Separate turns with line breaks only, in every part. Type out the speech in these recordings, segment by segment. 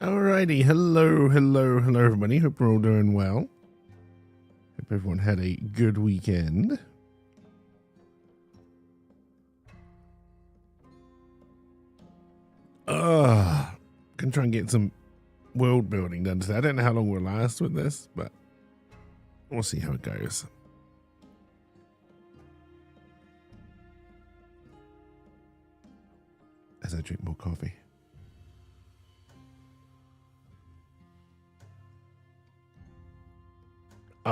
Alrighty, hello everybody. Hope we're all doing well. Hope everyone had a good weekend. Gonna try and get some world building done today. I don't know how long we'll last with this, but we'll see how it goes. As I drink more coffee.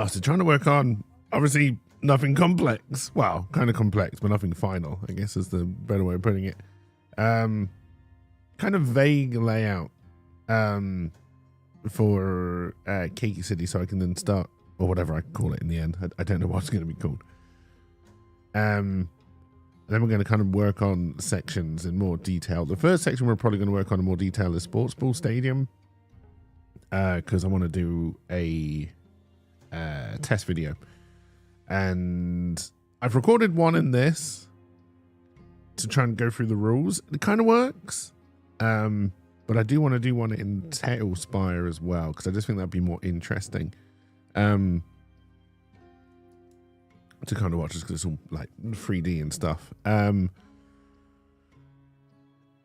So trying to work on, obviously, nothing complex. Well, kind of complex, but nothing final, I guess is the better way of putting it. Kind of vague layout for CakeCity, so I can then start, or whatever I call it in the end. I don't know what it's going to be called. Then we're going to kind of work on sections in more detail. The first section we're probably going to work on in more detail is Sports Ball Stadium, because I want to do a test video, and I've recorded one in this to try and go through the rules. It kind of works, but I do want to do one in Tailspire as well, because I just think that'd be more interesting to kind of watch, just because it's all like 3D and stuff. And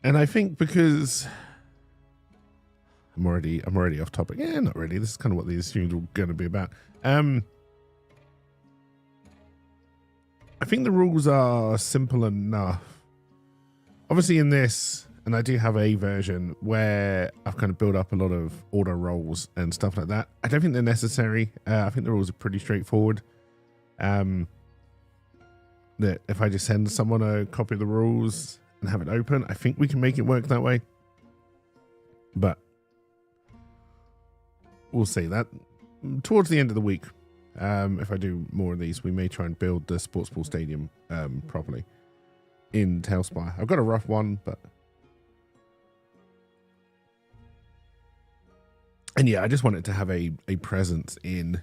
I think because I'm already off topic. Yeah, not really. This is kind of what these streams are going to be about. I think the rules are simple enough. Obviously in this, and I do have a version where I've kind of built up a lot of auto rolls and stuff like that. I don't think they're necessary. I think the rules are pretty straightforward. That if I just send someone a copy of the rules and have it open, I think we can make it work that way. But we'll see that towards the end of the week. If I do more of these, we may try and build the Sports Ball Stadium properly in Tailspire. I've got a rough one, but and yeah, I just want it to have a presence in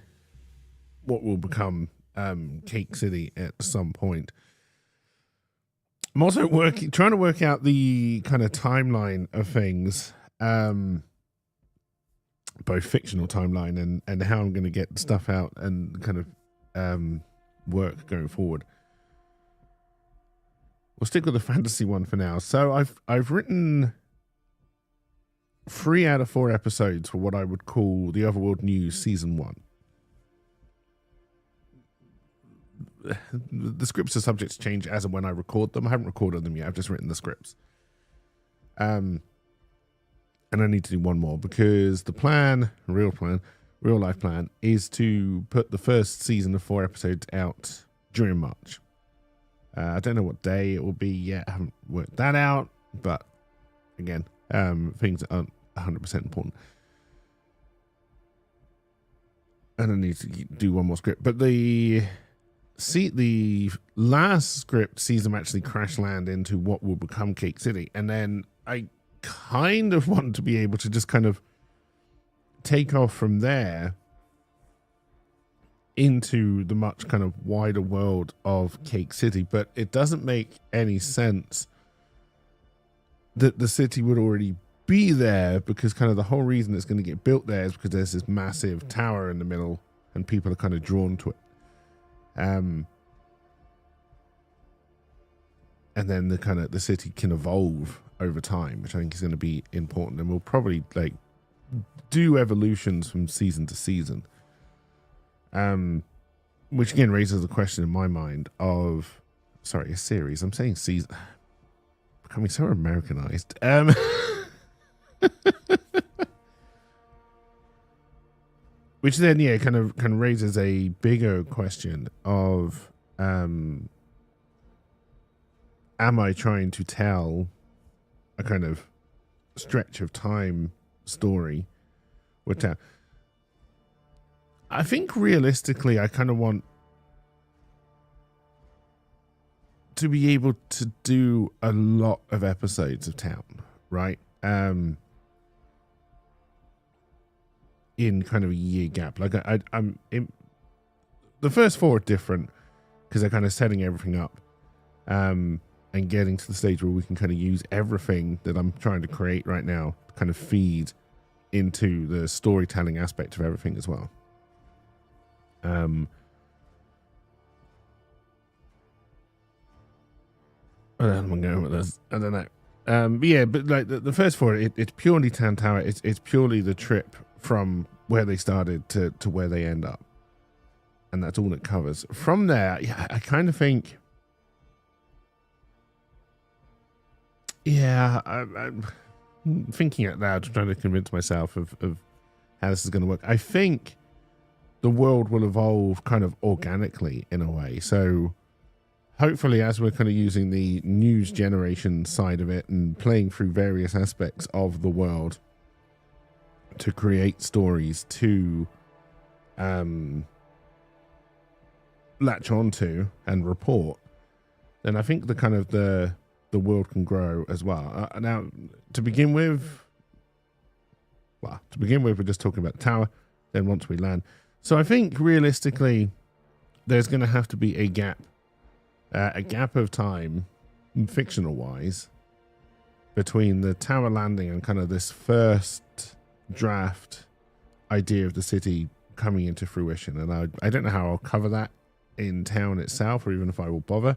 what will become CakeCity at some point. I'm also trying to work out the kind of timeline of things. Both fictional timeline and how I'm going to get stuff out and kind of work going forward. We'll stick with the fantasy one for now. So I've written 3 out of 4 episodes for what I would call the Otherworld News Season 1. The scripts and subjects change as and when I record them. I haven't recorded them yet. I've just written the scripts. And I need to do one more because the real life plan is to put the first season of 4 episodes out during March. I don't know what day it will be yet. I haven't worked that out, but again, things aren't 100% important. And I need to do one more script, but the last script sees them actually crash land into what will become CakeCity, and then I kind of want to be able to just kind of take off from there into the much kind of wider world of CakeCity, but it doesn't make any sense that the city would already be there, because kind of the whole reason it's going to get built there is because there's this massive tower in the middle and people are kind of drawn to it. And then the city can evolve over time, which I think is going to be important, and we'll probably like do evolutions from season to season, which again raises the question in my mind of, sorry, a series. I'm saying season, becoming so Americanized. Which then, yeah, kind of raises a bigger question of, am I trying to tell a kind of stretch of time story with that? I think realistically, I kind of want to be able to do a lot of episodes of Town, right? In kind of a year gap. Like I'm in, the first 4 are different because they're kind of setting everything up. And getting to the stage where we can kind of use everything that I'm trying to create right now to kind of feed into the storytelling aspect of everything as well. Where am I going with this? I don't know. But yeah, but like the first four, it's purely Town Tower. It's purely the trip from where they started to where they end up, and that's all it covers. From there, yeah, I kind of think, yeah, I'm thinking out loud, trying to convince myself of how this is going to work. I think the world will evolve kind of organically in a way. So hopefully, as we're kind of using the news generation side of it and playing through various aspects of the world to create stories to latch onto and report, then I think the kind of the world can grow as well. Now, to begin with, we're just talking about the tower. Then once we land, so I think realistically, there's going to have to be a gap of time, fictional wise, between the tower landing and kind of this first draft idea of the city coming into fruition. And I don't know how I'll cover that in town itself, or even if I will bother.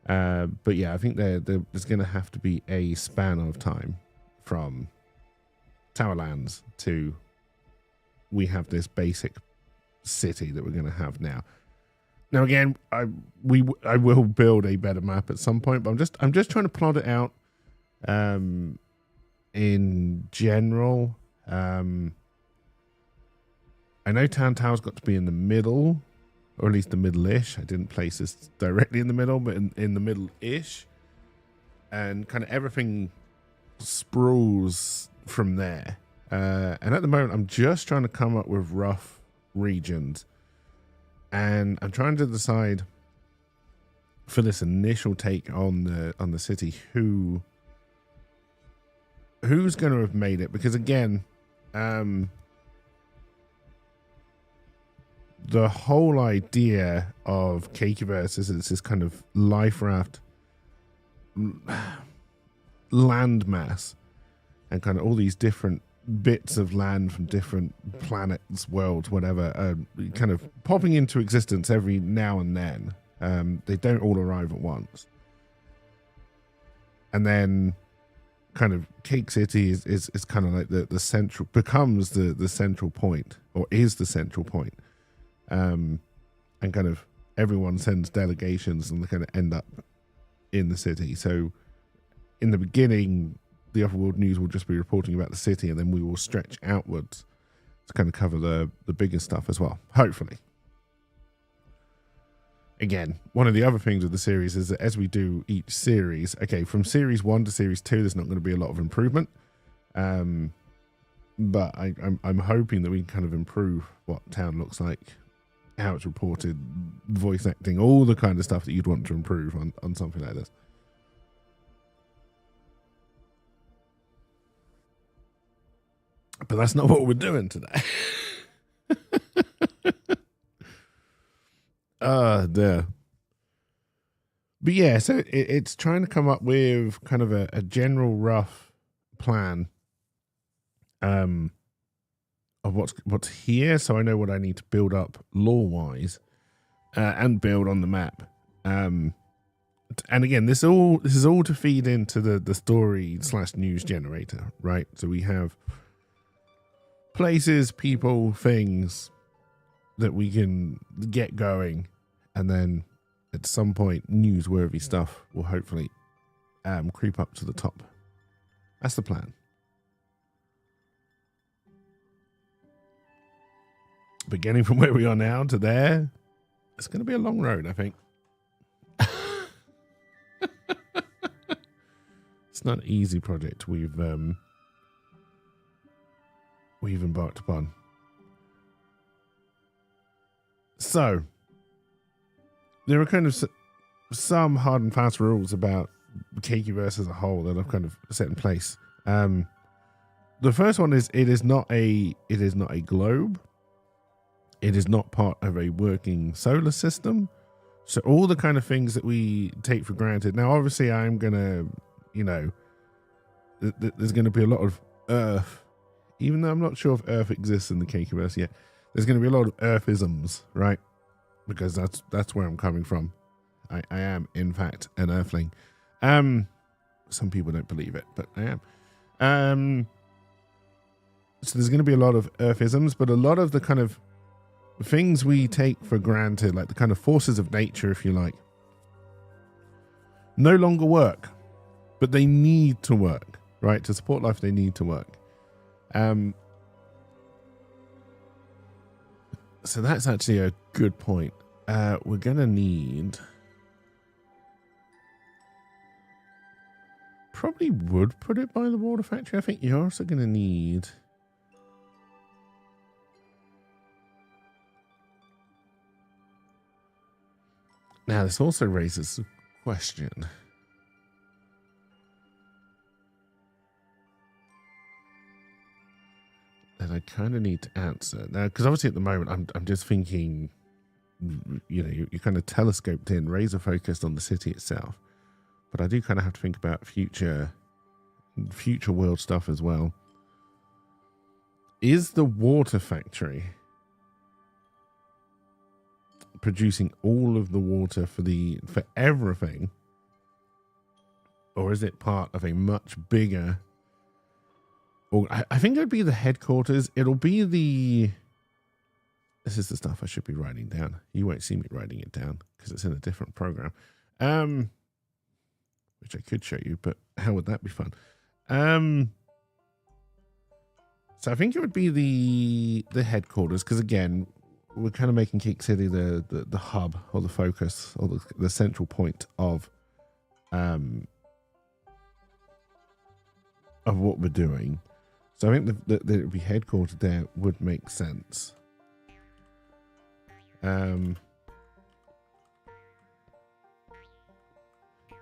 But yeah, I think there's going to have to be a span of time from Towerlands to we have this basic city that we're going to have now. Now again, I will build a better map at some point, but I'm just trying to plot it out. In general, I know Town Tower's got to be in the middle, or at least the middle-ish. I didn't place this directly in the middle, but in the middle-ish, and kind of everything sprawls from there. And at the moment, I'm just trying to come up with rough regions. And I'm trying to decide for this initial take on the city who's going to have made it, because again, the whole idea of Cakeverse is it's this kind of life raft landmass, and kind of all these different bits of land from different planets, worlds, whatever, kind of popping into existence every now and then. They don't all arrive at once. And then kind of CakeCity is kind of like the central, becomes the central point, or is the central point. And kind of everyone sends delegations and they kind of end up in the city. So in the beginning, the Otherworld News will just be reporting about the city, and then we will stretch outwards to kind of cover the bigger stuff as well, hopefully. Again, one of the other things with the series is that as we do each series, okay, from series 1 to series 2, there's not going to be a lot of improvement. But I'm hoping that we can kind of improve what town looks like, how it's reported, voice acting, all the kind of stuff that you'd want to improve on something like this. But that's not what we're doing today. Dear. But yeah, so it's trying to come up with kind of a general rough plan of what's here, so I know what I need to build up lore-wise and build on the map. And again, this is all to feed into the story / news generator, right? So we have places, people, things that we can get going, and then at some point newsworthy stuff will hopefully creep up to the top. That's the plan. But getting from where we are now to there, it's going to be a long road, I think. It's not an easy project we've embarked upon. So there are kind of some hard and fast rules about Cakeverse as a whole that I've kind of set in place. The first one is it is not a globe. It is not part of a working solar system. So all the kind of things that we take for granted. Now, obviously, I'm gonna, there's going to be a lot of Earth even though I'm not sure if Earth exists in the Cakeverse yet, there's going to be a lot of Earthisms, right? Because that's where I'm coming from. I am, in fact, an Earthling. Some people don't believe it, but I am. So there's going to be a lot of Earthisms, but a lot of the kind of things we take for granted, like the kind of forces of nature, if you like, no longer work, but they need to work, right? To support life, they need to work. So that's actually a good point. We're going to need... Probably would put it by the water factory. I think you're also going to need... Now, this also raises a question. That I kind of need to answer. Now, because obviously at the moment, I'm just thinking, you know, you're kind of telescoped in, razor focused on the city itself. But I do kind of have to think about future world stuff as well. Is the water factory producing all of the water for everything, or is it part of a much bigger? Or I think it would be the headquarters. It'll be the. This is the stuff I should be writing down. You won't see me writing it down because it's in a different program. Which I could show you, but how would that be fun? So I think it would be the headquarters, because again, we're kind of making CakeCity the hub or the focus or the central point of what we're doing. So I think that it would be headquartered there would make sense.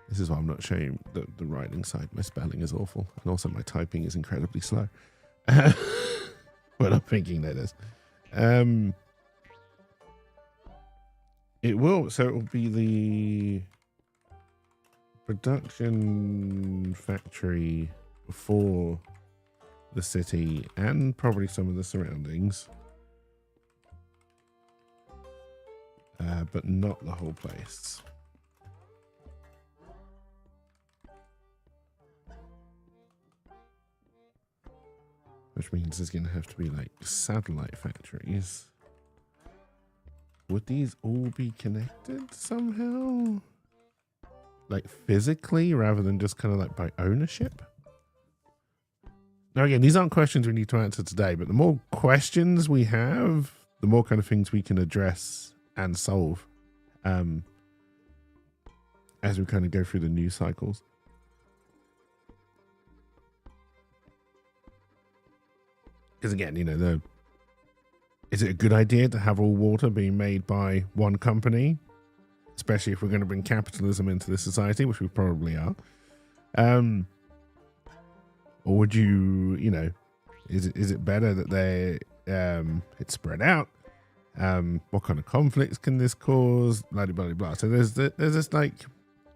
This is why I'm not showing the writing side. My spelling is awful. And also my typing is incredibly slow. But I'm thinking that is. It will be the production factory for the city and probably some of the surroundings. But not the whole place. Which means there's going to have to be like satellite factories. Would these all be connected somehow? Like physically rather than just kind of like by ownership? Now again, these aren't questions we need to answer today, but the more questions we have, the more kind of things we can address and solve as we kind of go through the news cycles. Because again, you know, is it a good idea to have all water being made by one company, especially if we're going to bring capitalism into the society, which we probably are? Or would you know, is it better that it's spread out? What kind of conflicts can this cause? Blah blah blah blah. So there's this like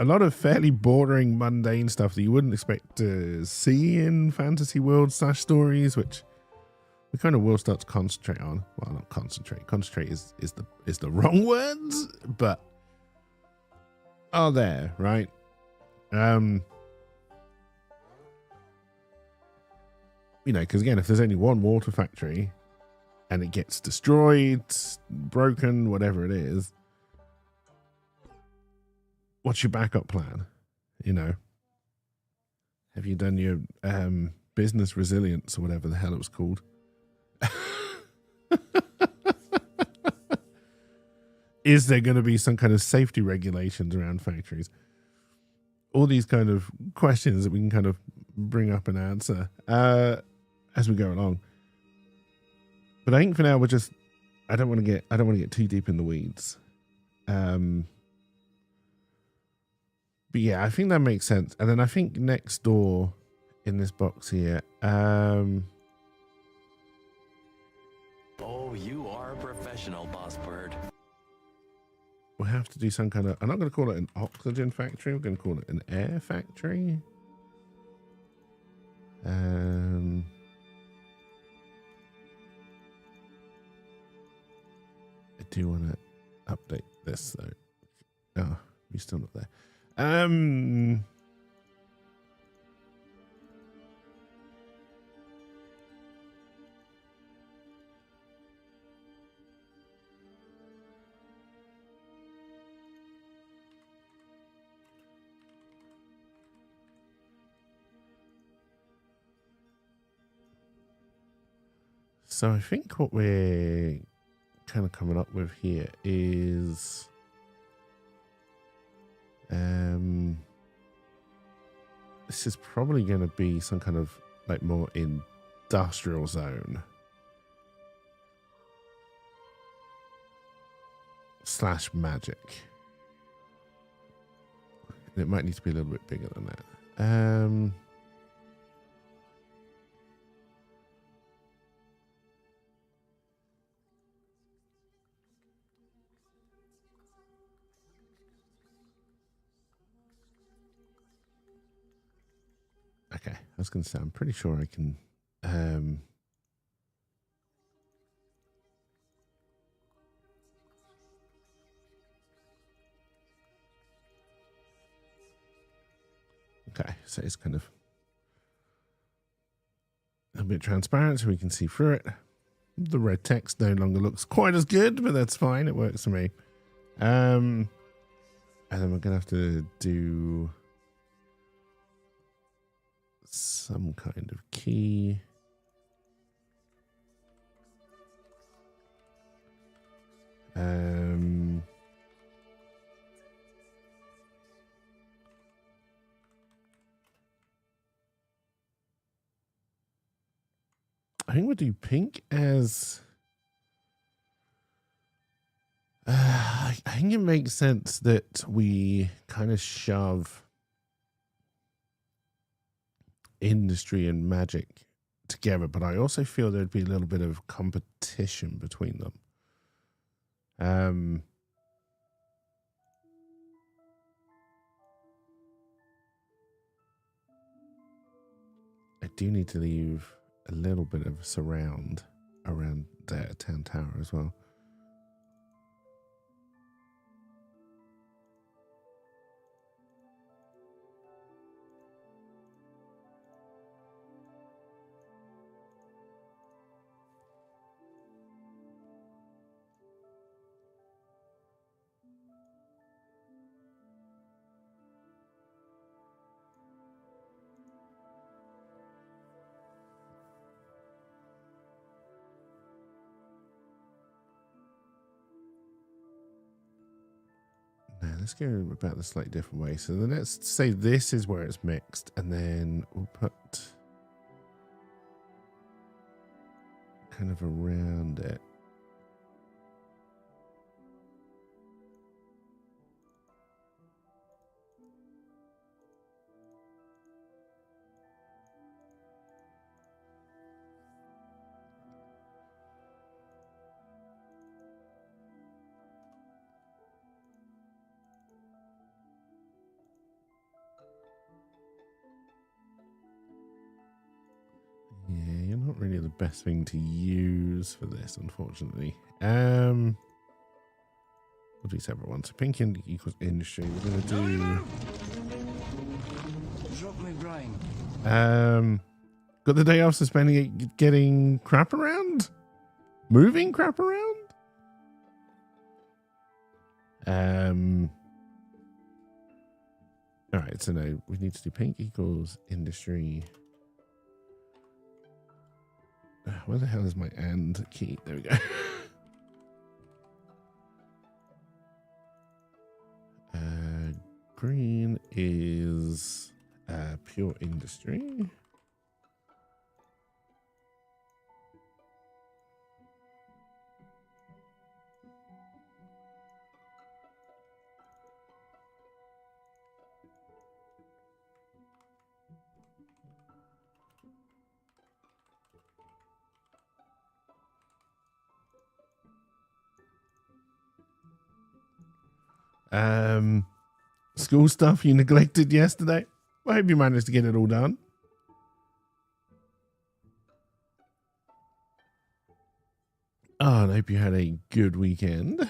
a lot of fairly bordering mundane stuff that you wouldn't expect to see in fantasy world / stories, which we kind of will start to concentrate on. Well, not concentrate. Concentrate is the wrong words, but are there, right? You know, because again, if there's only one water factory and it gets destroyed, broken, whatever it is, what's your backup plan? You know, have you done your business resilience or whatever the hell it was called? Is there going to be some kind of safety regulations around factories? All these kind of questions that we can kind of bring up and answer as we go along. But I think for now I don't want to get too deep in the weeds. But yeah, I think that makes sense. And then I think next door in this box here,
Oh, you are a professional, Boss Bird.
we'll have to do some kind of, I'm not going to call it an oxygen factory. We're going to call it an air factory. do want to update this though. Oh, you're still not there. So I think what we're kind of coming up with here is this is probably going to be some kind of like more industrial zone / magic. It might need to be a little bit bigger than that. Okay, I was going to say, I'm pretty sure I can. Okay, so it's kind of a bit transparent so we can see through it. The red text no longer looks quite as good, but that's fine. It works for me. And then we're going to have to do some kind of key. I think we'll do pink as... I think it makes sense that we kind of shove industry and magic together, but I also feel there'd be a little bit of competition between them. I do need to leave a little bit of surround around the town tower as well. Now let's go about this slightly different way. So then let's say this is where it's mixed, and then we'll put kind of around it. Yeah, you're not really the best thing to use for this, unfortunately. We'll do separate ones. So pink equals industry. We're gonna do.
Drop me brain.
Got the day off, so spending it getting crap around, moving crap around. All right, so no, we need to do pink equals industry. Where the hell is my and key? There we go. Green is pure industry. School stuff you neglected yesterday. I hope you managed to get it all done. Oh, and I hope you had a good weekend.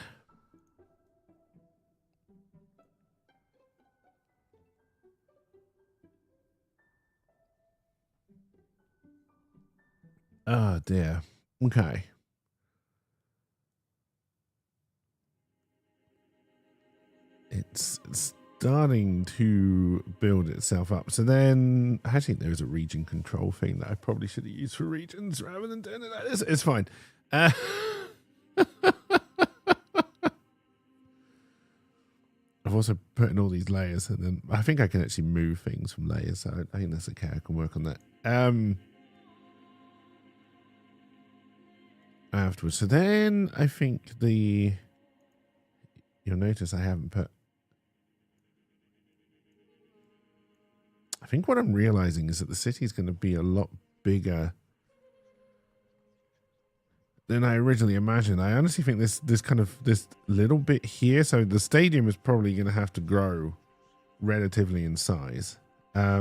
Oh, dear. Okay. It's starting to build itself up. So then, actually, there's a region control thing that I probably should have used for regions rather than doing it like this. It's fine. I've also put in all these layers, and then I think I can actually move things from layers. So I think that's okay. I can work on that. Afterwards. So then I think you'll notice I haven't put. I think what I'm realizing is that the city is going to be a lot bigger than I originally imagined. I honestly think this little bit here. So the stadium is probably going to have to grow relatively in size. But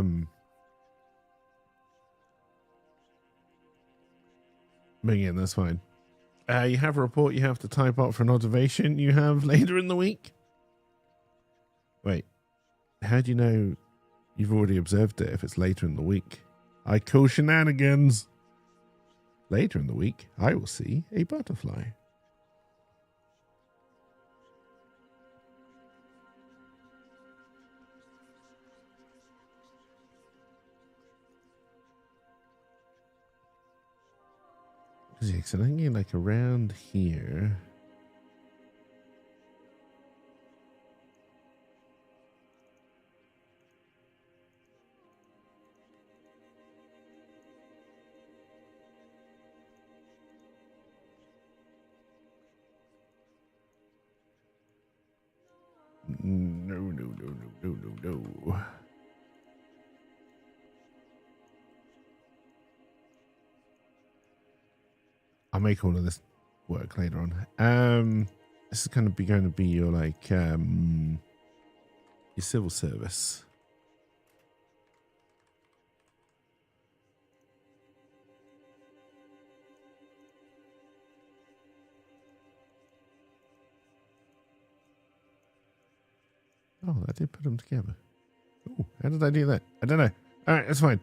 again, that's fine. You have a report you have to type up for an observation you have later in the week. Wait, how do you know you've already observed it if it's later in the week? I call shenanigans. Later in the week, I will see a butterfly. So I'm thinking like around here. No. I'll make all of this work later on. This is going to be your your civil service. Oh, I did put them together. Oh, how did I do that? I don't know. All right, that's fine.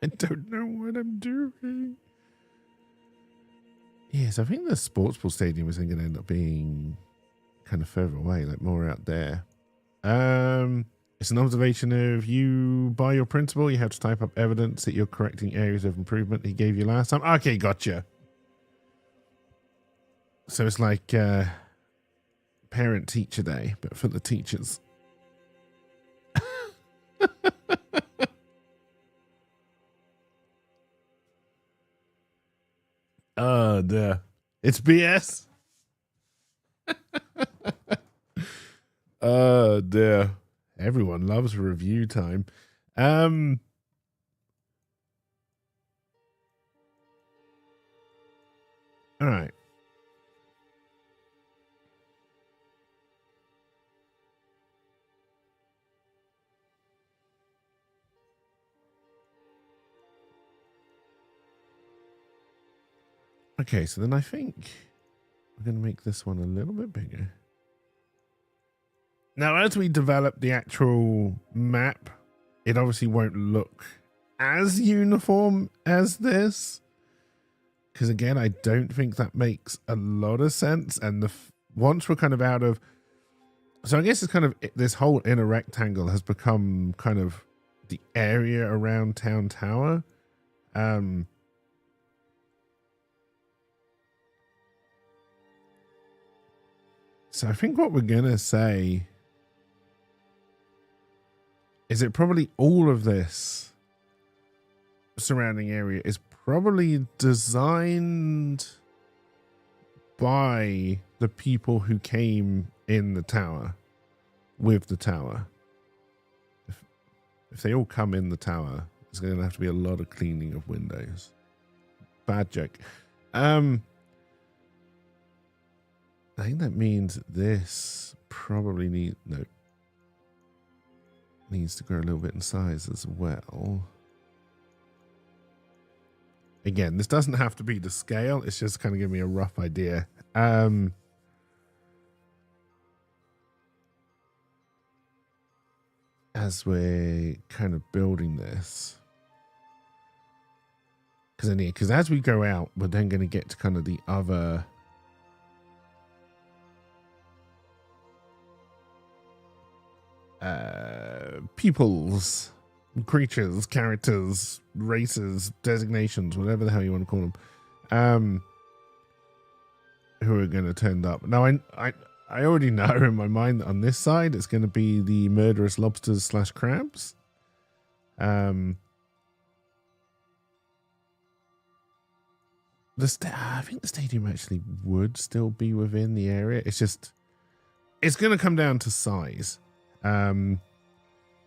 I don't know what I'm doing. Yes, I think the sports ball stadium is going to end up being kind of further away, like more out there. It's an observation of you by your principal. You have to type up evidence that you're correcting areas of improvement he gave you last time. Okay, gotcha. So it's like parent-teacher day, but for the teachers. Oh, dear. It's BS. Oh, dear. Everyone loves review time. All right. Okay, so then I think we're going to make this one a little bit bigger. Now, as we develop the actual map, it obviously won't look as uniform as this. Because again, I don't think that makes a lot of sense. And once we're kind of out of... So I guess it's kind of... This whole inner rectangle has become kind of the area around Town Tower. So I think what we're going to say is it probably all of this surrounding area is probably designed by the people who came in the tower with the tower. If they all come in the tower, there's going to have to be a lot of cleaning of windows. Bad joke. I think that means this probably needs to grow a little bit in size as well. Again, this doesn't have to be the scale. It's just kind of giving me a rough idea. As we're kind of building this, because as we go out, we're then going to get to kind of the other peoples, creatures, characters, races, designations, whatever the hell you want to call them, who are going to turn up. Now, I already know in my mind that on this side it's going to be the murderous lobsters / crabs. I think the stadium actually would still be within the area. It's just, it's going to come down to size. And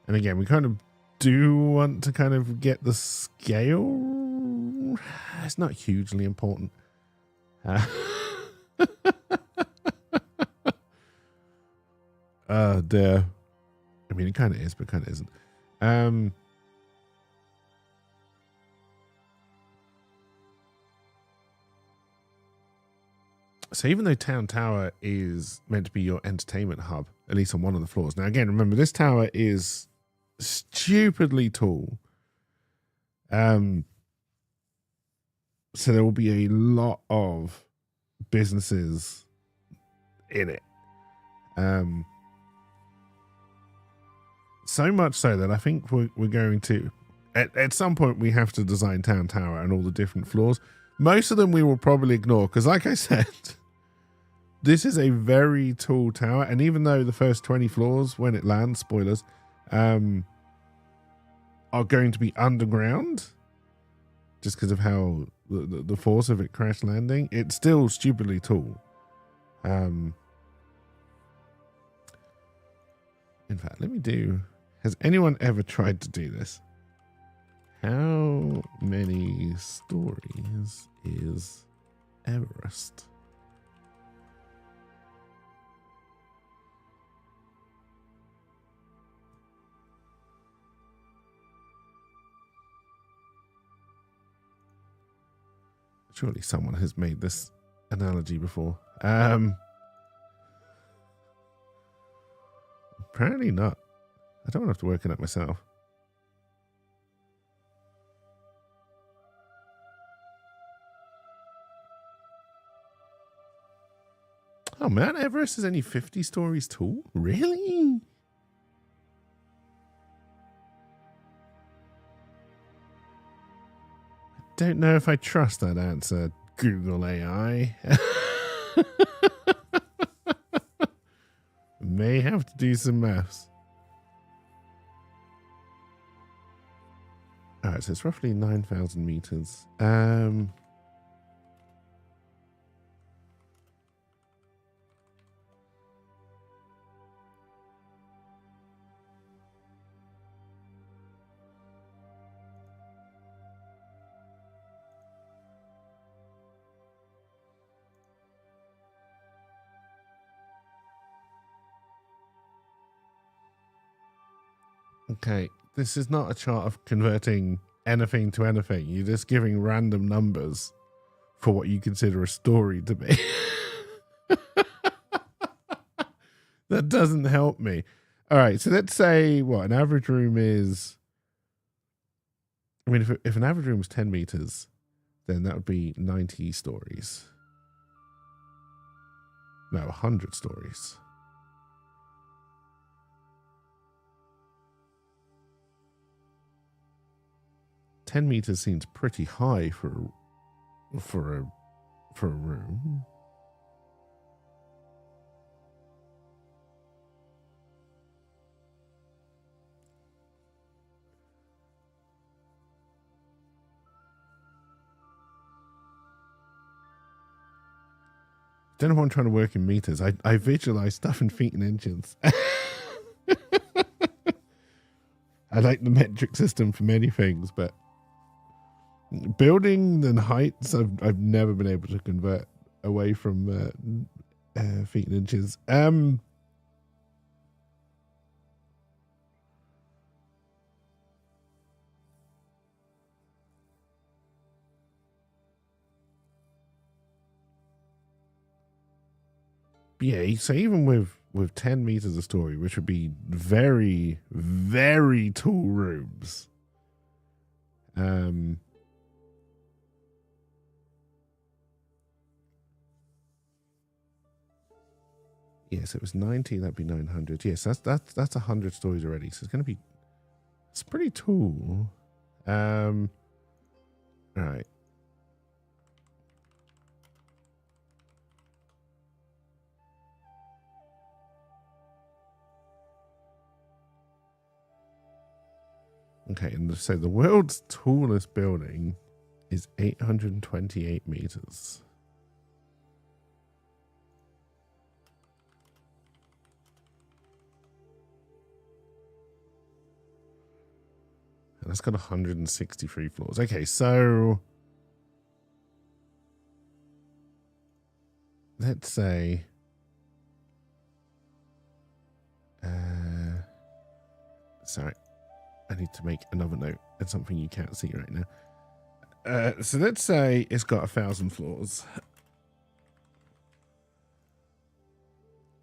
again, we kind of do want to kind of get the scale. It's not hugely important. Dear. I mean, it kind of is, but kind of isn't. So even though Town Tower is meant to be your entertainment hub, at least on one of the floors. Now, again, remember, this tower is stupidly tall. So there will be a lot of businesses in it. So much so that I think we're going to, at some point, we have to design Town Tower and all the different floors. Most of them we will probably ignore because, like I said, this is a very tall tower. And even though the first 20 floors, when it lands, spoilers, are going to be underground, just because of how the force of it crash landing, it's still stupidly tall. In fact, let me do... Has anyone ever tried to do this? How many stories is Everest? Surely someone has made this analogy before. Apparently not. I don't have to work it out myself. Oh, Mount Everest is only 50 stories tall? Really? I don't know if I trust that answer, Google AI. May have to do some maths. All right, so it's roughly 9,000 meters. Okay, this is not a chart of converting anything to anything. You're just giving random numbers for what you consider a story to be. That doesn't help me. All right, so let's say what an average room is. I mean, if an average room was 10 meters, then that would be 90 stories. No, 100 stories. $10 meters seems pretty high for a room. Don't know if I'm trying to work in meters. I visualize stuff in feet and inches. I like the metric system for many things, but building and heights, I've never been able to convert away from feet and inches. Yeah, so even with 10 meters of story, which would be very, very tall rooms. Yes, it was 90, that'd be 900. Yes, that's 100 stories already. So it's gonna be, it's pretty tall. All right. Okay, and so the world's tallest building is 828 meters. And that's got 163 floors. Okay, so let's say sorry, I need to make another note. It's something you can't see right now. So let's say it's got 1,000 floors.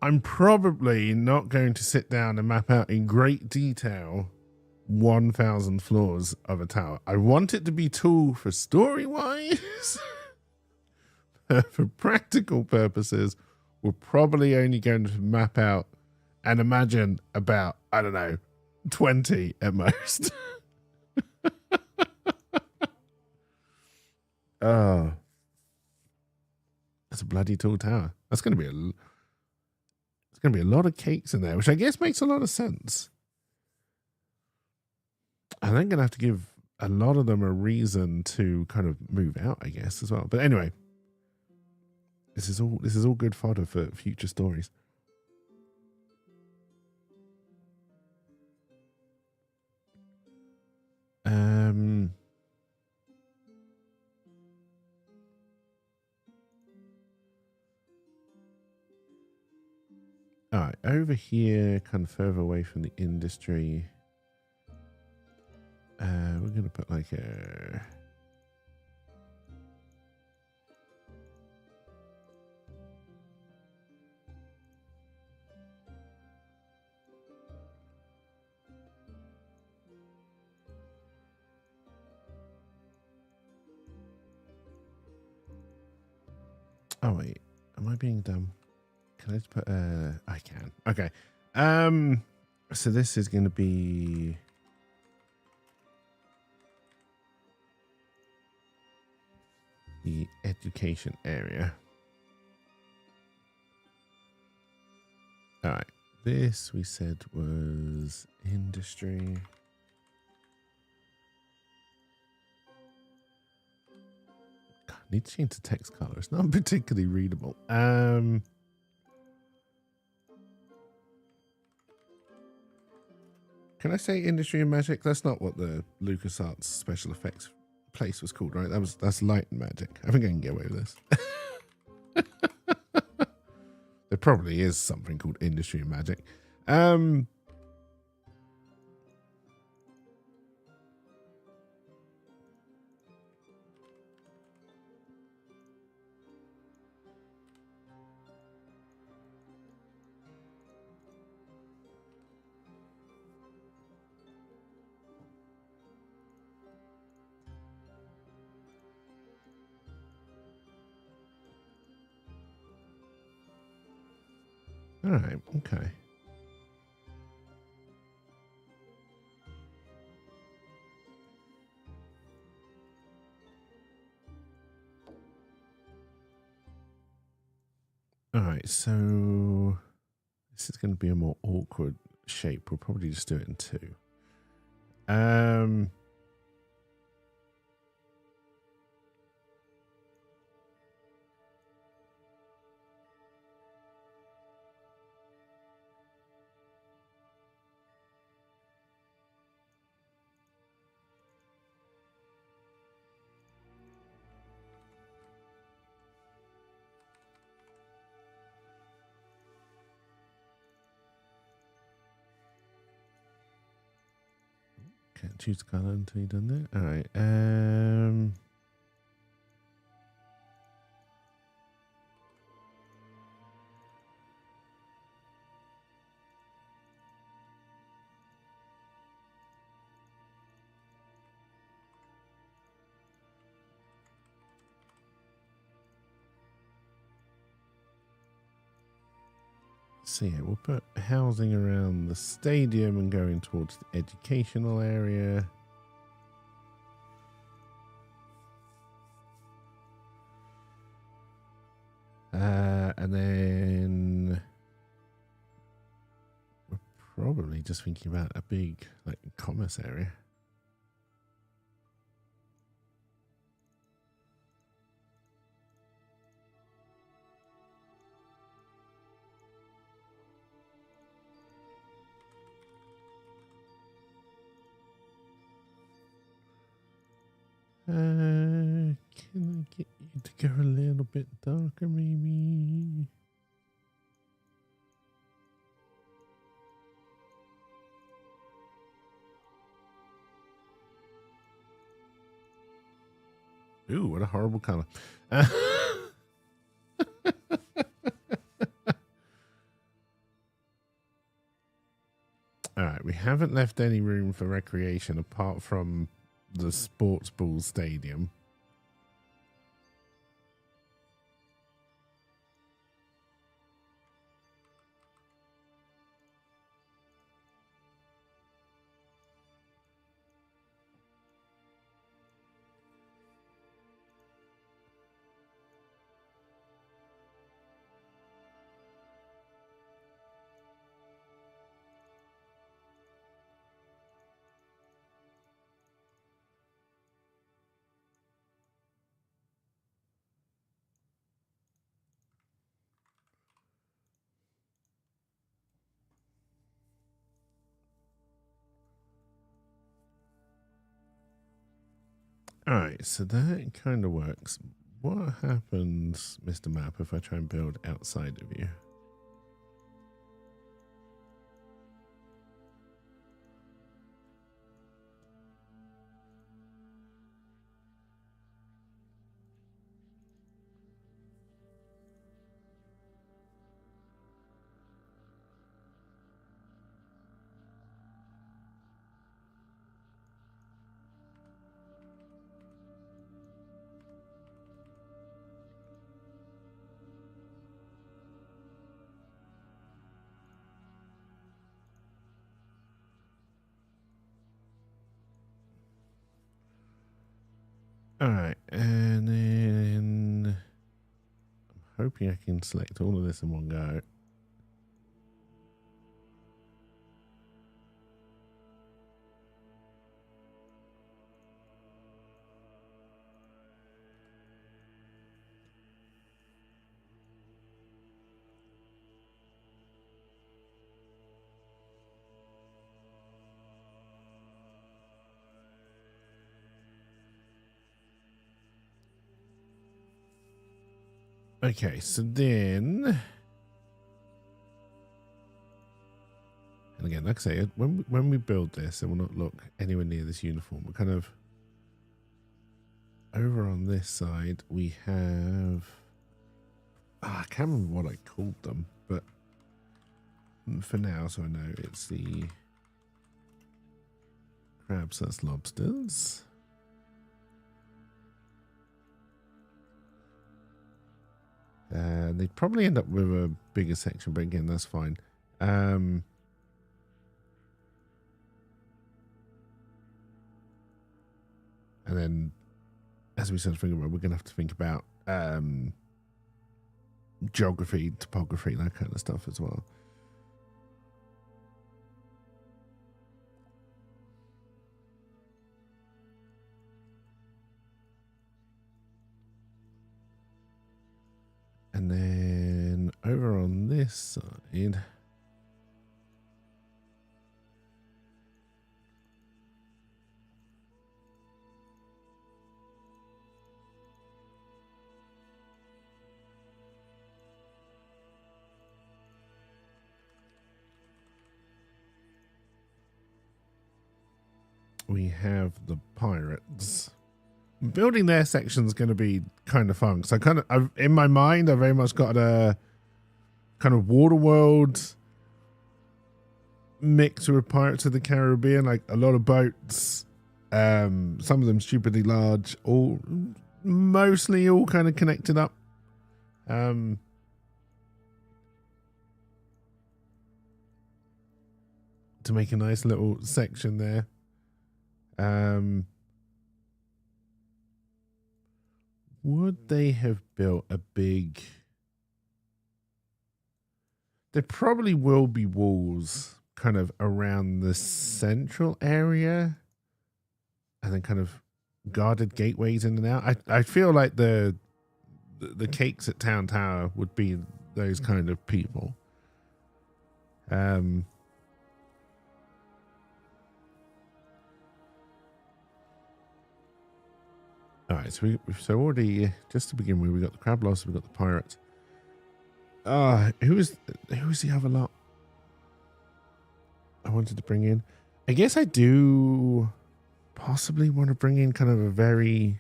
I'm probably not going to sit down and map out in great detail 1,000 floors of a tower. I want it to be tall for story wise. For practical purposes, we're probably only going to map out and imagine about, I don't know, 20 at most. Oh, that's a bloody tall tower. That's going to be it's going to be a lot of cakes in there, which I guess makes a lot of sense. And I'm going to have to give a lot of them a reason to kind of move out, I guess, as well. But anyway, this is all good fodder for future stories. All right, over here, kind of further away from the industry, we're going to put like a... Oh, wait, am I being dumb? Can I just put I can. Okay. So this is going to be the education area. All right. This we said was industry. God, I need to change the text color. It's not particularly readable. Can I say industry and magic? That's not what the LucasArts special effects place was called, right? That's light and magic. I think I can get away with this. There probably is something called industry and magic. All right. Okay. All right. So this is going to be a more awkward shape. We'll probably just do it in two. Can't choose color until you've done that. All right. So yeah, we'll put housing around the stadium and going towards the educational area. And then we're probably just thinking about a big like commerce area. Can I get you to go a little bit darker, maybe? Ooh, what a horrible color. All right, we haven't left any room for recreation apart from the sports ball stadium. All right, so that kind of works. What happens, Mr. Map, if I try and build outside of you? All right, and then I'm hoping I can select all of this in one go. Okay, so then, and again, like I say, when we build this, it will not look anywhere near this uniform. We're kind of over on this side. We have, I can't remember what I called them, but for now, so I know it's the crabs, that's lobsters. They'd probably end up with a bigger section, but again, that's fine. And then, as we said, we're going to have to think about geography, topography, that kind of stuff as well. And then over on this side, we have the pirates. Building their section is going to be kind of fun. So in my mind, I very much got a kind of Waterworld mix with Pirates of the Caribbean, like a lot of boats, some of them stupidly large, mostly all kind of connected up. to make a nice little section there. Would they have built a big... There probably will be walls kind of around the central area and then kind of guarded gateways in and out. I feel like the cakes at Town Tower would be those kind of people. All right, so already, just to begin with, we got the crab lobster, we got the pirates. Who was the other lot I wanted to bring in? I guess I do possibly want to bring in kind of a very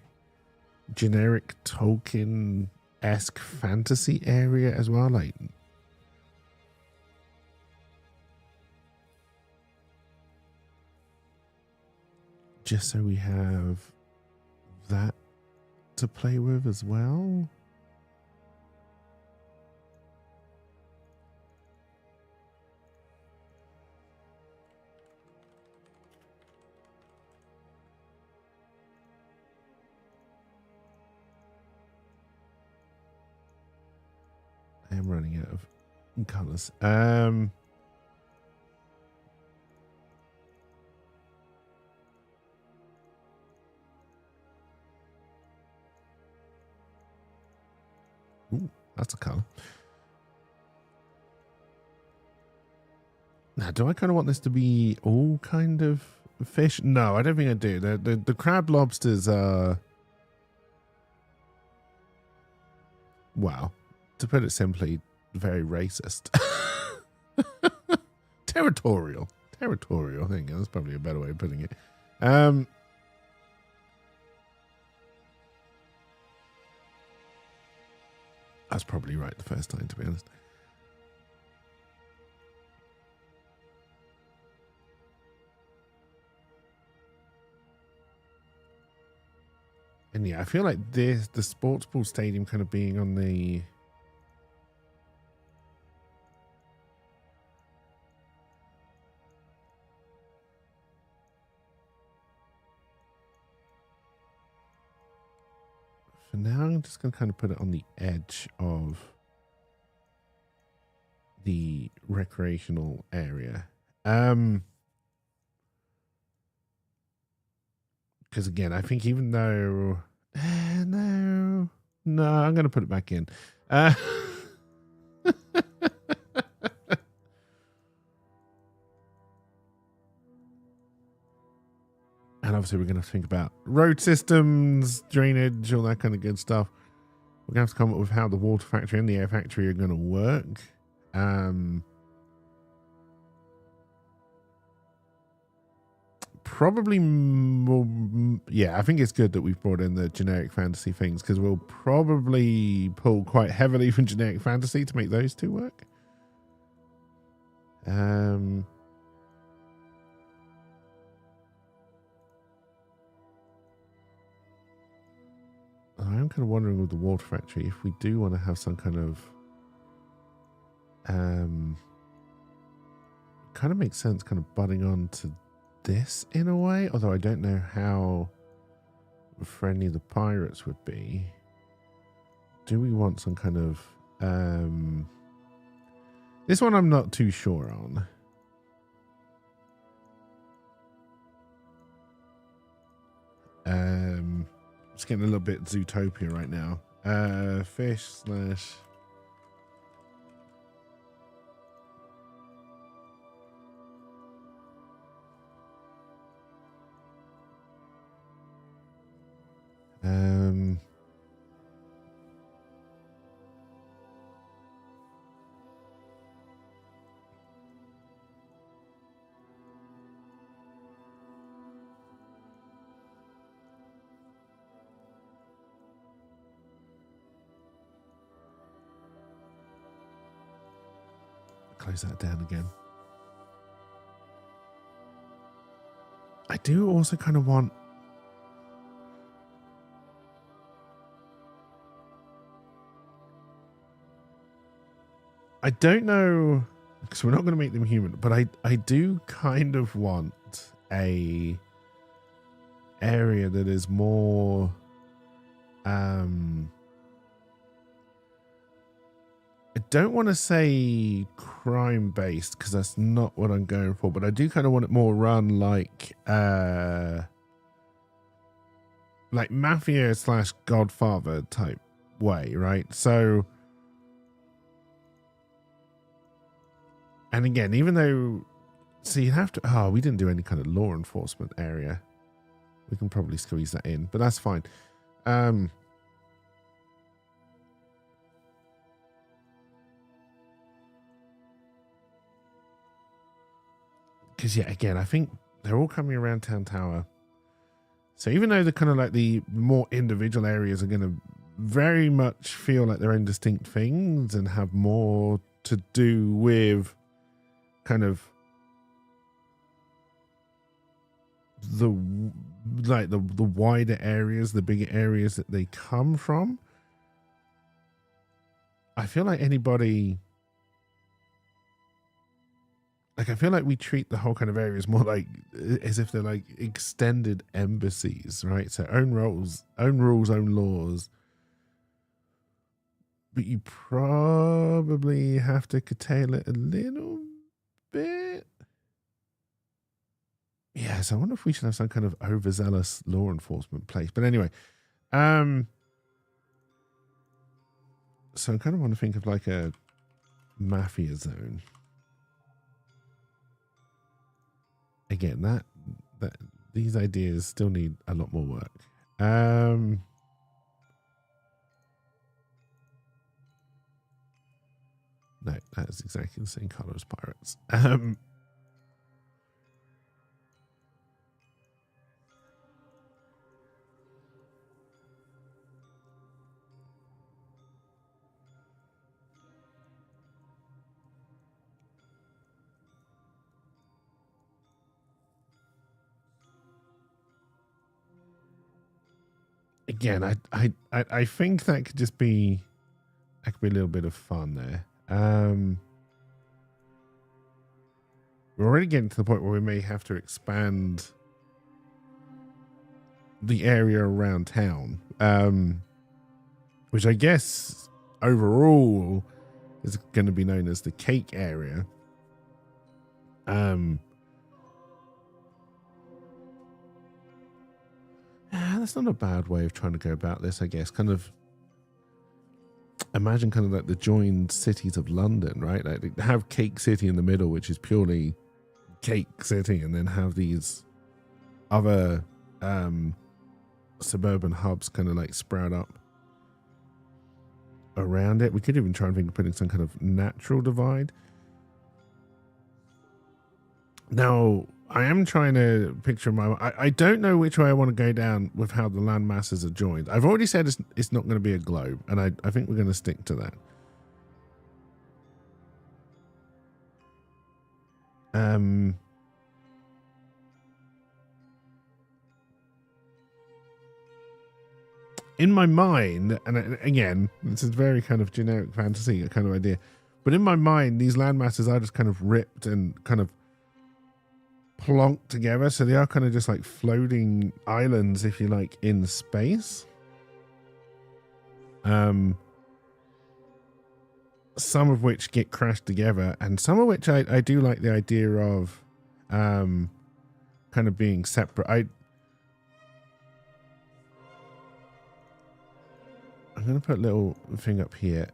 generic Tolkien-esque fantasy area as well, like just so we have that to play with as well. I am running out of colors. Ooh, that's a color. Now, do I kind of want this to be all kind of fish? No, I don't think I do. The crab lobsters are, well, to put it simply, very racist. Territorial. I think that's probably a better way of putting it. I was probably right the first time, to be honest. And yeah, I feel like the sports ball stadium kind of being on the... For now, I'm just going to kind of put it on the edge of the recreational area. Because again, I think even though... no, I'm going to put it back in. And obviously we're going to have to think about road systems, drainage, all that kind of good stuff. We're going to have to come up with how the water factory and the air factory are going to work. Probably more, yeah, I think it's good that we've brought in the generic fantasy things, because we'll probably pull quite heavily from generic fantasy to make those two work. I'm kind of wondering with the water factory if we do want to have some kind of kind of makes sense kind of butting on to this in a way, although I don't know how friendly the pirates would be. Do we want some kind of this one I'm not too sure on. It's getting a little bit Zootopia right now. Fish slash close that down again. I do also kind of want I don't know because we're not going to make them human, but I do kind of want a area that is more I don't want to say crime based because that's not what I'm going for, but I do kind of want it more run like mafia / Godfather type way, right? So, and again, even though, so you have to, oh, we didn't do any kind of law enforcement area. We can probably squeeze that in, but that's fine. Because yeah, again, I think they're all coming around Town Tower. So even though the kind of like the more individual areas are going to very much feel like their own distinct things and have more to do with kind of the wider areas, the bigger areas that they come from, I feel like anybody, like I feel like we treat the whole kind of areas more like as if they're like extended embassies, right? So own rules, own laws, but you probably have to curtail it a little bit. Yes, I wonder if we should have some kind of overzealous law enforcement place. But anyway, so I kind of want to think of like a mafia zone. Again, that these ideas still need a lot more work. No, that's exactly the same color as pirates. Again, I think that could just be a little bit of fun there. We're already getting to the point where we may have to expand the area around town, which I guess overall is going to be known as the cake area. That's not a bad way of trying to go about this, I guess. Kind of imagine kind of like the joined cities of London, right? Like have CakeCity in the middle, which is purely CakeCity, and then have these other suburban hubs kind of like sprout up around it. We could even try and think of putting some kind of natural divide. Now, I am trying to picture I don't know which way I want to go down with how the land masses are joined. I've already said it's not going to be a globe, and I think we're going to stick to that. In my mind, and again, this is very kind of generic fantasy kind of idea, but in my mind, these land masses are just kind of ripped and kind of plonked together, so they are kind of just like floating islands, if you like, in space. Some of which get crashed together, and some of which I do like the idea of kind of being separate. I'm going to put a little thing up here.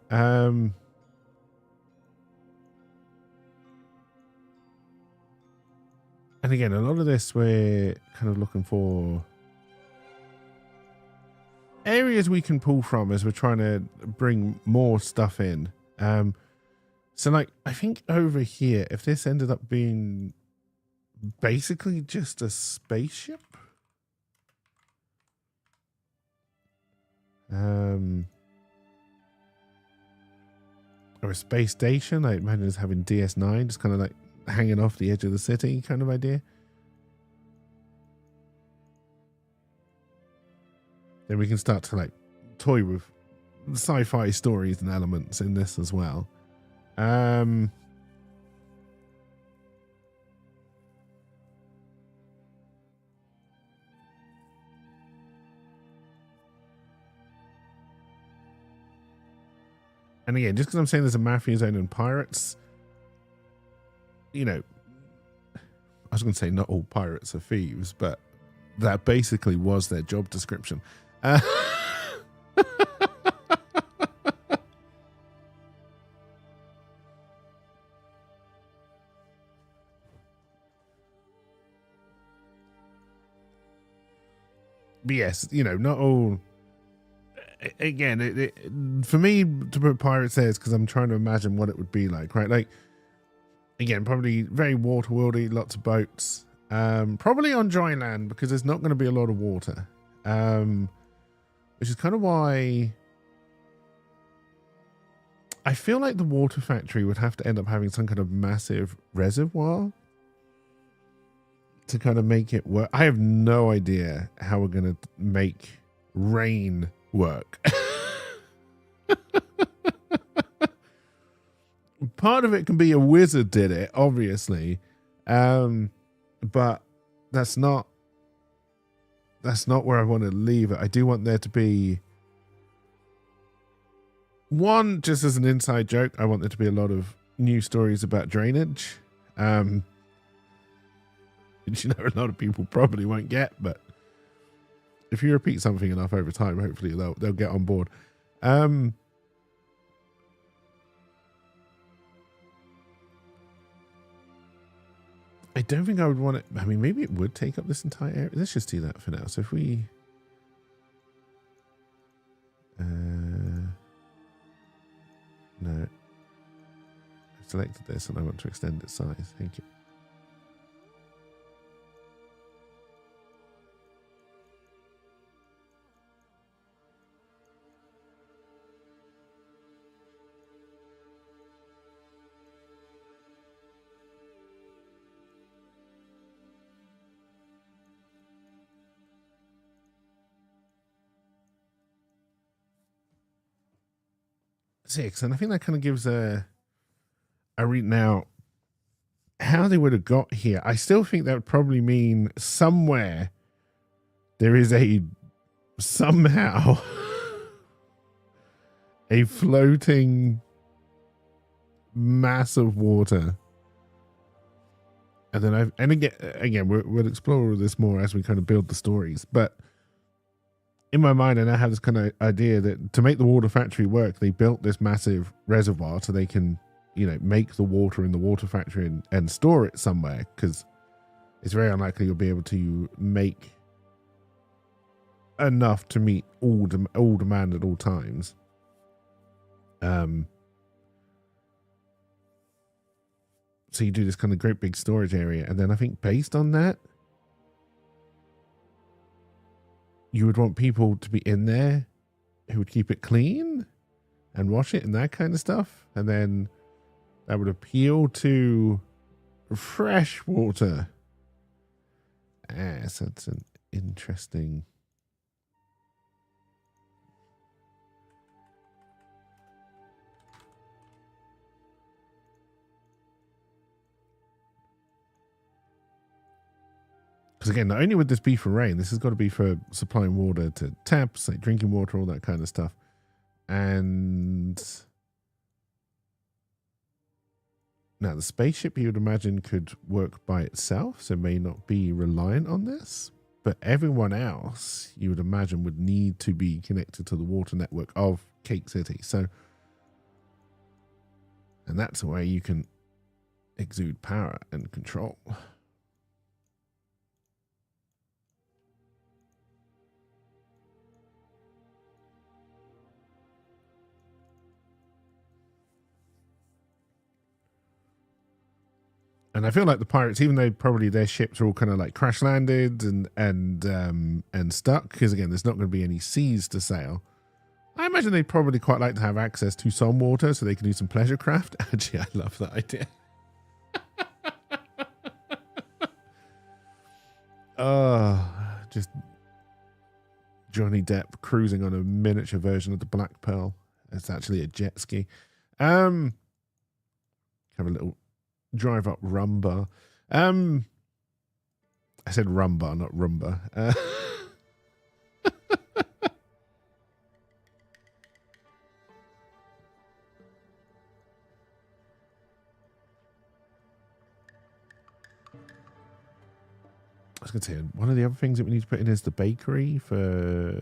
And again, a lot of this we're kind of looking for areas we can pull from as we're trying to bring more stuff in. So like, I think over here, if this ended up being basically just a spaceship, or a space station, I imagine it's having DS9, just kind of like hanging off the edge of the city kind of idea. Then we can start to like toy with sci-fi stories and elements in this as well. And again, just because I'm saying there's a mafia zone and pirates, you know, I was going to say not all pirates are thieves, but that basically was their job description. But yes, you know, not all. Again, for me to put pirates there is because I'm trying to imagine what it would be like, right? Like, again, probably very water worldy, lots of boats. Probably on dry land because there's not going to be a lot of water, which is kind of why I feel like the water factory would have to end up having some kind of massive reservoir to kind of make it work. I have no idea how we're going to make rain work. Part of it can be a wizard did it, obviously, but that's not where I want to leave it. I do want there to be one, just as an inside joke, I want there to be a lot of new stories about drainage, which, you know, a lot of people probably won't get, but if you repeat something enough over time, hopefully they'll get on board. I don't think I would want it. I mean, maybe it would take up this entire area. Let's just do that for now. So if we no, I've selected this and I want to extend its size. Thank you. Six, and I think that kind of gives a read now how they would have got here. I still think that would probably mean somewhere there is somehow a floating mass of water, and then again we'll explore all this more as we kind of build the stories, but in my mind, I now have this kind of idea that to make the water factory work, they built this massive reservoir so they can, you know, make the water in the water factory and store it somewhere, because it's very unlikely you'll be able to make enough to meet all demand at all times. So you do this kind of great big storage area, and then I think based on that, you would want people to be in there who would keep it clean and wash it and that kind of stuff. And then that would appeal to fresh water. So that's an interesting. Because again, not only would this be for rain, this has got to be for supplying water to taps, like drinking water, all that kind of stuff. And now the spaceship, you would imagine, could work by itself, so may not be reliant on this. But everyone else, you would imagine, would need to be connected to the water network of CakeCity. So, and that's where you can exude power and control. And I feel like the pirates, even though probably their ships are all kind of like crash landed and stuck, because again, there's not going to be any seas to sail. I imagine they'd probably quite like to have access to some water so they can do some pleasure craft. Actually, I love that idea. Just Johnny Depp cruising on a miniature version of the Black Pearl. It's actually a jet ski. Have a little drive up rumba. I said rumba, not rumba. I was going to say, one of the other things that we need to put in is the bakery for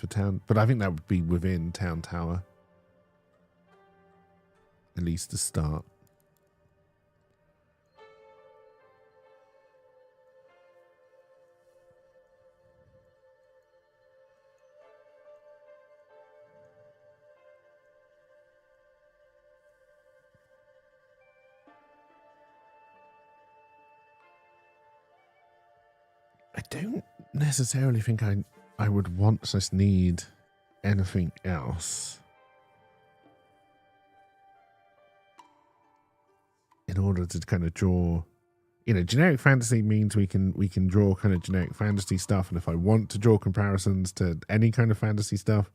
town. But I think that would be within Town Tower. At least to start. I don't necessarily think I would want to need anything else in order to kind of draw, generic fantasy means we can draw kind of generic fantasy stuff, and if I want to draw comparisons to any kind of fantasy stuff,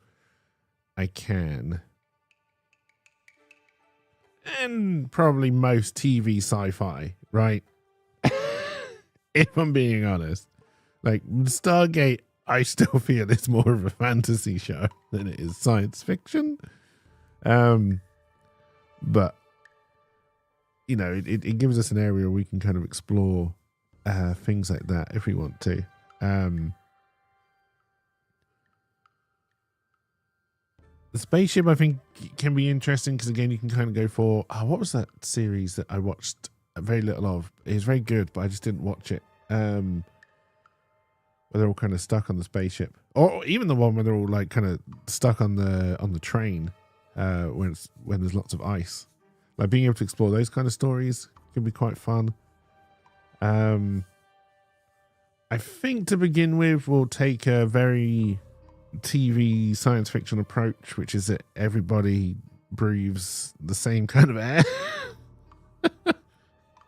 I can. And probably most TV sci-fi, right? If I'm being honest. Like Stargate, I still feel it's more of a fantasy show than it is science fiction. But it gives us an area where we can kind of explore things like that if we want to. The spaceship, I think, can be interesting because, again, you can kind of go for... what was that series that I watched very little of? It was very good, but I just didn't watch it. Where they're all kind of stuck on the spaceship. Or even the one where they're all like kind of stuck on the train when there's lots of ice. Like being able to explore those kind of stories can be quite fun. I think to begin with, we'll take a very TV science fiction approach, which is that everybody breathes the same kind of air.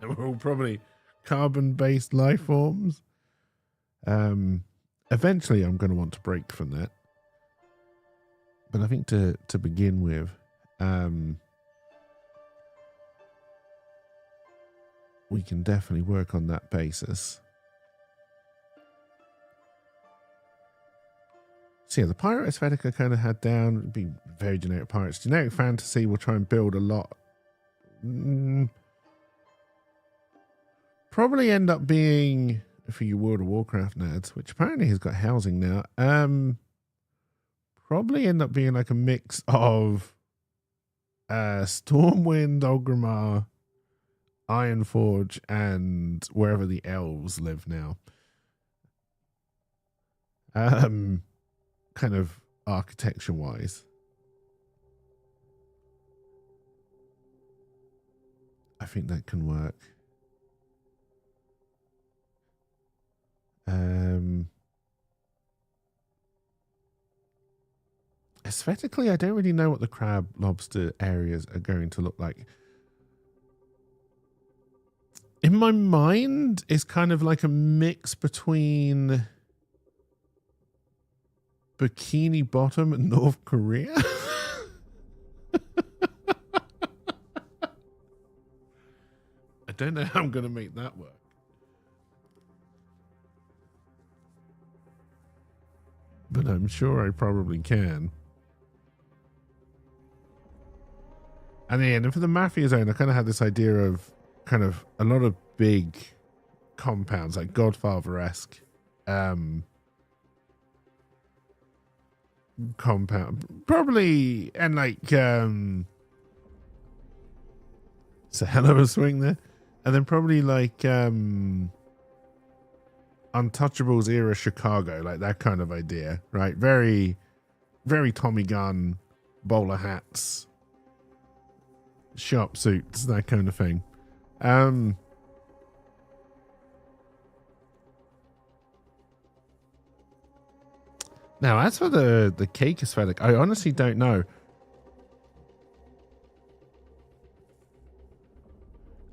And we're all probably carbon-based life forms. Eventually I'm going to want to break from that. But I think to begin with, we can definitely work on that basis. So yeah, the pirate aesthetic I kind of had down would be very generic pirates. Generic fantasy, we'll try and build a lot. Probably end up being, for you World of Warcraft nerds, which apparently has got housing now, probably end up being like a mix of Stormwind, Orgrimmar, Ironforge, and wherever the elves live now. Kind of architecture wise. I think that can work. Aesthetically, I don't really know what the crab lobster areas are going to look like. In my mind, it's kind of like a mix between Bikini Bottom and North Korea. I don't know how I'm going to make that work. But I'm sure I probably can. And then for the Mafia Zone, I kind of had this idea of kind of a lot of big compounds, like Godfather-esque compound. Probably, and like, it's a hell of a swing there. And then probably like Untouchables era Chicago, like that kind of idea, right? Very, very Tommy Gun, bowler hats, sharp suits, that kind of thing. Now, as for the cake aesthetic, I honestly don't know.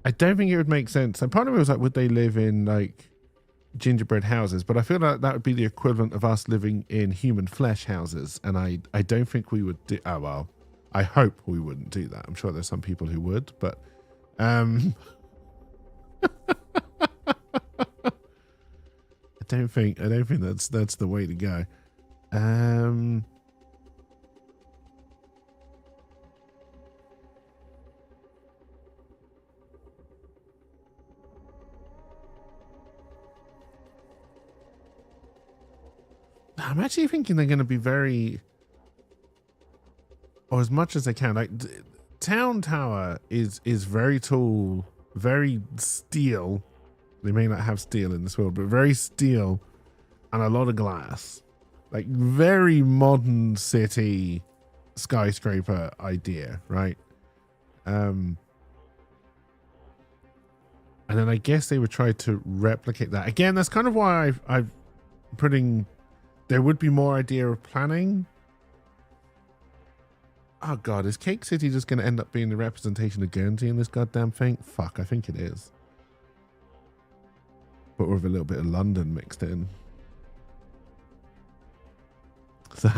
I don't think it would make sense. And part of it was like, would they live in like gingerbread houses? But I feel like that would be the equivalent of us living in human flesh houses. And I don't think we would do. Oh, well, I hope we wouldn't do that. I'm sure there's some people who would, but I don't think that's the way to go. I'm actually thinking they're going to be very, or as much as they can. Like Town Tower is very tall, very steel. They may not have steel in this world, but very steel and a lot of glass. Like very modern city skyscraper idea, right? And then I guess they would try to replicate that. Again, that's kind of why I've putting, there would be more idea of planning. Oh God, is Cake City just going to end up being the representation of Guernsey in this goddamn thing? Fuck, I think it is. But with a little bit of London mixed in. So,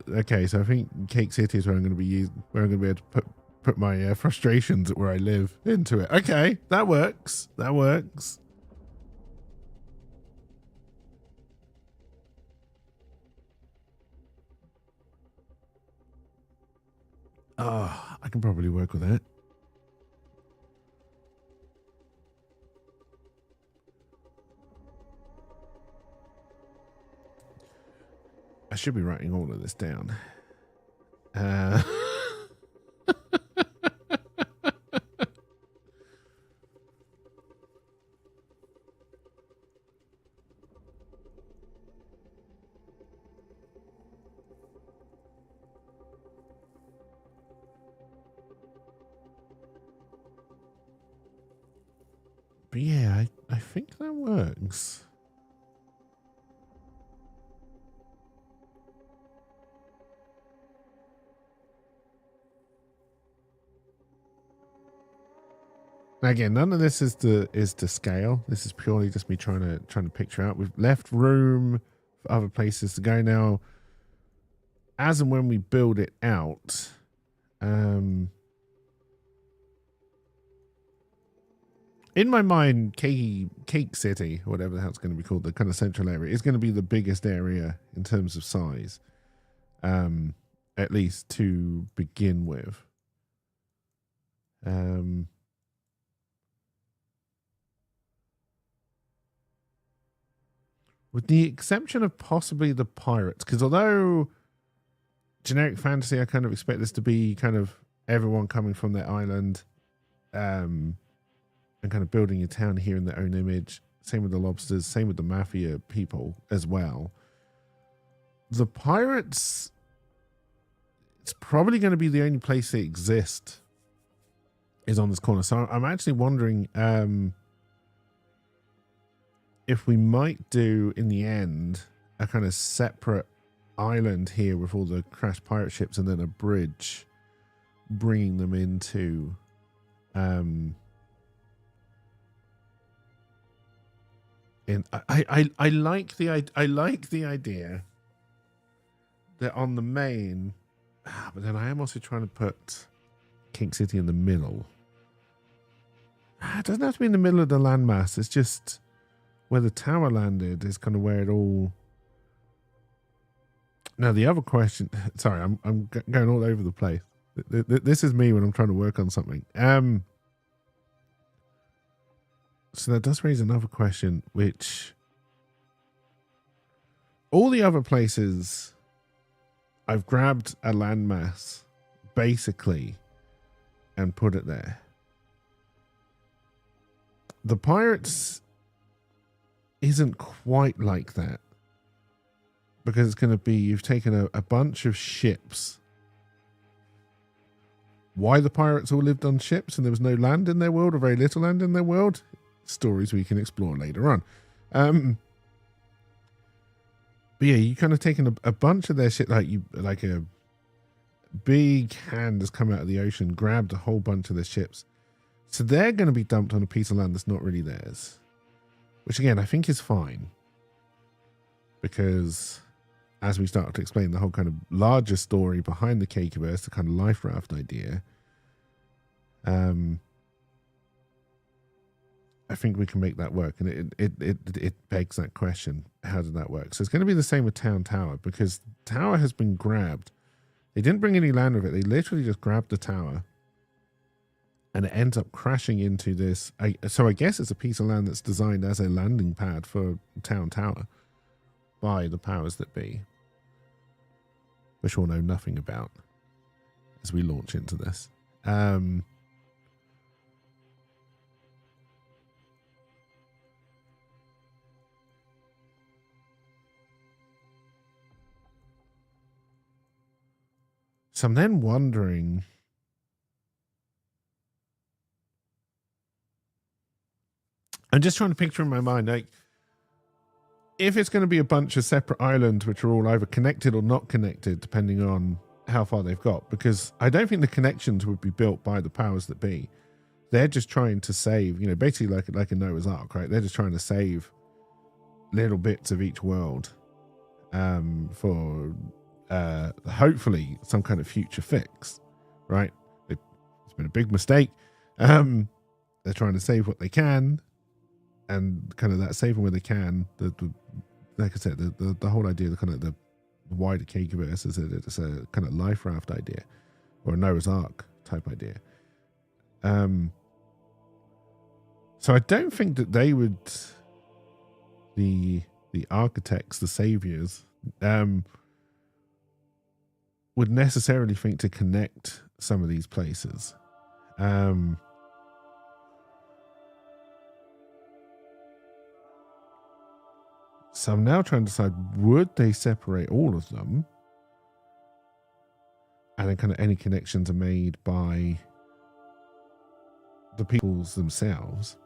okay, so I think Cake City is where I'm going to be where I'm going to be able to put my frustrations at where I live into it. Okay, that works. That works. Oh, I can probably work with that. I should be writing all of this down. But yeah, I think that works. Again, none of this is to scale. This is purely just me trying to picture out. We've left room for other places to go now. As and when we build it out, in my mind, Cake City, or whatever the hell it's going to be called, the kind of central area, is going to be the biggest area in terms of size, at least to begin with. With the exception of possibly the pirates, because although generic fantasy, I kind of expect this to be kind of everyone coming from their island, and kind of building a town here in their own image. Same with the lobsters, same with the mafia people as well. The pirates, it's probably going to be the only place they exist is on this corner. So I'm actually wondering if we might do in the end a kind of separate island here with all the crashed pirate ships and then a bridge bringing them into I like the idea that on the main, but then I am also trying to put Cake City in the middle. It doesn't have to be in the middle of the landmass. It's just where the tower landed is kind of where it all. Now the other question. Sorry, I'm going all over the place. This is me when I'm trying to work on something. So that does raise another question, which all the other places I've grabbed a landmass basically and put it there. The pirates isn't quite like that because it's going to be you've taken a bunch of ships. Why the pirates all lived on ships and there was no land in their world or very little land in their world? Stories we can explore later on. But yeah, you kind of taken a bunch of their shit, like a big hand has come out of the ocean, grabbed a whole bunch of their ships. So they're going to be dumped on a piece of land that's not really theirs. Which again, I think is fine. Because as we start to explain the whole kind of larger story behind the Cakeverse, the kind of life raft idea, I think we can make that work. And it begs that question. How did that work? So it's going to be the same with Town Tower, because Tower has been grabbed. They didn't bring any land with it. They literally just grabbed the tower and it ends up crashing into this. So I guess it's a piece of land that's designed as a landing pad for Town Tower by the powers that be, which we'll know nothing about as we launch into this. So I'm then wondering, I'm just trying to picture in my mind, like, if it's going to be a bunch of separate islands which are all either connected or not connected, depending on how far they've got, because I don't think the connections would be built by the powers that be. They're just trying to save, you know, basically like a Noah's Ark, right? They're just trying to save little bits of each world for hopefully some kind of future fix, right? It's been a big mistake. They're trying to save what they can, and kind of that saving where they can. Like I said, the whole idea, the kind of the wider Cakeverse is that it's a kind of life raft idea, or a Noah's Ark type idea. So I don't think that they would, the architects, the saviors, would necessarily think to connect some of these places. So I'm now trying to decide, would they separate all of them? And then kind of any connections are made by the peoples themselves?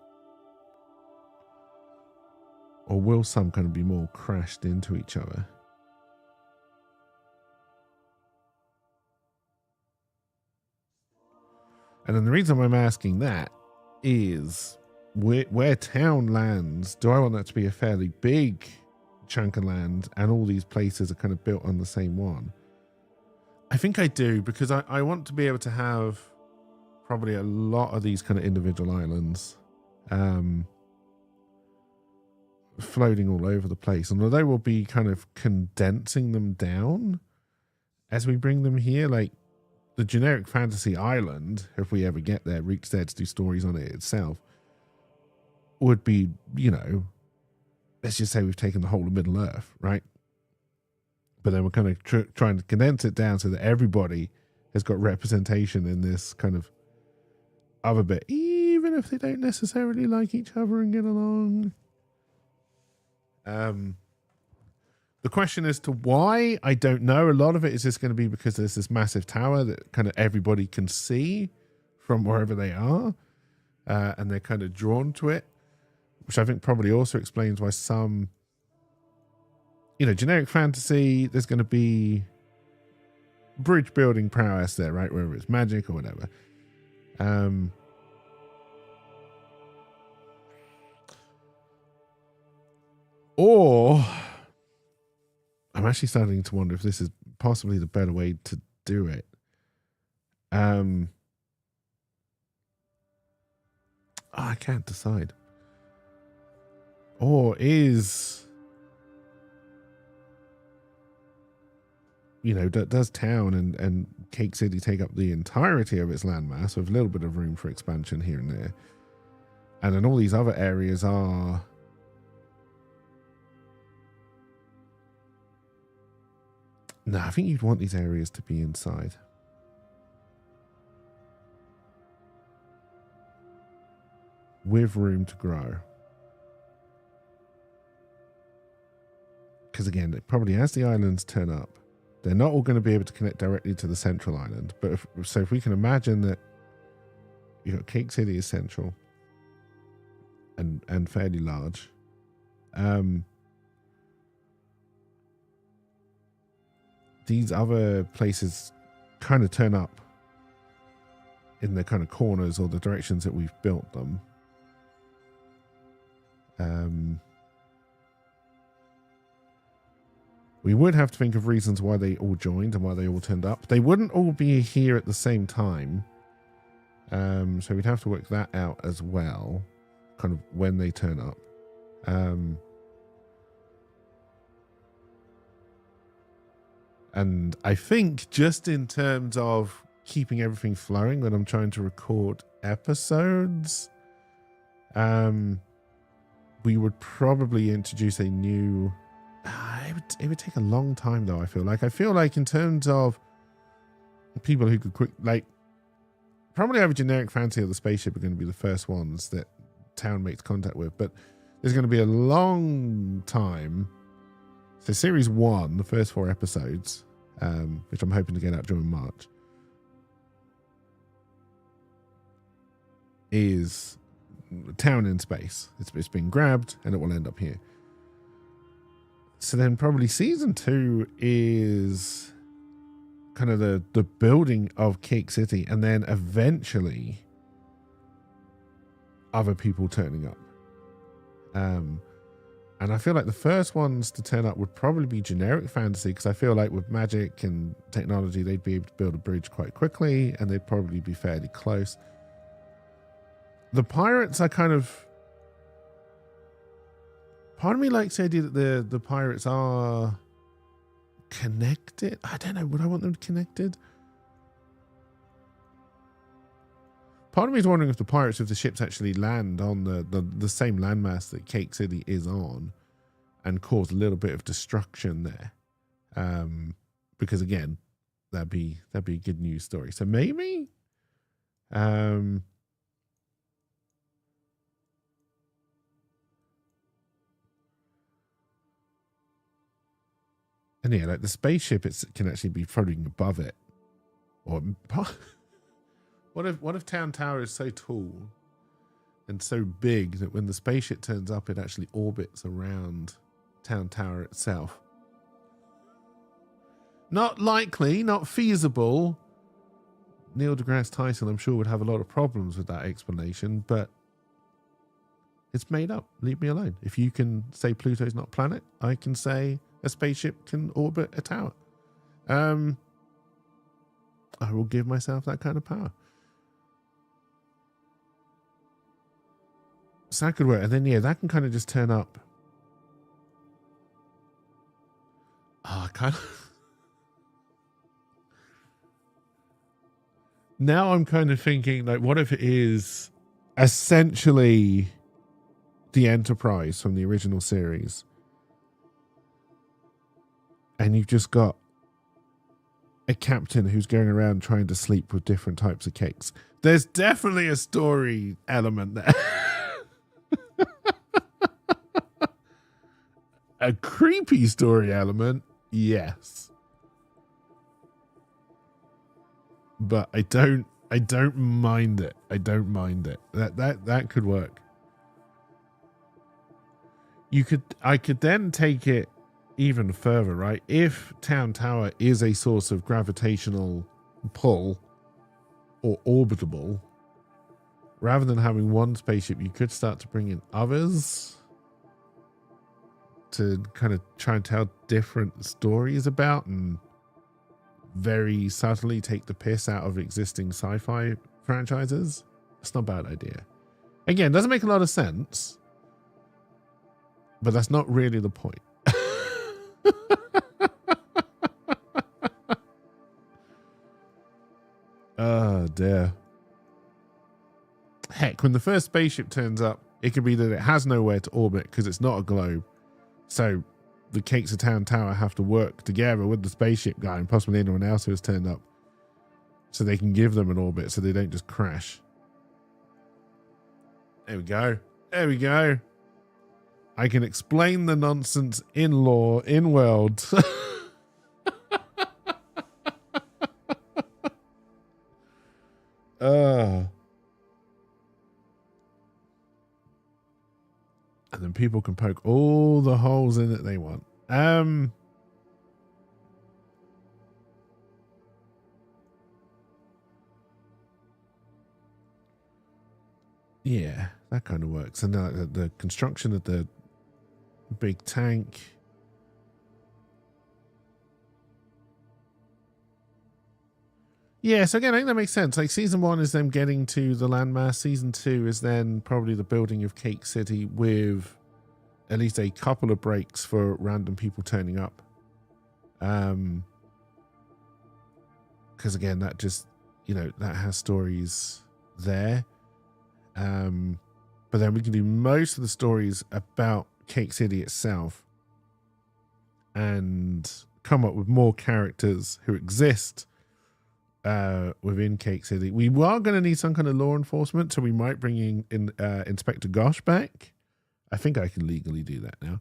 Or will some kind of be more crashed into each other? And then the reason I'm asking that is where town lands, do I want that to be a fairly big chunk of land and all these places are kind of built on the same one? I think I do, because I want to be able to have probably a lot of these kind of individual islands floating all over the place. And although we'll be kind of condensing them down as we bring them here, like the generic fantasy island, if we ever get there, reach there to do stories on it itself, would be, you know, let's just say we've taken the whole of Middle Earth, right? But then we're kind of trying to condense it down so that everybody has got representation in this kind of other bit, even if they don't necessarily like each other and get along. The question as to why, I don't know. A lot of it is just going to be because there's this massive tower that kind of everybody can see from wherever they are, and they're kind of drawn to it, which I think probably also explains why some, you know, generic fantasy, there's going to be bridge building prowess there, right? Whether it's magic or whatever. Or I'm actually starting to wonder if this is possibly the better way to do it. I can't decide. Or is, you know, does town and Cake City take up the entirety of its landmass with a little bit of room for expansion here and there? And then all these other areas are, no, I think you'd want these areas to be inside. With room to grow. Because again, probably as the islands turn up, they're not all going to be able to connect directly to the central island. But if we can imagine that you've got Cake City is central and fairly large. These other places kind of turn up in the kind of corners or the directions that we've built them. We would have to think of reasons why they all joined and why they all turned up. They wouldn't all be here at the same time. So we'd have to work that out as well, kind of when they turn up. And I think just in terms of keeping everything flowing, when I'm trying to record episodes, we would probably introduce a new. It would take a long time, though. I feel like in terms of people who could probably have a generic fantasy of the spaceship are going to be the first ones that town makes contact with, but there's going to be a long time. So series 1, the first 4 episodes, which I'm hoping to get out during March, is town in space. It's been grabbed and it will end up here. So then probably season 2 is kind of the building of Cake City, and then eventually other people turning up. And I feel like the first ones to turn up would probably be generic fantasy, because I feel like with magic and technology, they'd be able to build a bridge quite quickly and they'd probably be fairly close. The pirates are kind of... Part of me likes the idea that the pirates are connected. I don't know. Would I want them connected? Part of me is wondering if the ships actually land on the same landmass that Cake City is on and cause a little bit of destruction there. Because again, that'd be a good news story. So maybe, and yeah, like the spaceship, it can actually be floating above it. Or what if Town Tower is so tall and so big that when the spaceship turns up, it actually orbits around Town Tower itself? Not likely, not feasible. Neil deGrasse Tyson, I'm sure, would have a lot of problems with that explanation, but it's made up. Leave me alone. If you can say Pluto's not a planet, I can say a spaceship can orbit a tower. I will give myself that kind of power. So that could work. And then, yeah, that can kind of just turn up. Kind of. Now I'm kind of thinking, like, what if it is essentially the Enterprise from the original series? And you've just got a captain who's going around trying to sleep with different types of cakes. There's definitely a story element there. A creepy story element, yes. But I don't mind it. I don't mind it. That could work. I could then take it even further, right? If Town Tower is a source of gravitational pull or orbitable, rather than having one spaceship, you could start to bring in others to kind of try and tell different stories about and very subtly take the piss out of existing sci-fi franchises. It's not a bad idea. Again, doesn't make a lot of sense, but that's not really the point. Oh dear. Heck, when the first spaceship turns up, it could be that it has nowhere to orbit because it's not a globe. So the Cakes of Town Tower have to work together with the spaceship guy and possibly anyone else who has turned up so they can give them an orbit so they don't just crash. There we go. There we go. I can explain the nonsense in lore, in world. And then people can poke all the holes in it they want. Yeah, that kind of works. And the construction of the big tank. Yeah, so again, I think that makes sense. Like season 1 is them getting to the landmass. Season 2 is then probably the building of Cake City with at least a couple of breaks for random people turning up. Because again, that just, that has stories there. But then we can do most of the stories about Cake City itself and come up with more characters who exist within Cake City. We are going to need some kind of law enforcement, so we might bring in Inspector Gosh back. I think I can legally do that now.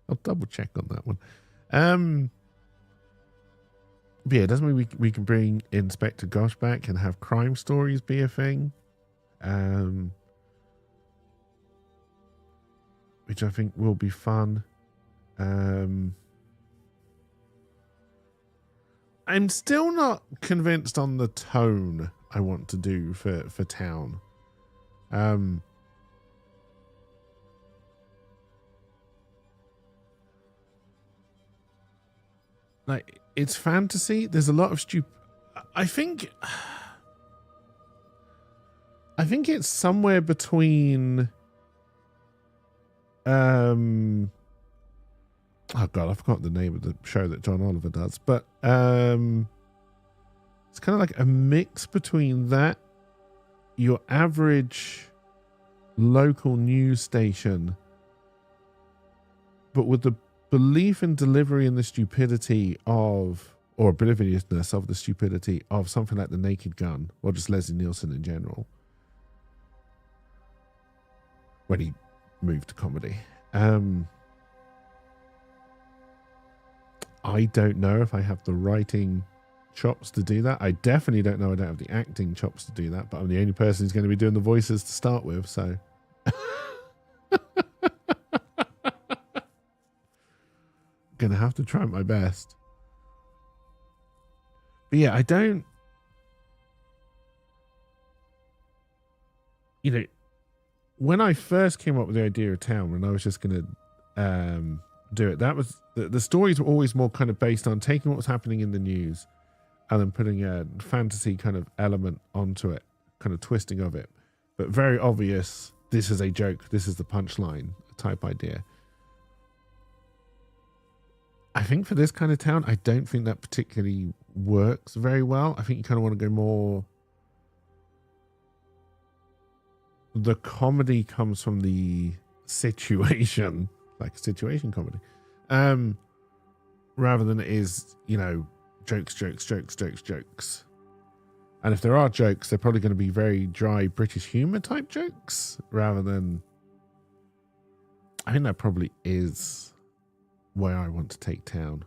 I'll double check on that one. But yeah, it doesn't mean we can bring Inspector Gosh back and have crime stories be a thing. Which I think will be fun. I'm still not convinced on the tone I want to do for town. Like, it's fantasy. There's a lot of I think it's somewhere between oh god, I forgot the name of the show that John Oliver does, but it's kind of like a mix between that, your average local news station, but with the belief in delivery and the stupidity of, or obliviousness of the stupidity of something like The Naked Gun, or just Leslie Nielsen in general, when he moved to comedy. I don't know if I have the writing chops to do that. I definitely don't know I don't have the acting chops to do that, but I'm the only person who's going to be doing the voices to start with, so... Gonna have to try my best. But yeah, I don't... You know, when I first came up with the idea of town, when I was just gonna do it, that was... The stories were always more kind of based on taking what was happening in the news and then putting a fantasy kind of element onto it, kind of twisting of it. But very obvious, this is a joke, this is the punchline type idea. I think for this kind of town, I don't think that particularly works very well. I think you kind of want to go more... The comedy comes from the situation, like a situation comedy, rather than it is, you know, jokes. And if there are jokes, they're probably going to be very dry British humor type jokes, rather than... I think that probably is where I want to take town.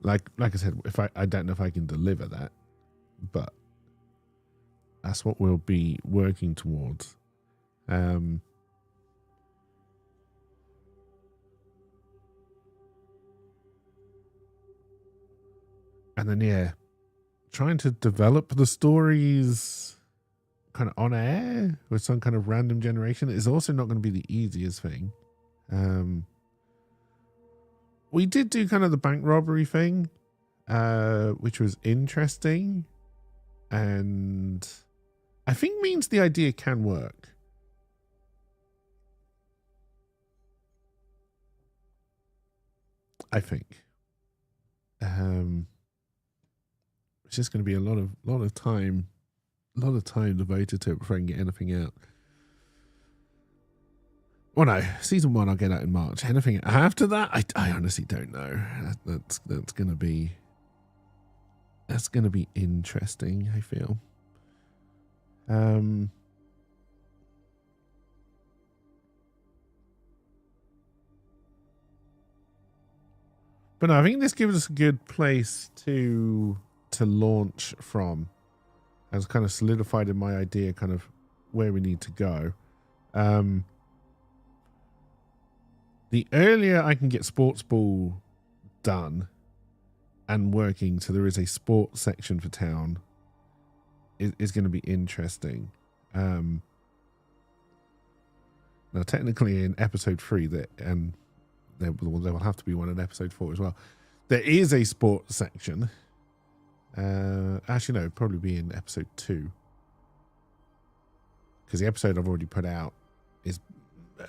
Like I said, if I don't know if I can deliver that, but that's what we'll be working towards. And then yeah, trying to develop the stories kind of on air with some kind of random generation is also not going to be the easiest thing. We did do kind of the bank robbery thing, which was interesting, and I think means the idea can work. I think. It's just going to be a lot of time devoted to it before I can get anything out. Well, no, season 1 I'll get out in March. Anything after that, I honestly don't know. That's gonna be interesting, I feel. But no, I think this gives us a good place to launch from. Has kind of solidified in my idea kind of where we need to go. The earlier I can get Sports Ball done and working, so there is a sports section for town, is going to be interesting. Now, technically in episode 3, and there will have to be one in episode 4 as well, there is a sports section. Actually, no, it'll probably be in episode 2. Because the episode I've already put out is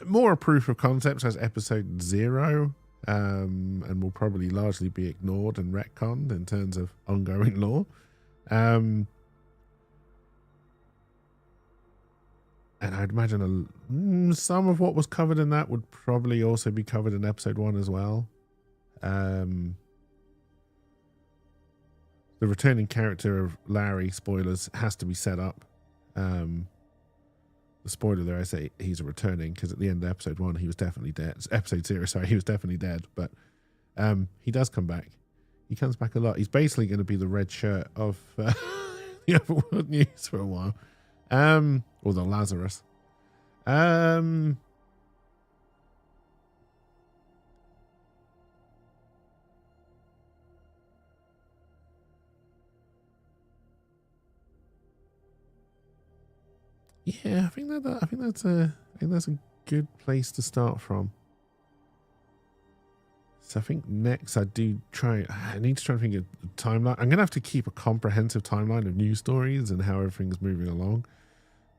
more a proof of concept as episode 0. and will probably largely be ignored and retconned in terms of ongoing lore. And I'd imagine some of what was covered in that would probably also be covered in episode 1 as well. The returning character of Larry, spoilers, has to be set up. The spoiler there, I say he's a returning, because at the end of episode 1 he was definitely dead. Episode 0, sorry, he was definitely dead, but he does come back. He comes back a lot. He's basically going to be the red shirt of the Overworld News for a while. Or the Lazarus. Yeah, I think that's a good place to start from. So I think next I need to try and think of a timeline. I'm gonna have to keep a comprehensive timeline of news stories and how everything's moving along.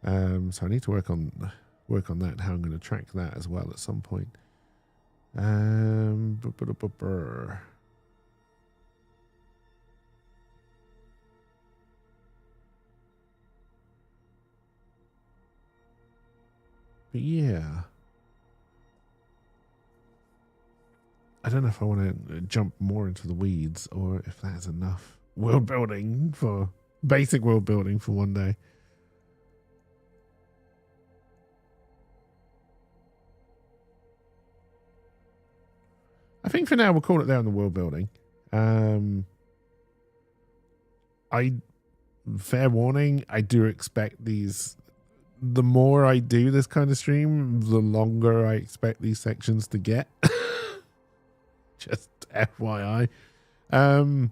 So I need to work on that and how I'm going to track that as well at some point. But yeah, I don't know if I want to jump more into the weeds or if that's enough basic world building for one day. I think for now we'll call it there on the world building. Fair warning, I do expect these. The more I do this kind of stream, the longer I expect these sections to get. Just FYI. But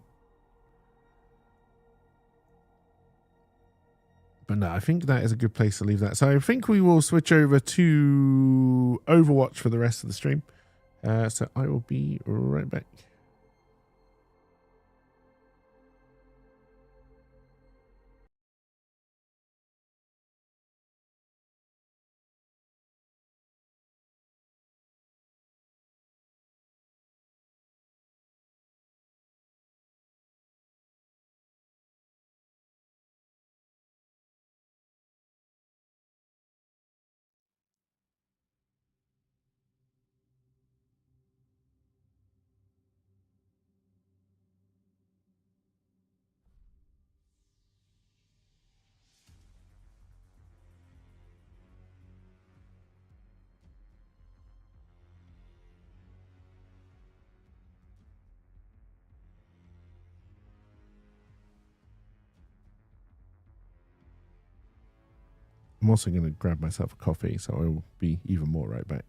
no, I think that is a good place to leave that. So I think we will switch over to Overwatch for the rest of the stream. So I will be right back. I'm also going to grab myself a coffee, so I will be even more right back.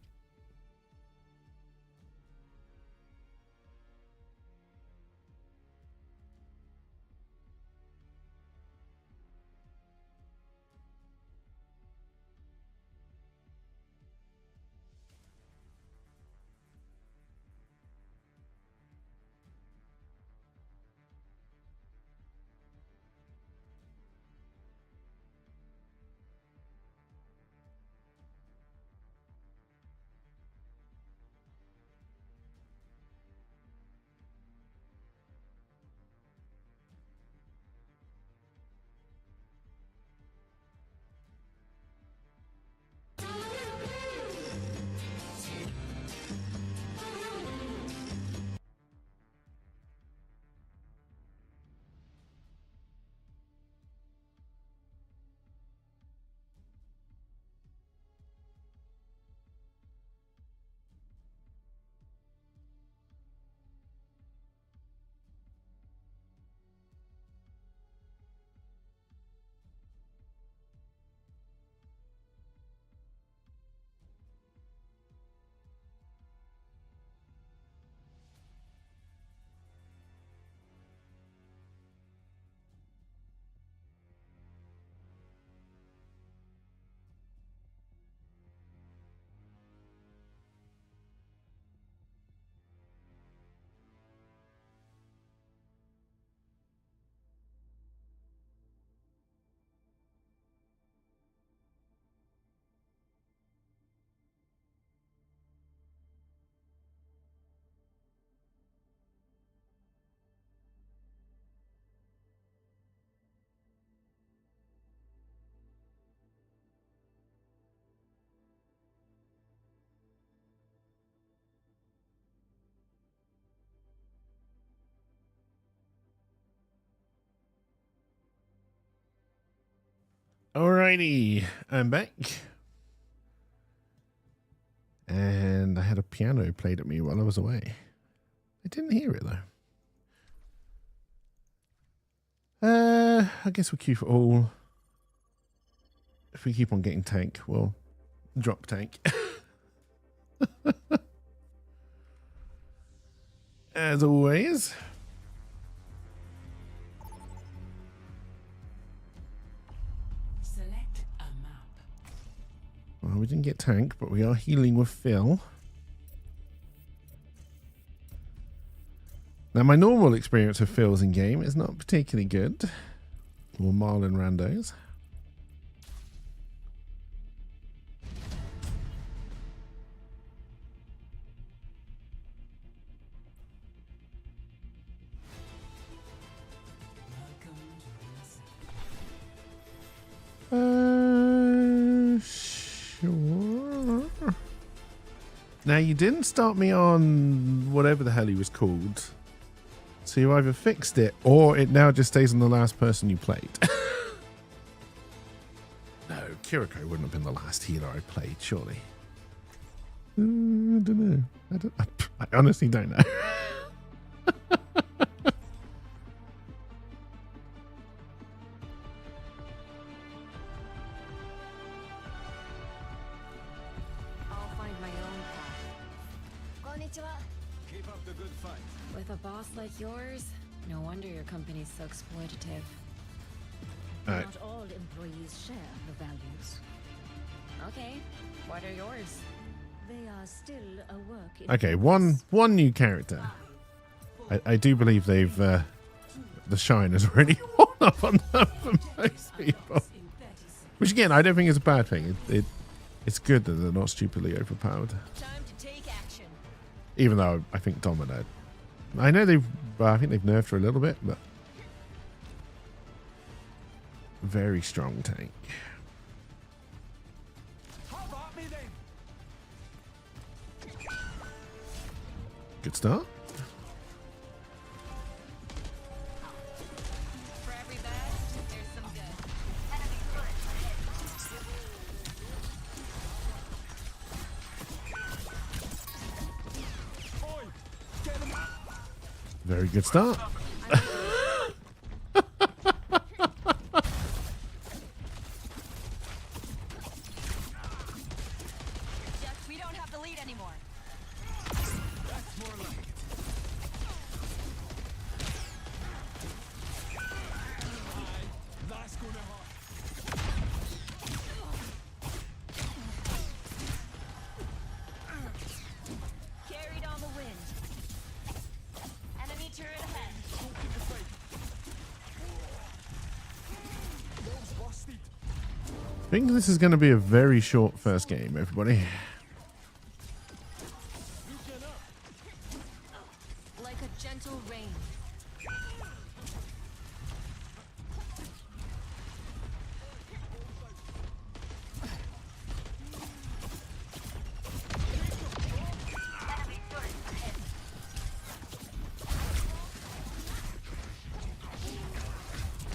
Alrighty, I'm back. And I had a piano played at me while I was away. I didn't hear it though. I guess we'll queue for all. If we keep on getting tank, we'll drop tank. As always.
Select a map.
Well, we didn't get tank, but we are healing with Phil. Now, my normal experience of Phil's in game is not particularly good. Or Marlin randos. Sure. Now, you didn't start me on whatever the hell he was called. So you either fixed it or it now just stays on the last person you played. No, Kiriko wouldn't have been the last healer I played, surely. I don't know. I honestly don't know.
Keep up the good fight.
With a boss like yours, no wonder your company's so exploitative.
Not all employees share the values.
Okay, what are yours?
They are still a work in
Okay,
progress.
one new character. I do believe they've the shine has already worn up on them for most people. Which again, I don't think is a bad thing. It's good that they're not stupidly overpowered.
Time to take action.
Even though I think Domino, I know I think they've nerfed her a little bit, but very strong tank. Good start.
For every bad, there's some good.
Very good start.
Just, we don't have the lead anymore.
That's more like it. That's gonna hurt.
Carried on the wind. Enemy turret ahead.
Don't keep the fight. Those busted.
I think this is going to be a very short first game, everybody.
Loosen up.
Like a gentle rain.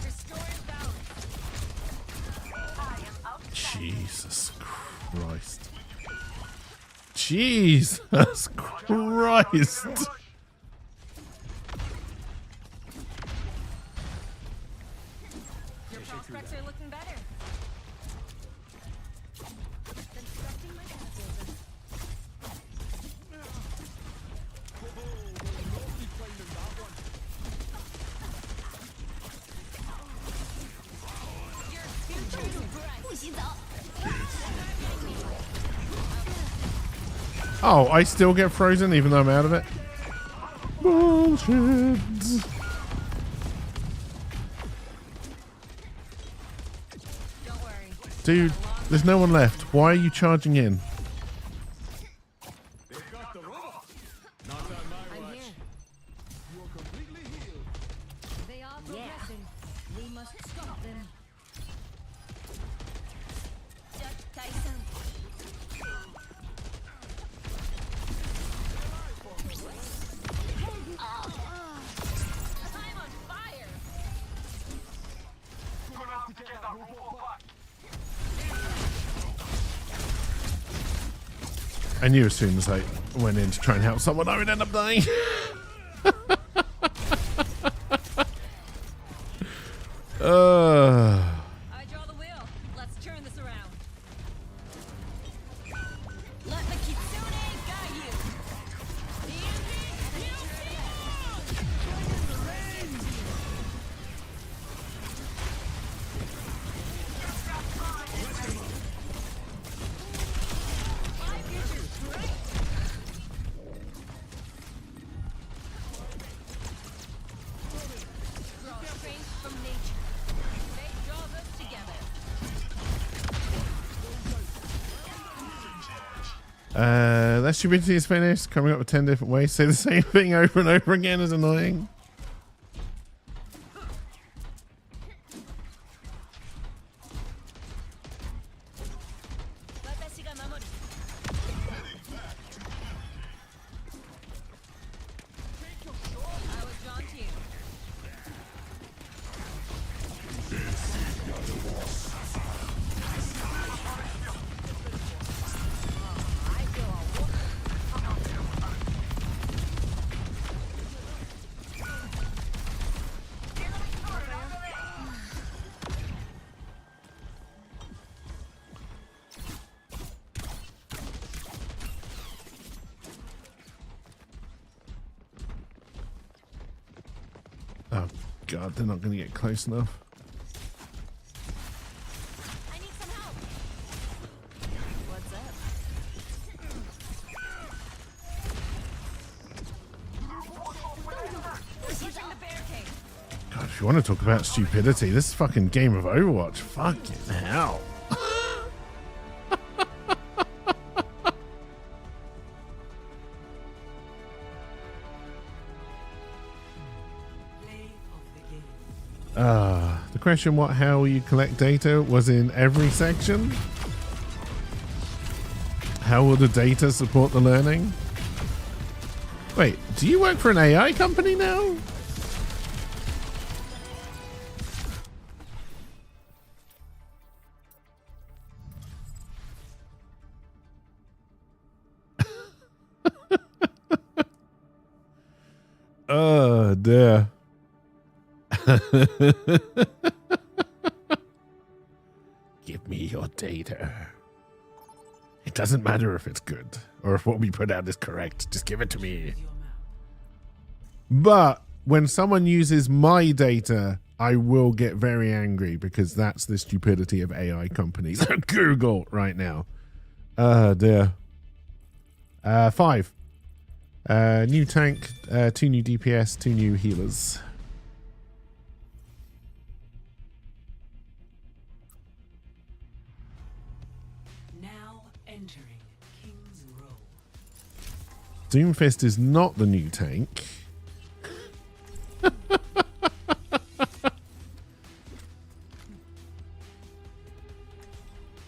Restoring balance.
Jesus Christ. Jesus Christ.
Your prospects are looking better. Constructing my defenses. Your future is bright.
Oh, I still get frozen even though I'm out of it? Bullshit.
Don't worry.
Dude, there's no one left. Why are you charging in?
They got the robot. Not on my
I'm
watch.
here.
You're completely healed.
They are progressing. We must stop them.
Just Tyson. I'm on fire.
Gonna have to get that robot back.
I knew as soon as I went in to try and help someone, I would end up dying.
I draw the wheel. Let's turn this around. Let the Kitsune guide you. Draw strength from nature. Fate draws us together.
That stupidity is finished. Coming up with 10 different ways to say the same thing over and over again is annoying.
I was drawn to you.
Oh god, they're not going to get close enough.
I need some help. What's up? Using the barricade.
God, if you want to talk about stupidity, this fucking game of Overwatch, fucking hell. The question, what, how you collect data, was in every section. How will the data support the learning? Wait, do you work for an AI company now? Oh dear. Give me your data. It doesn't matter if it's good or if what we put out is correct. Just give it to me. But when someone uses my data, I will get very angry because that's the stupidity of AI companies. Google right now. Oh dear. 5. New tank, 2 new DPS, 2 new healers.
Now entering King's Row.
Doomfist is not the new tank.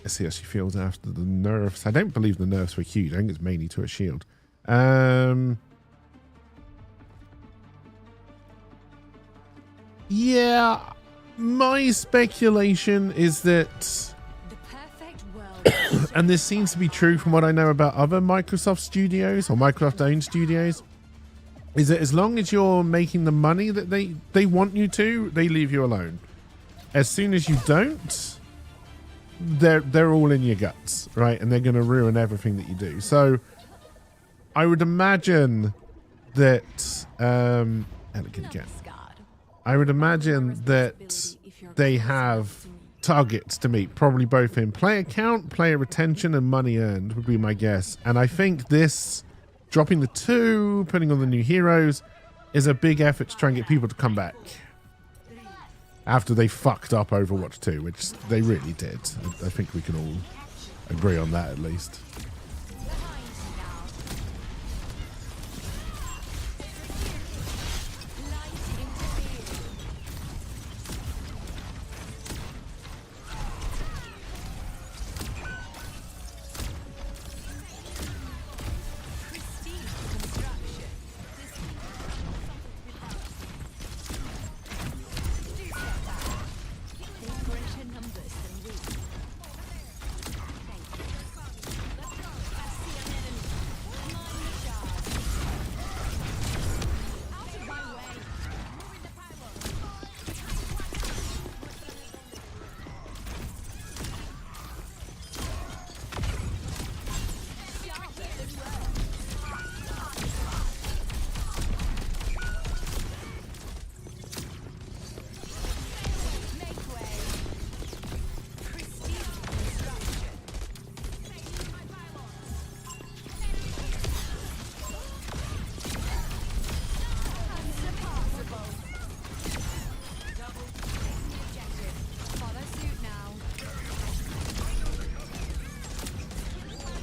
Let's see how she feels after the nerfs. I don't believe the nerfs were huge. I think it's mainly to her shield. Yeah, my speculation is that,
The perfect world.
and this seems to be true from what I know about other Microsoft studios or Microsoft-owned studios, is that as long as you're making the money that they want you to, they leave you alone. As soon as you don't, they're all in your guts, right? And they're going to ruin everything that you do. So I would imagine that I would imagine that they have targets to meet, probably both in player count, player retention, and money earned would be my guess. And I think this dropping the 2, putting on the new heroes, is a big effort to try and get people to come back after they fucked up Overwatch 2, which they really did. I think we can all agree on that at least.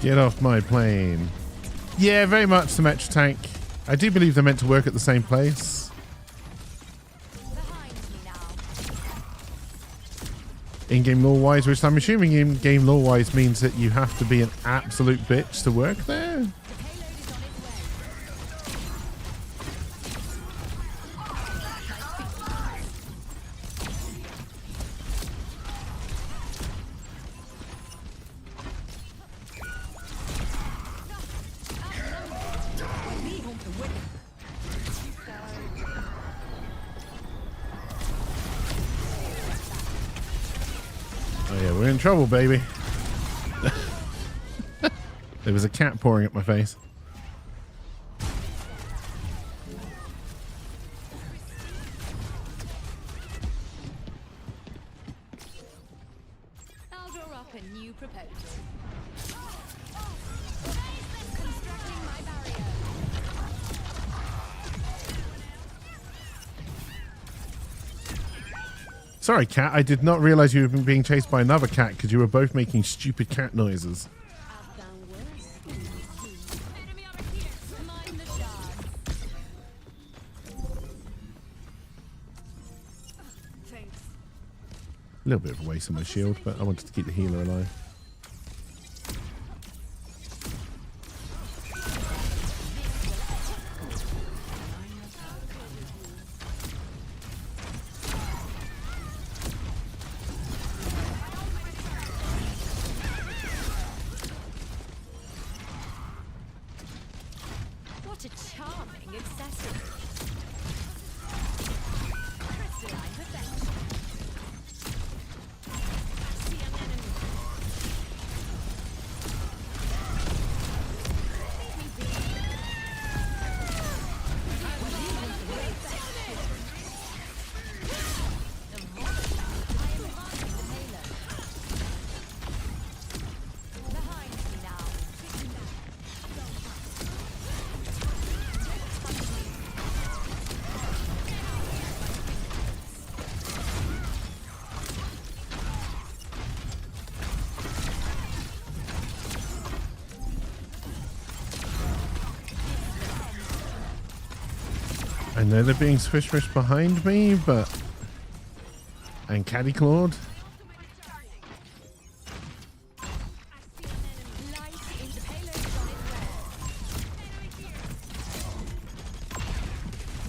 Get off my plane. Yeah, very much the Metro Tank. I do believe they're meant to work at the same place. In-game lore-wise, which I'm assuming in-game lore-wise means that you have to be an absolute bitch to work there. Oh yeah, we're in trouble, baby. There was a cat pouring at my face.
I'll draw up a new proposal. Constructing my barrier.
Sorry, cat. I did not realize you were being chased by another cat because you were both making stupid cat noises.
I've done worse. Enemy over here. Mind the shards. Thanks.
A little bit of a waste of my shield, but I wanted to keep the healer alive.
What a charming accessory. Crystalline perfection. See an enemy. Leave me be. I am advancing the payload. Behind me now.
I know they're being swish behind me, but... And Caddy Clawed.
Light into payload is on its way.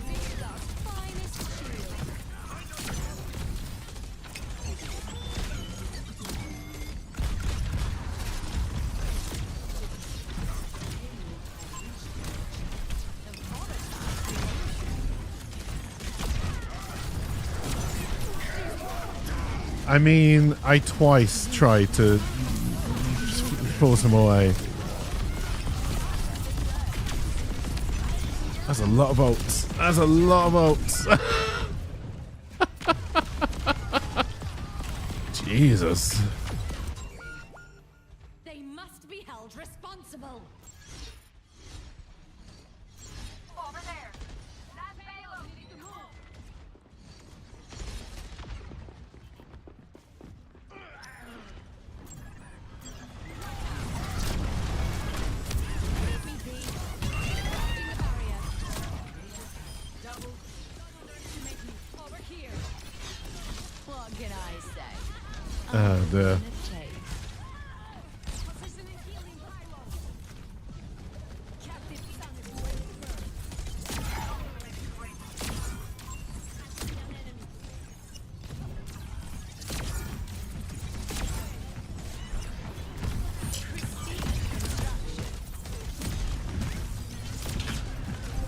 This is our finest shield.
I mean, I twice tried to force him away. That's a lot of ults. That's a lot of ults. Jesus.
They must be held responsible. Over there. That payload needs to move. Leave me be. Crossing the barrier. Double to make me over here. What can I say?
The
Positioning healing pylon. Captive sun is waiting first. An enemy. Pristine construction.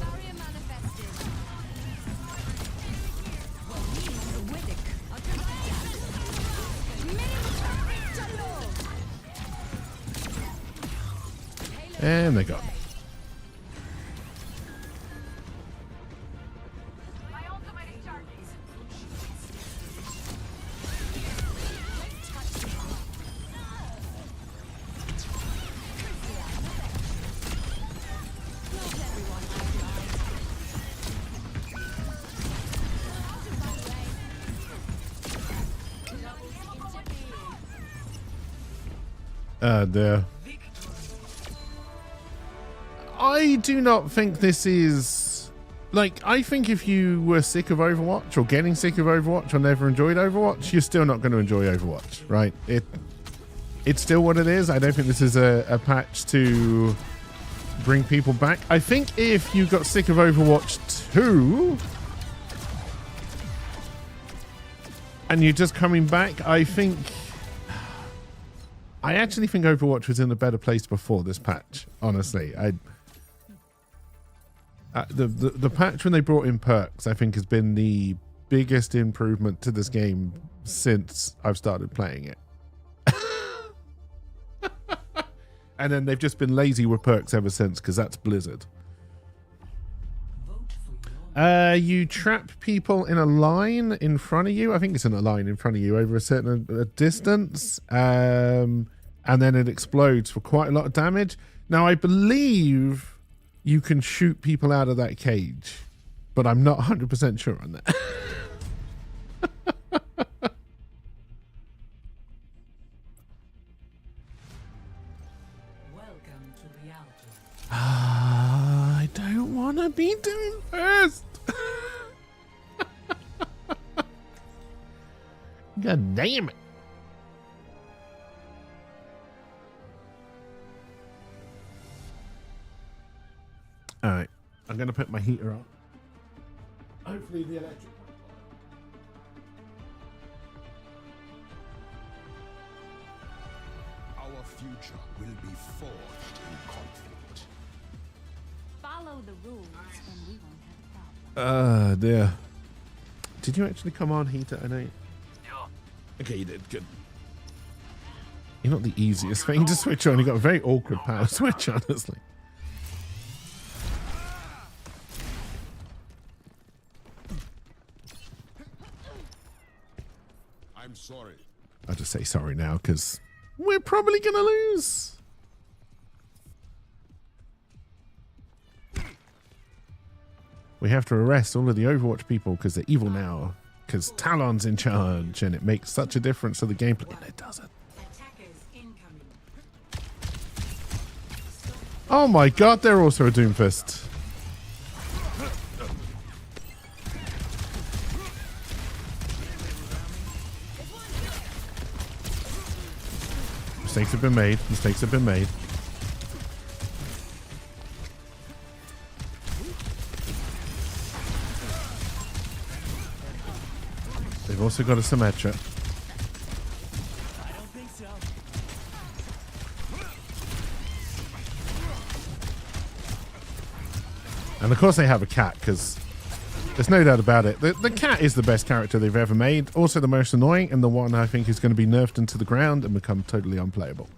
Barrier manifested. Well, we have the Widdick.
and they got me. There. I do not think this is like, I think if you were sick of Overwatch or getting sick of Overwatch or never enjoyed Overwatch, you're still not going to enjoy Overwatch, right? It's still what it is. I don't think this is a patch to bring people back. I think if you got sick of Overwatch 2 and you're just coming back, I actually think Overwatch was in a better place before this patch, honestly. The patch when they brought in perks, I think, has been the biggest improvement to this game since I've started playing it. And then they've just been lazy with perks ever since, because that's Blizzard.
Vote for your
You trap people in a line in front of you. I think it's in a line in front of you over a certain distance. And then it explodes for quite a lot of damage. Now, I believe you can shoot people out of that cage, but I'm not 100% sure on that.
welcome to reality.
I don't want to be doing first. God damn it. All right, I'm going to put my heater on. Hopefully the electric.
Our future will be forged in conflict.
Follow the rules and we won't have a problem.
Dear. Did you actually come on, heater? I know. Okay, you did. Good. You're not the easiest thing to switch on. You got a very awkward power switch, honestly.
I'm sorry.
I'll just say sorry now because we're probably going to lose. We have to arrest all of the Overwatch people because they're evil now. Because Talon's in charge and it makes such a difference to the gameplay. And it doesn't.
Attackers incoming.
Oh my god, they're also a Doomfist. Mistakes have been made. Mistakes have been made. They've also got a Symmetra. And of course they have a cat, because there's no doubt about it. The cat is the best character they've ever made. Also the most annoying, and the one I think is going to be nerfed into the ground and become totally unplayable.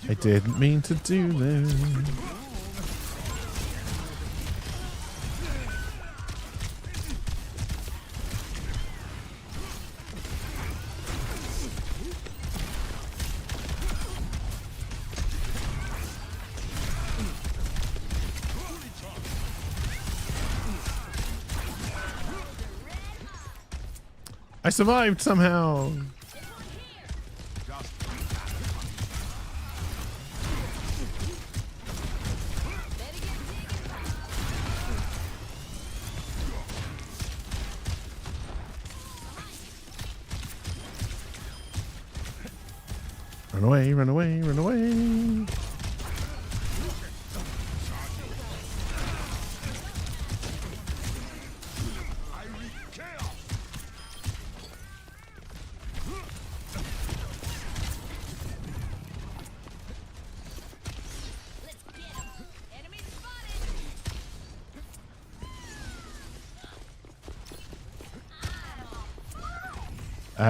I didn't mean to do this. I survived somehow. Run away, run away, run away.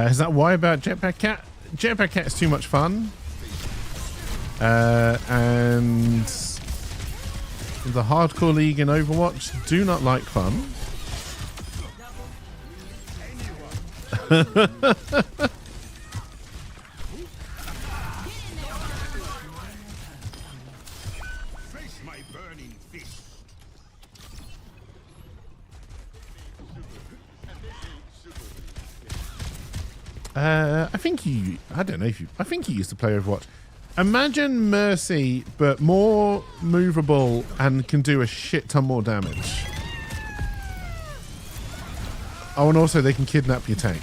Is that why about Jetpack Cat? Jetpack Cat is too much fun. And the hardcore league in Overwatch do not like fun.
Face my burning fist.
I think he. I don't know if you. I think he used to play Overwatch. Imagine Mercy, but more movable and can do a shit ton more damage. Oh, and also they can kidnap your tank.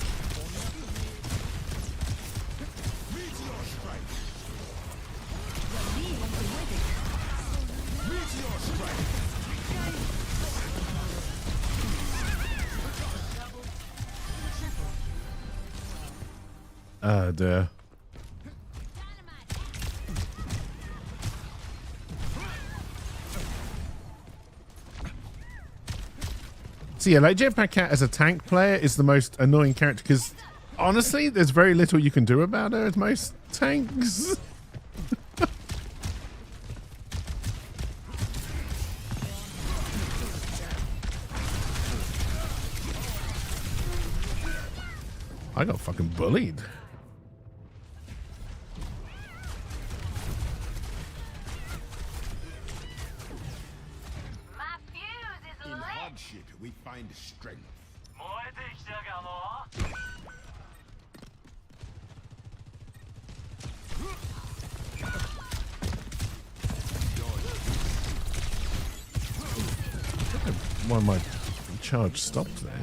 Duh. So yeah, like Jetpack Cat as a tank player is the most annoying character because honestly, there's very little you can do about her as most tanks. I got fucking bullied.
In hardship, we find strength.
Why my charge stopped there?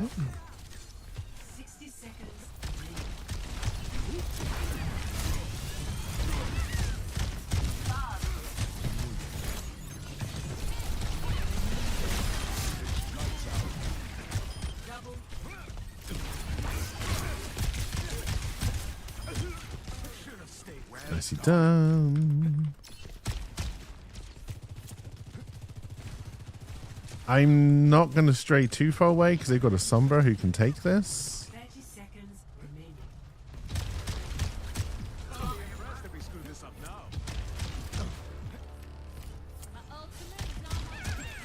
60 seconds.
Nicely done. I'm not going to stray too far away because they've got a Sombra who can take this.
30 seconds remaining.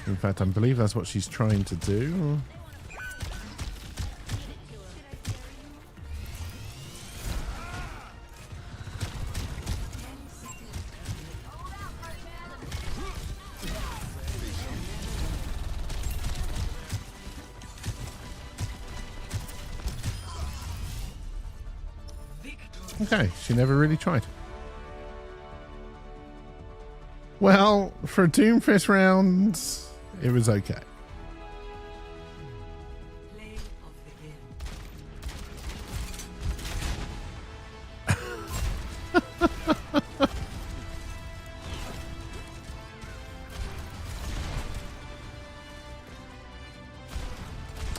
In fact, I believe that's what she's trying to do. Okay, she never really tried. Well, for a Doomfist round, it was okay.
Play of the game.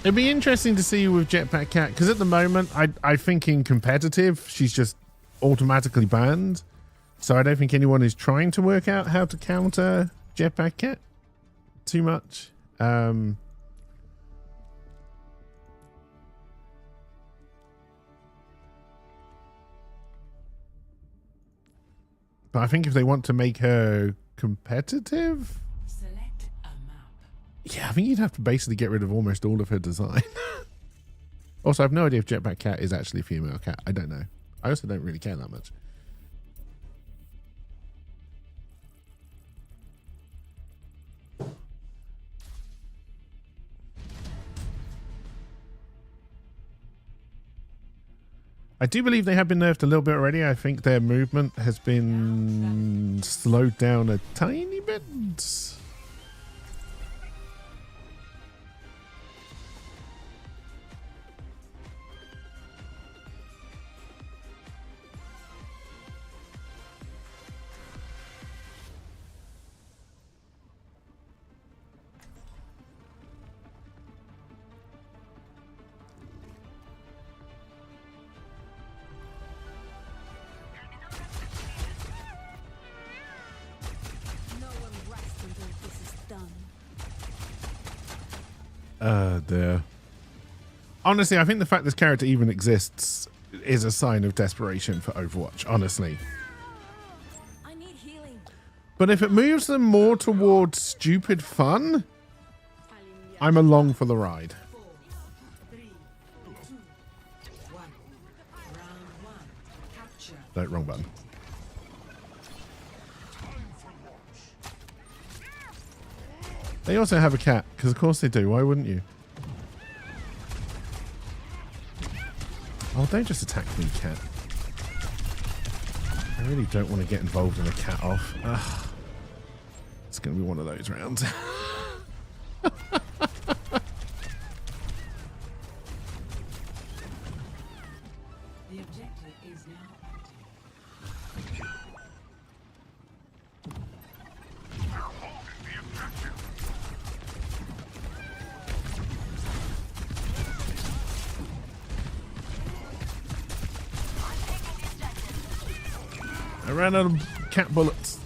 It'd be interesting to see with Jetpack Cat, because at the moment, I think in competitive, she's just automatically banned. So I don't think anyone is trying to work out how to counter Jetpack Cat too much. But I think if they want to make her competitive,
Select a map.
yeah, I think you'd have to basically get rid of almost all of her design. Also, I have no idea if Jetpack Cat is actually a female cat. I don't know. I also don't really care that much. I do believe they have been nerfed a little bit already. I think their movement has been slowed down a tiny bit.
No one rests until this is done.
Dear. Honestly, I think the fact this character even exists is a sign of desperation for Overwatch, honestly.
I need healing.
But if it moves them more towards stupid fun, I'm along for the ride.
4, 3, 2, 1. Round 1. Capture.
No, wrong button. They also have a cat, because of course they do. Why wouldn't you? Oh, Oh, don't just attack me, cat. I really don't want to get involved in a cat off. Ugh. It's going to be one of those rounds.
The objective is now active.
I ran out of cat bullets.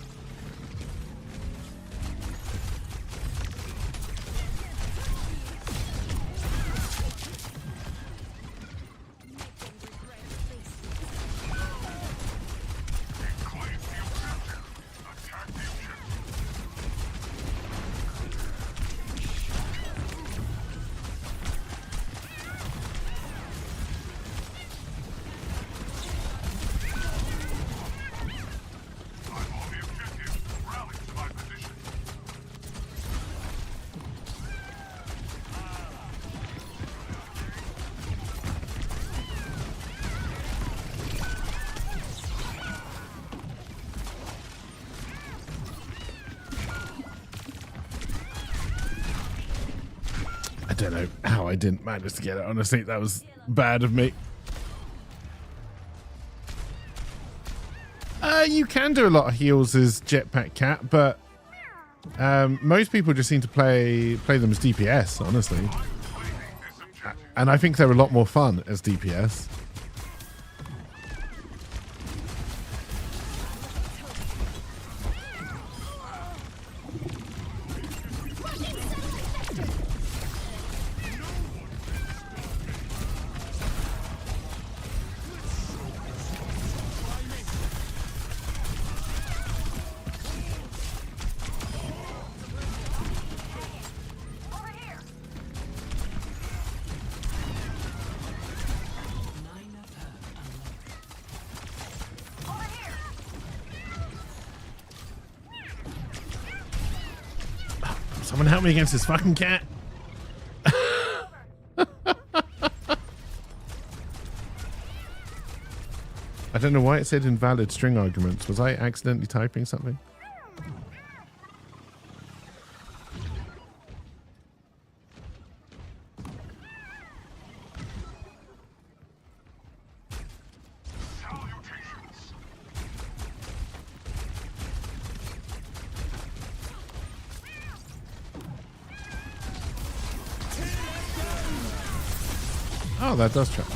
I don't know how I didn't manage to get it. Honestly, that was bad of me. You can do a lot of heals as Jetpack Cat, but most people just seem to play them as DPS, honestly. And I think they're a lot more fun as DPS. Someone help me against this fucking cat. I don't know why it said invalid string arguments. Was I accidentally typing something? Oh, that does trap.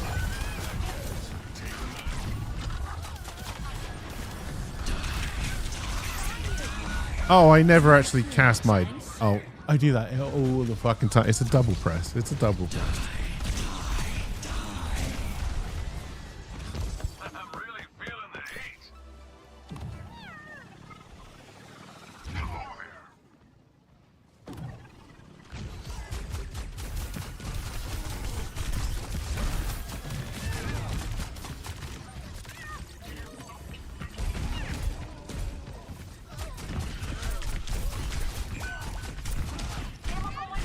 Oh, I never actually cast my... Oh, I do that all the fucking time. It's a double press. It's a double press.
I'm really feeling the heat. Hello there.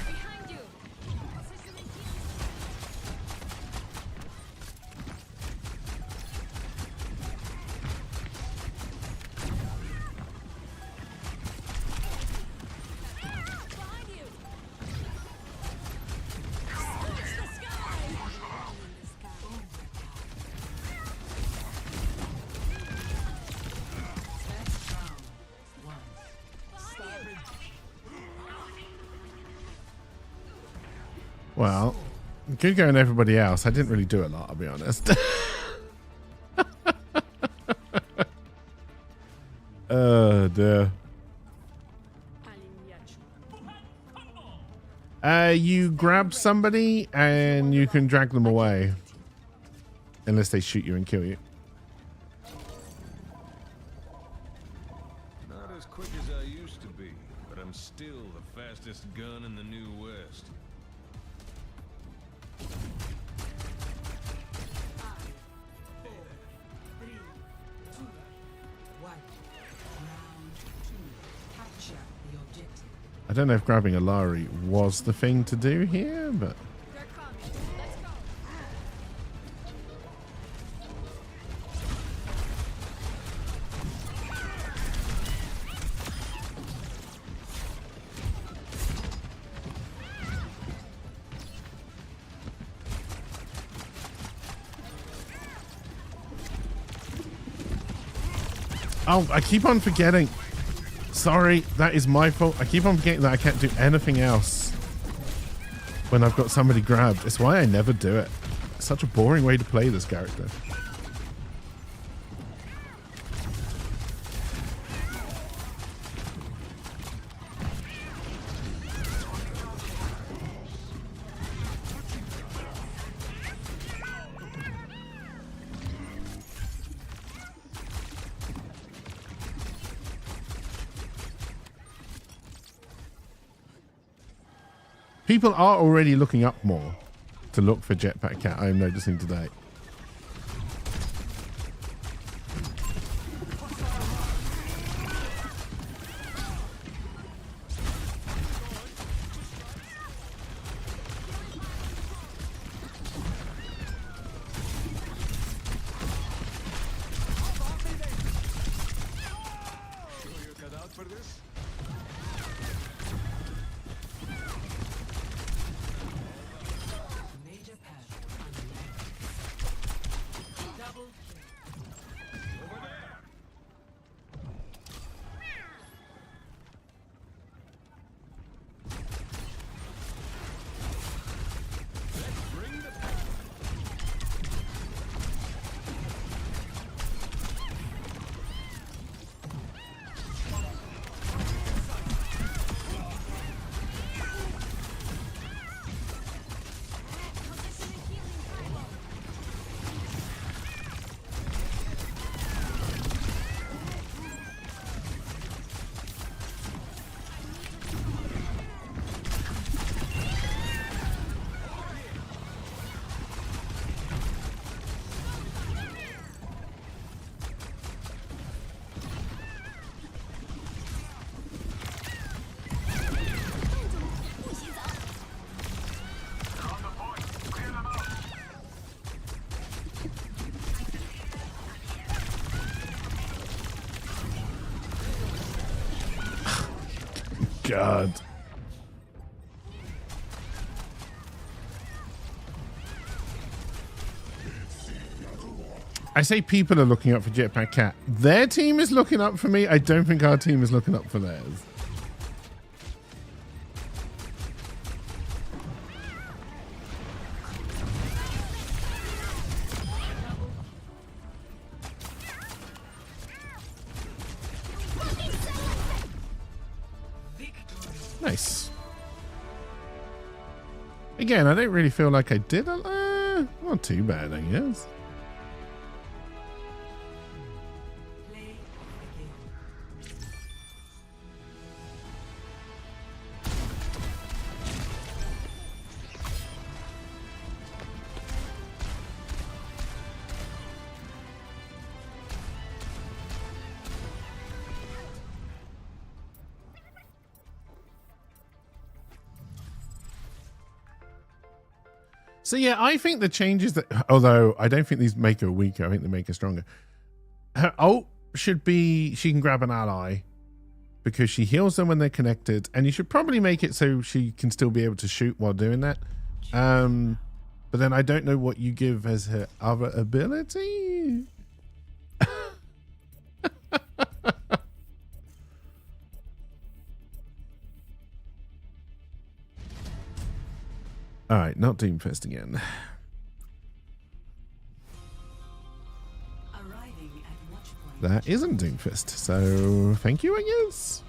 Behind you. Behind you. Scorch the sky.
First round. One.
Behind you.
Well, good going everybody else. I didn't really do a lot, I'll be honest. Oh, dear. You grab somebody and you can drag them away. Unless they shoot you and kill you.
Not as quick as I used to be, but I'm still the fastest gun in the New West.
Three, two, one. Round two. Capture the objective.
I don't know if grabbing a Lari was the thing to do here, but...
They're coming. Let's go.
Oh, I keep on forgetting. Sorry, that is my fault. I keep on forgetting that I can't do anything else when I've got somebody grabbed. It's why I never do it. It's such a boring way to play this character. People are already looking up more to look for Jetpack Cat, I'm noticing today.
Major pad double
God. I say people are looking up for Jetpack Cat. Their team is looking up for me. I don't think our team is looking up for theirs. Nice. Again, I don't really feel like I did. Not too bad, I guess.
play again.
So yeah, I think the changes that, although I don't think these make her weaker, I think they make her stronger. Her ult should be, she can grab an ally because she heals them when they're connected, and you should probably make it so she can still be able to shoot while doing that. But then I don't know what you give as her other ability. All right, not Doomfist again.
Arriving at watch point.
That isn't Doomfist, so thank you, I guess.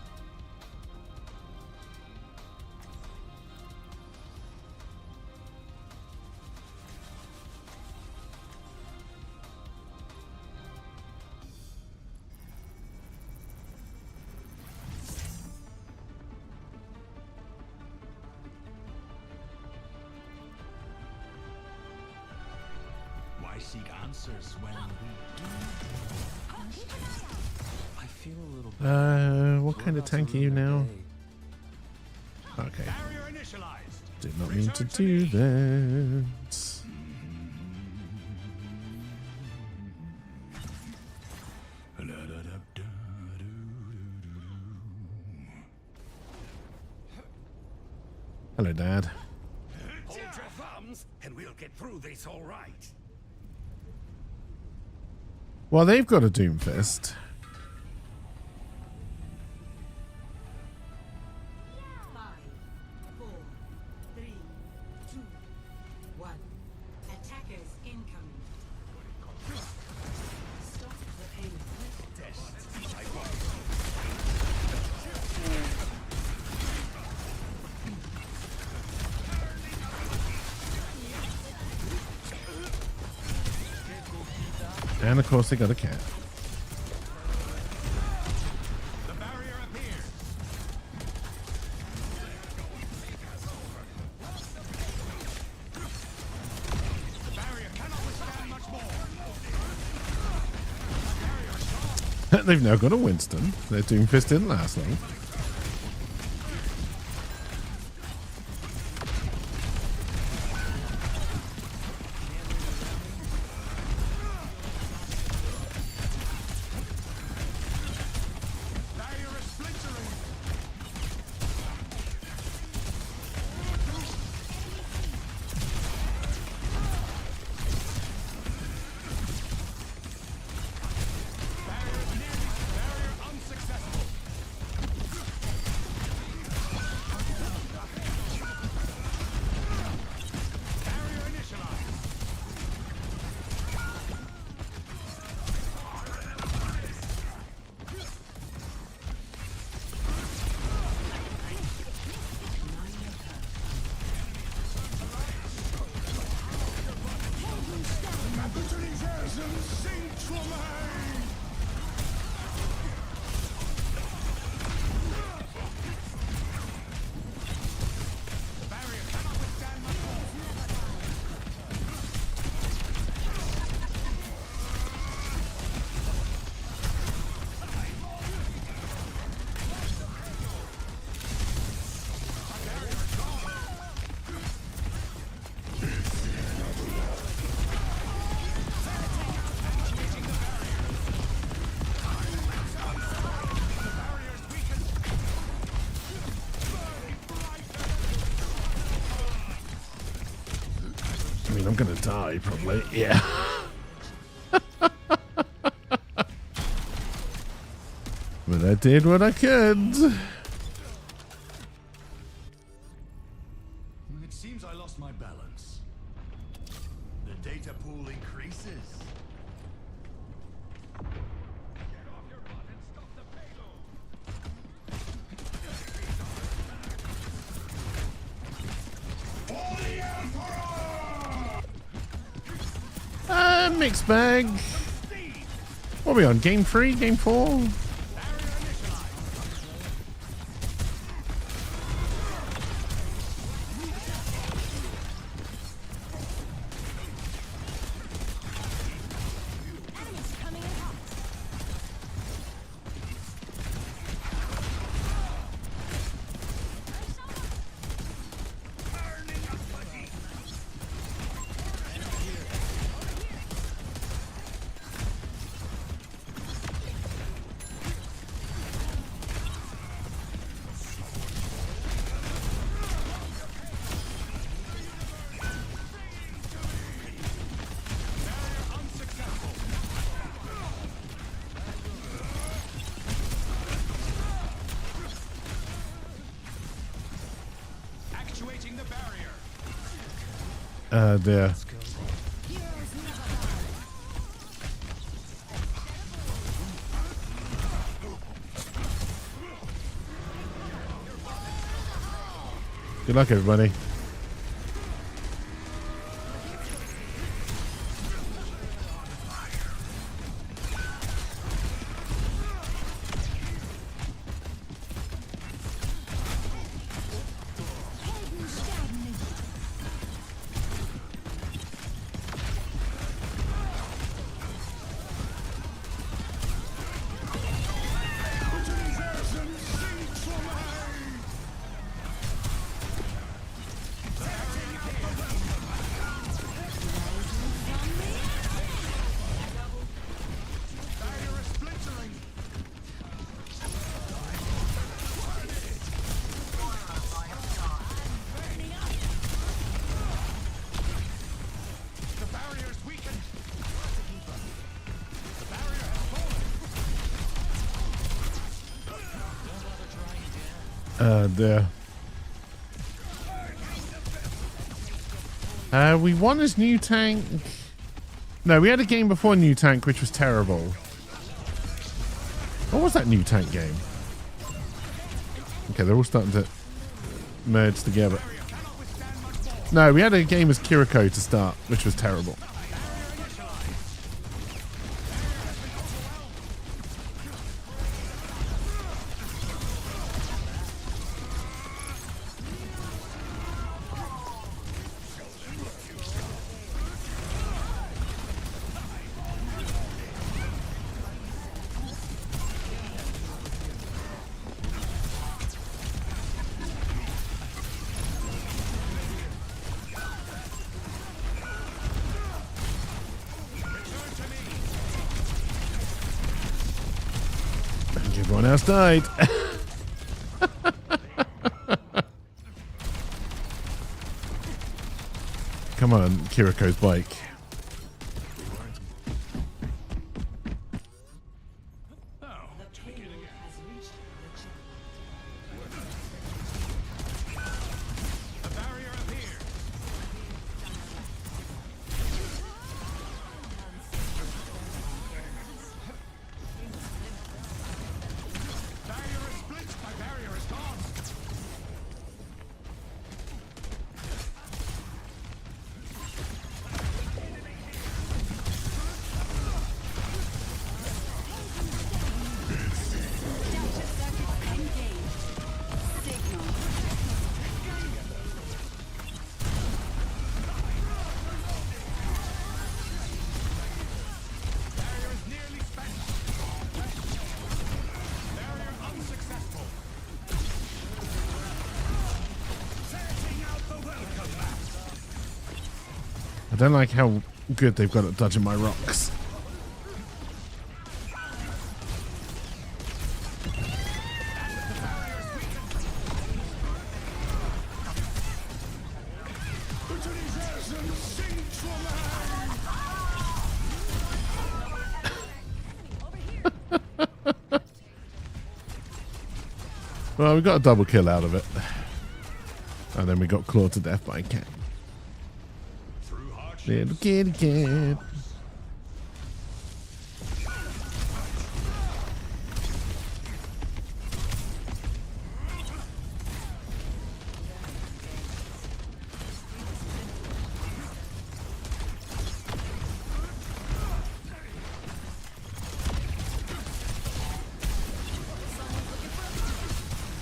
Why seek answers when we do? I feel a little
What kind of tank are you now? Okay.
Barrier initialized.
Did not mean to do that. Hello, Dad.
Hold your thumbs, and we'll get through this all right.
Well, they've got a Doomfist. And of course they got a cat.
The barrier appears. The barrier cannot withstand much more.
They've now got a Winston. Their Doomfist didn't last long.
Barrier is splintering. Barrier unsuccessful. Barrier initialized.
I mean, I'm gonna die probably. Yeah. But I did what I could.
It seems I lost my balance. The data pool increases.
Mixed bag. What are we on? Game 3? Game 4?
Enemies coming in hot.
Actuating the barrier.
There. Good luck, everybody. There. We won as New Tank. No, we had a game before New Tank, which was terrible. What was that New Tank game? Okay, they're all starting to merge together. No, we had a game as Kiriko to start, which was terrible. Everyone else died. Come on, Kiriko's bike.
The barrier appeared. Barrier is split. My barrier is gone. Barrier is nearly spent. Barrier unsuccessful. Setting out the welcome mat.
I don't like how good they've got at dodging my rocks. Well, we got a double kill out of it. And then we got clawed to death by a cat.
Through hardship.
Little kitty cat.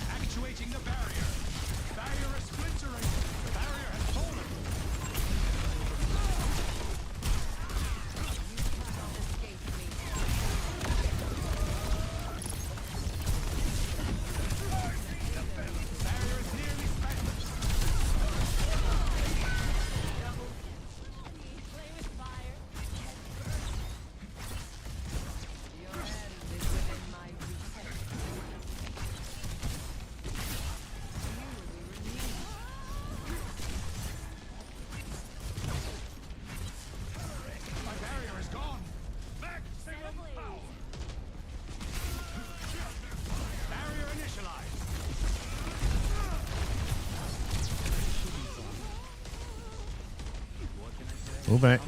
Actuating the barrier. Barrier is splintering. The barrier has fallen. Barrier is nearly spent.
Play with fire. Your end is within my reach.
My barrier is gone. Maximum power. Barrier initialized.
Pull back.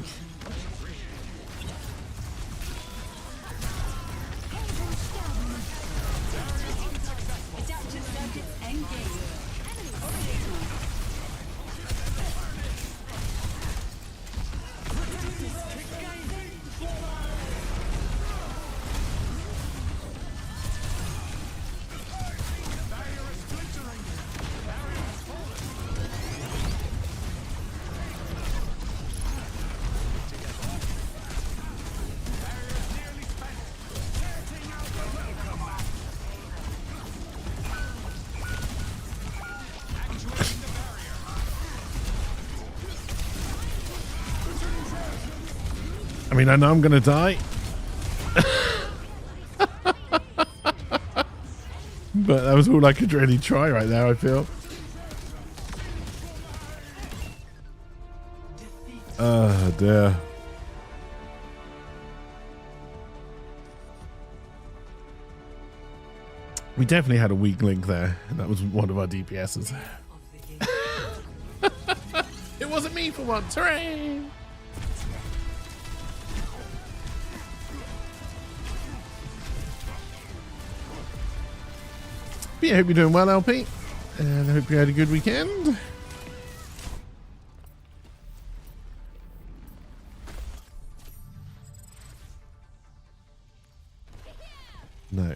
Adaptive circuits engaged.
Barrier is splintering. Barrier has fallen. Barrier is nearly spent. Setting out the welcome mat. Actuating the barrier.
I mean, I know I'm gonna die. But that was all I could really try right there, I feel. Oh dear. We definitely had a weak link there, and that was one of our DPSs. It wasn't me for once, hooray! But yeah, I hope you're doing well, LP, and I hope you had a good weekend. No.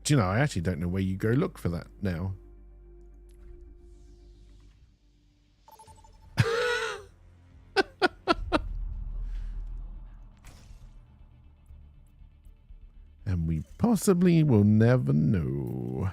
Do you know, I actually don't know where you go look for that now. And we possibly will never know.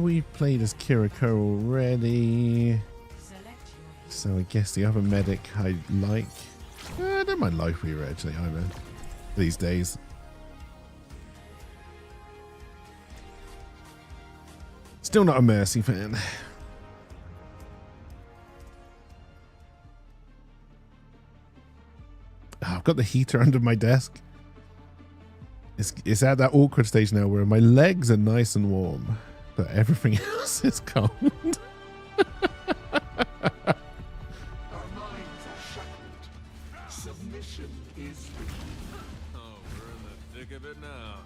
We played as Kiriko already.
Select your
So I guess the other medic I like. I don't mind life weaver actually either these days. Still not a Mercy fan. Oh, I've got the heater under my desk. It's at that awkward stage now where my legs are nice and warm, but everything else is cold.
Our minds are shackled. Submission is the key.
Oh, we're in the thick of it now.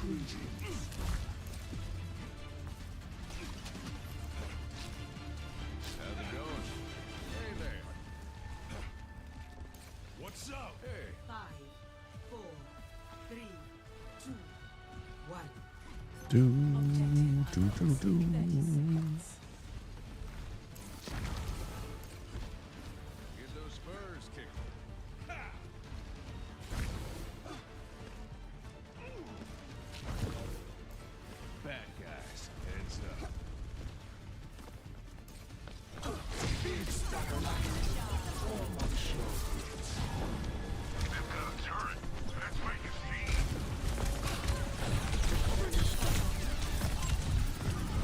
Greetings.
How's it going? Hey there.
What's up?
Hey.
5, 4, 3, 2, 1.
Do, do, do.
Get those spurs kicked. Bad guys, heads up.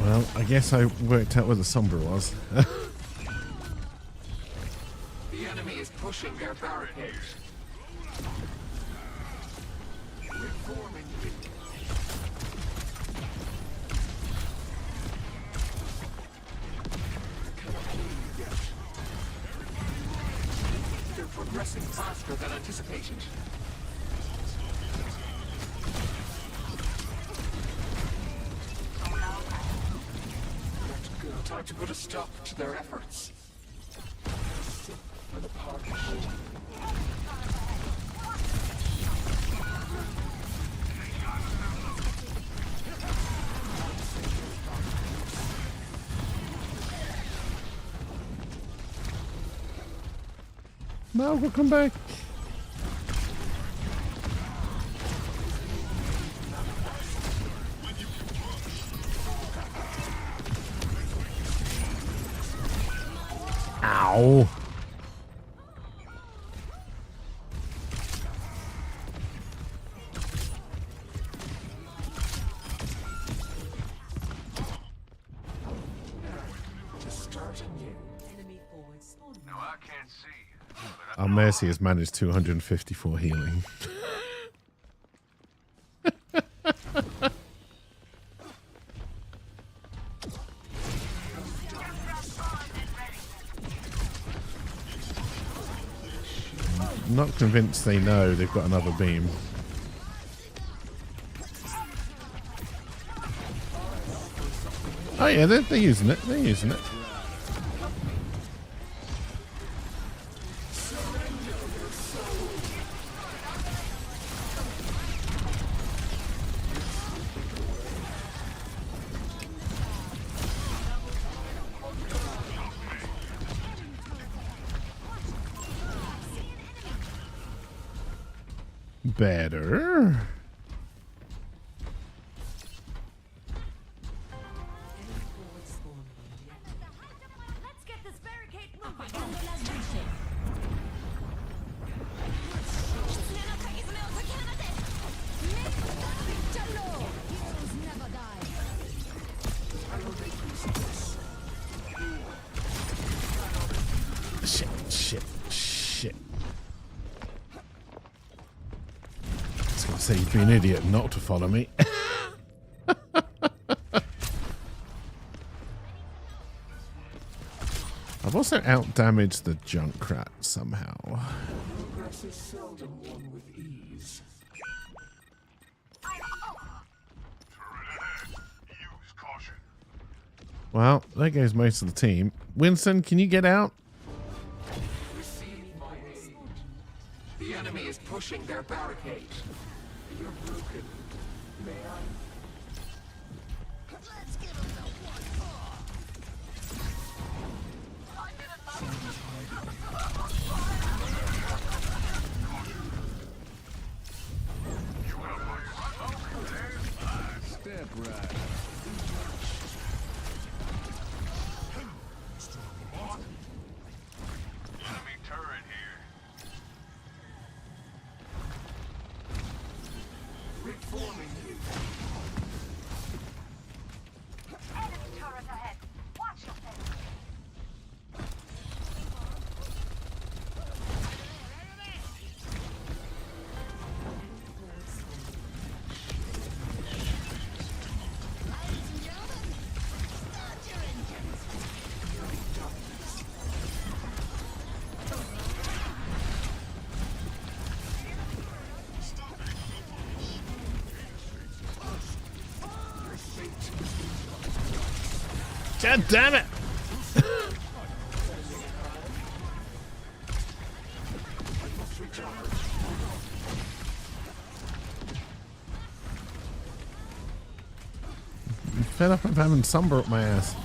Well, I guess I worked out where the Sombra was.
The enemy is pushing their barricade. Reforming it. They're progressing faster than anticipated. Time to put a stop to their efforts. For the partnership.
No, we'll come back. Ow.
To start anew.
Enemy forward spawn.
Now I can't see, but
Our Mercy has managed 254 healing. Not convinced they know they've got another beam. Oh yeah, they're using it. They're using it. Better.
Enemy forward spawn.
Let's get this barricade moving. Heroes never die.
Shit, shit, shit. I was going to say you'd be an idiot not to follow me. I've also out-damaged the Junkrat somehow.
Progress is seldom won with ease.
Use caution.
Well, there goes most of the team. Winston, can you get out?
Receive my aid. The enemy is pushing their barricade. You're broken. May I?
step right.
God damn it! I'm fed up of having Somber up my ass.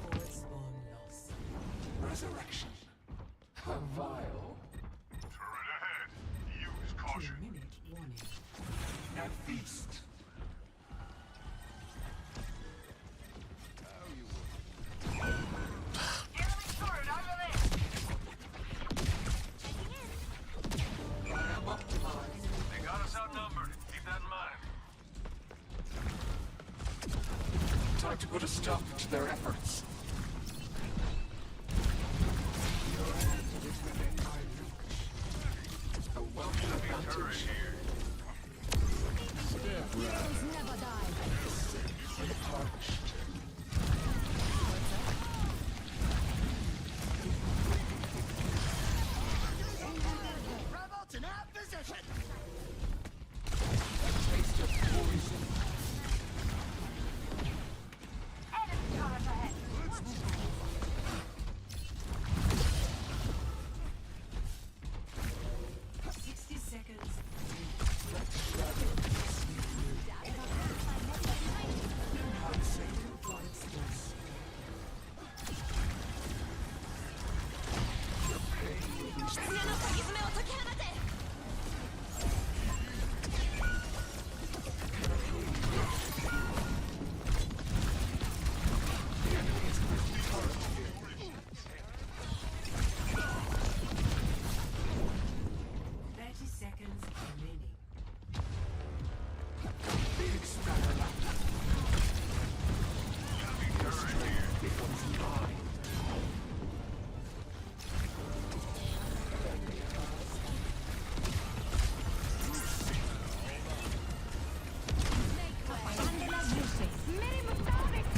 Forward spawn lost.
Resurrection. How vile.
2-minute warning.
Now feast.
They got us outnumbered. Keep that in mind.
Time to put a stop to their efforts. A welcome advantage.
Heroes never die.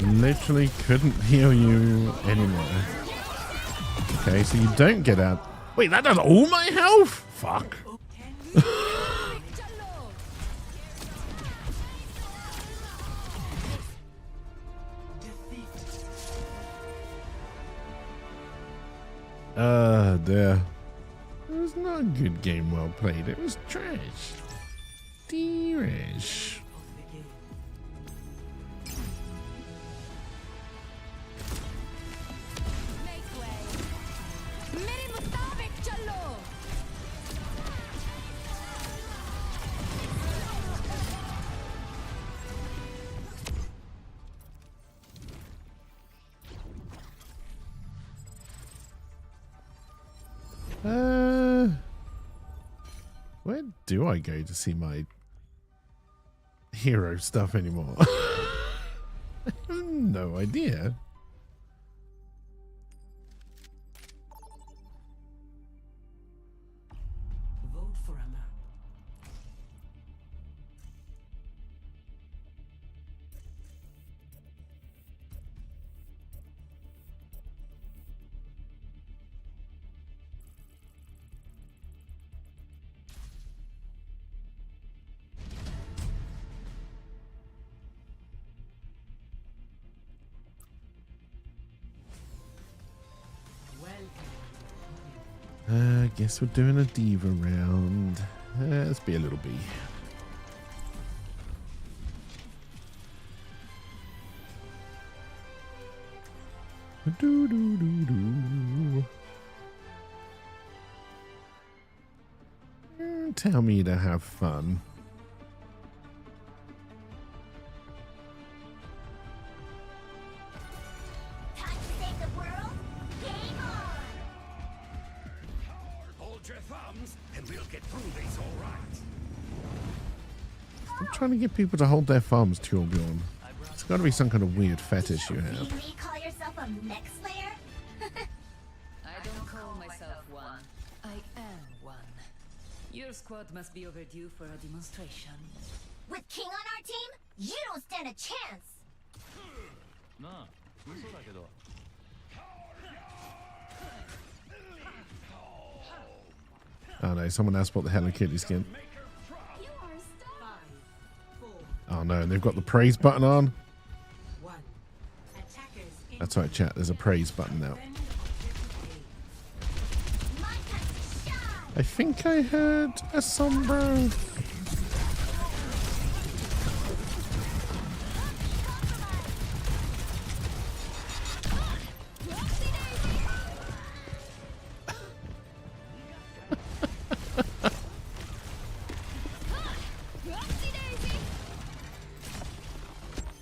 Literally couldn't heal you anymore. Okay, so you don't get out. Wait, that does all my health? Fuck. There. It was not a good game well played. It was trash. Trash.
Make way. मेरे मुताबिक चलो.
Where do I go to see my hero stuff anymore? I have no idea.
Vote for a map.
Guess we're doing a diva round. Let's be a little bee. Do, do, do, do. Tell me to have fun.
things, and we'll get through this all right.
I'm trying to get people to hold their farms, Torbjorn. It's got to be some kind of weird fetish you have.
Really call yourself a mech slayer?
I don't call myself one. I am one. Your squad must be overdue for a demonstration.
With King on our team, you don't stand a chance.
Oh no, someone else bought the Hello Kitty skin.
You are a star.
5, 4,
Oh no, and they've got the praise button on.
1. Attackers in
That's right, chat. There's a praise button now.
defend objective
My time to shine.
I think I heard a sombro.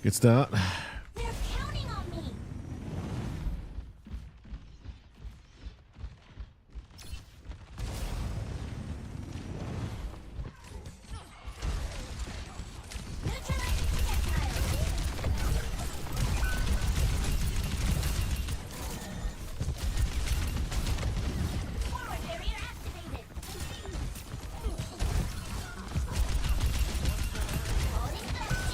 Good start.
They're counting on me. Neutralizing projectile. Forward barrier activated. Holding fast.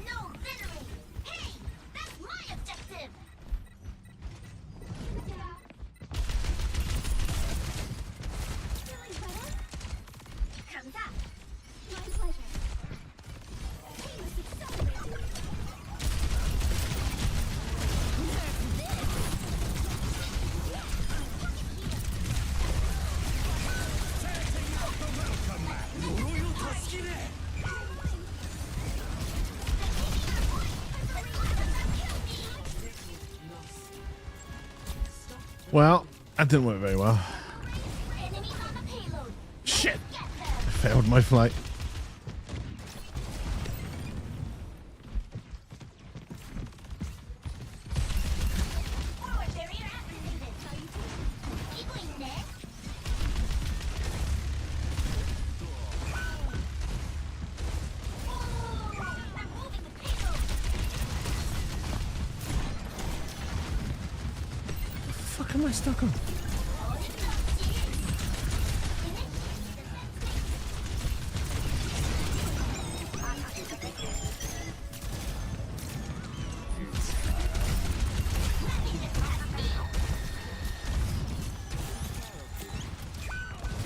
No littering! Hey, that's my objective! Feeling better? Comes up. My pleasure. Hey, let's accelerate.
Well, that didn't work very well.
Enemies on the payload.
Shit!
Get them!
I failed my flight.
Forward barrier activated. Eagling next. Oh, I'm moving the payload.
What the fuck am I stuck on?
Holding fast. Nothing gets past me.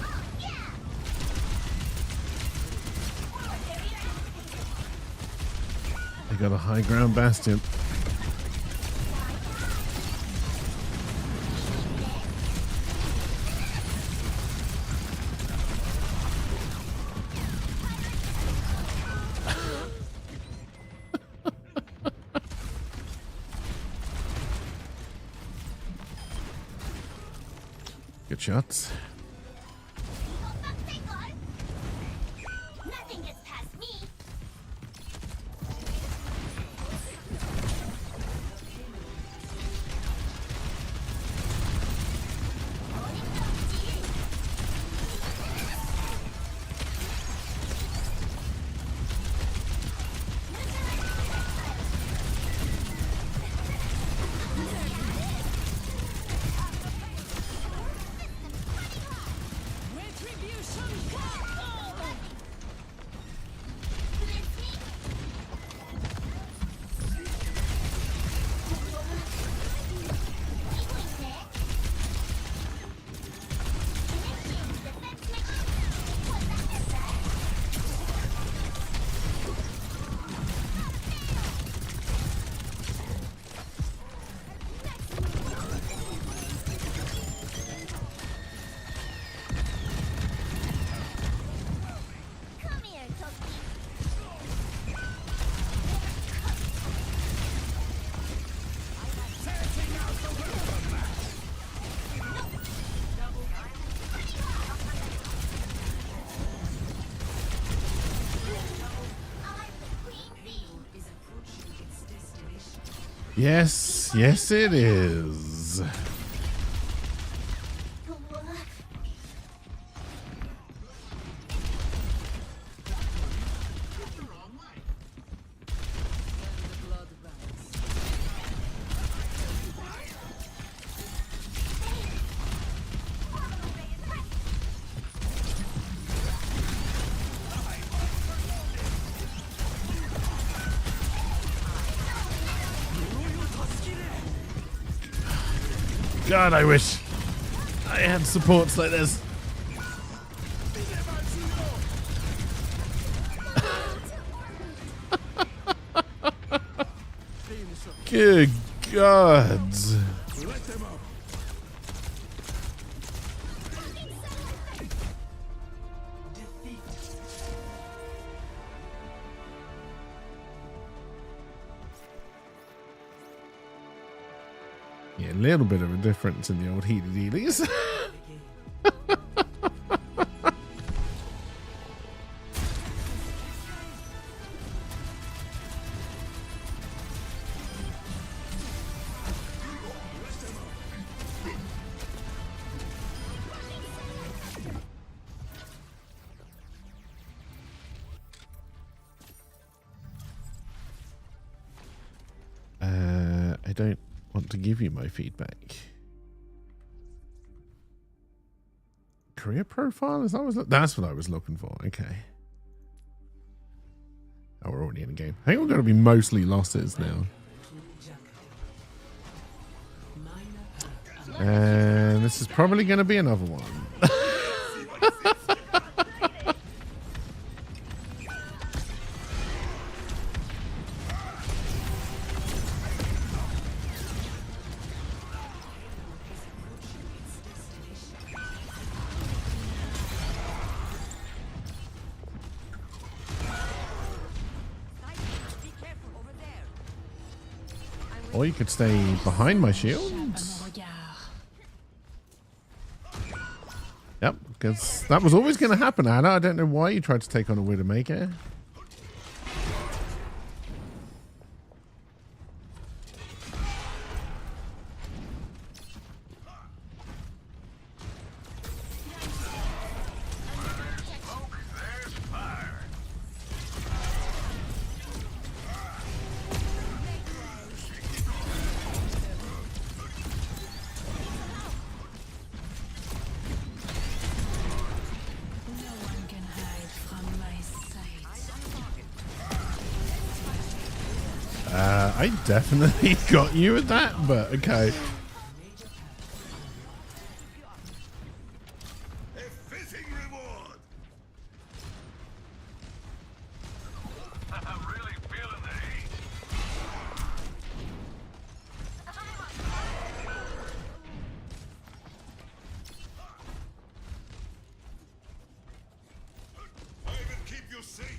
Oh, yeah! Forward barrier activated.
They got a high ground bastion. Good shots.
Nothing gets past me.
Yes, yes it is.
The blood runs.
God, I wish I had supports like this. Good God. Yeah, a little bit of a difference in the old heated dealies. I don't want to give you my feedback. Career profile? Is that what that's what I was looking for. Okay. Oh, we're already in the game. I think we're going to be mostly losses now. And this is probably going to be another one. Or you could stay behind my shield. Yep, because that was always going to happen, Anna. I don't know why you tried to take on a Widowmaker. I definitely got you with that, but okay.
A fitting reward.
I'm really feeling the heat.
I will keep you safe.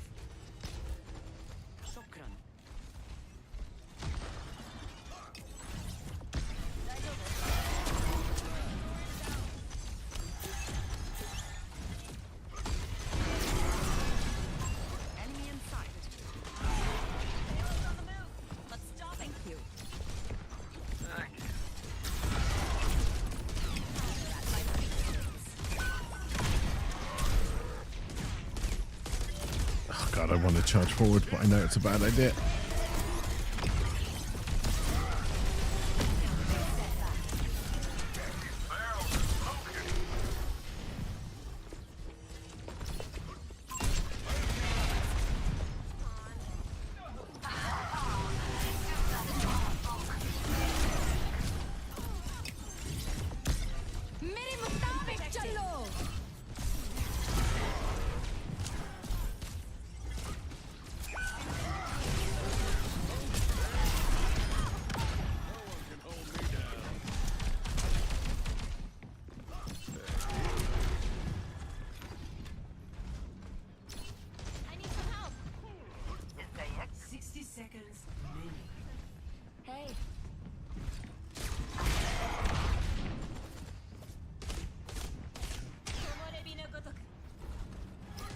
Oh God, I want to charge forward, but I know it's a bad idea.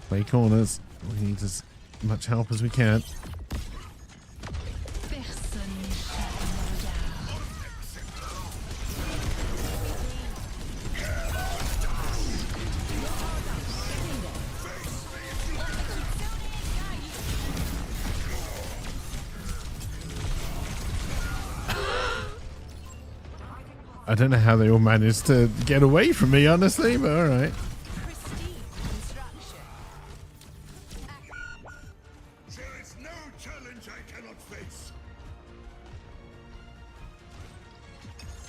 Play corners. We need as much help as we can.
Personne n'échappe à mon
don't know how they all managed to get away from me, honestly, but all right.
Pristine construction.
There is no challenge I cannot face.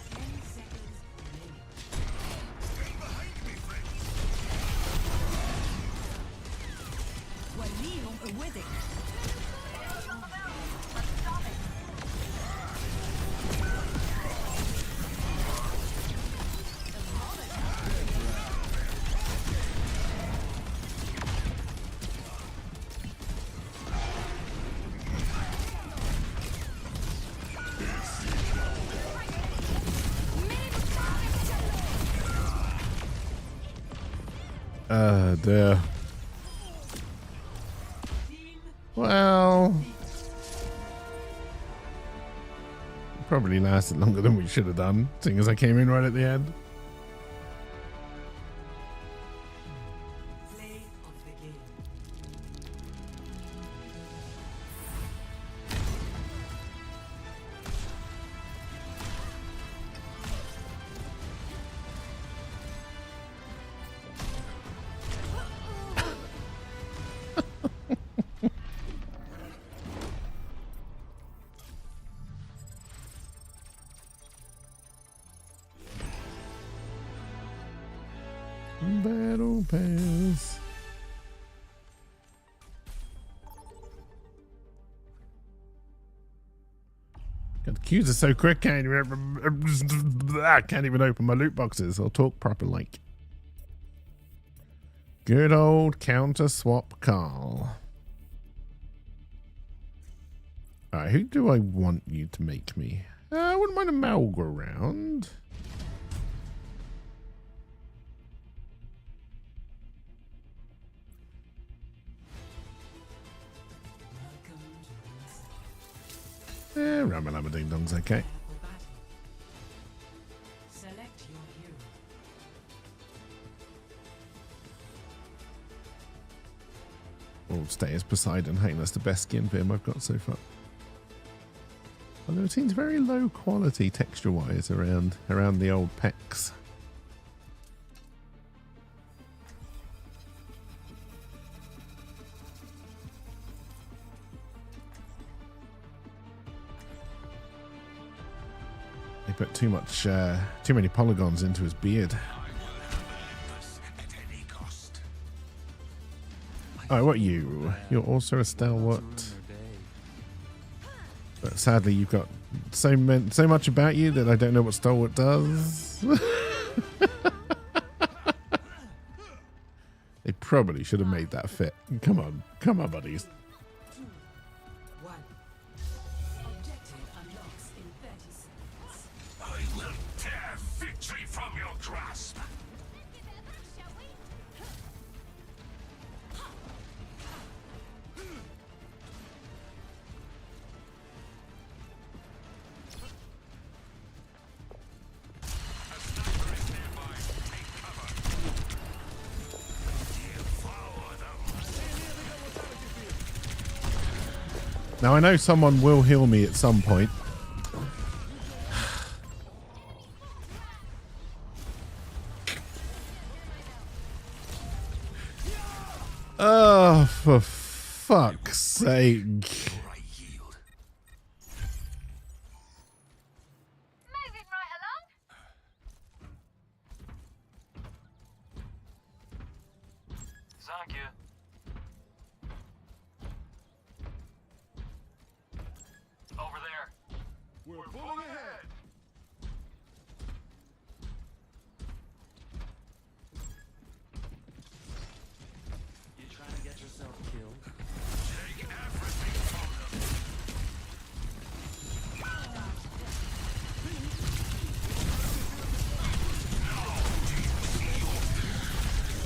10 seconds remaining.
Stay behind me, friends.
وليهم قوتك.
Dear. Well, probably lasted longer than we should have done, seeing as I came in right at the end.
Play of the game.
Battle pass. God, the queues are so quick. I can't even open my loot boxes. I'll talk proper like. Good old counter swap Carl. Alright, who do I want you to make me? I wouldn't mind a Malga round. Ramalama Ding Dong's okay.
For battle. Select your hero.
We'll stay as Poseidon. I think that's the best skin Vim I've got so far. Although it seems very low quality texture-wise around the old pecs. They put too many polygons into his beard. Alright, what are you? You're also a stalwart. But sadly, you've got so much about you that I don't know what stalwart does. They probably should have made that fit. Come on, buddies.
2, 1. Objective unlocks in 30 seconds.
I will tear victory from your grasp.
Now I know someone will heal me at some point. Oh, for fuck's sake.
Moving right along.
Thank you. Over there.
We're pulling ahead.
You trying to get yourself killed?
Take everything from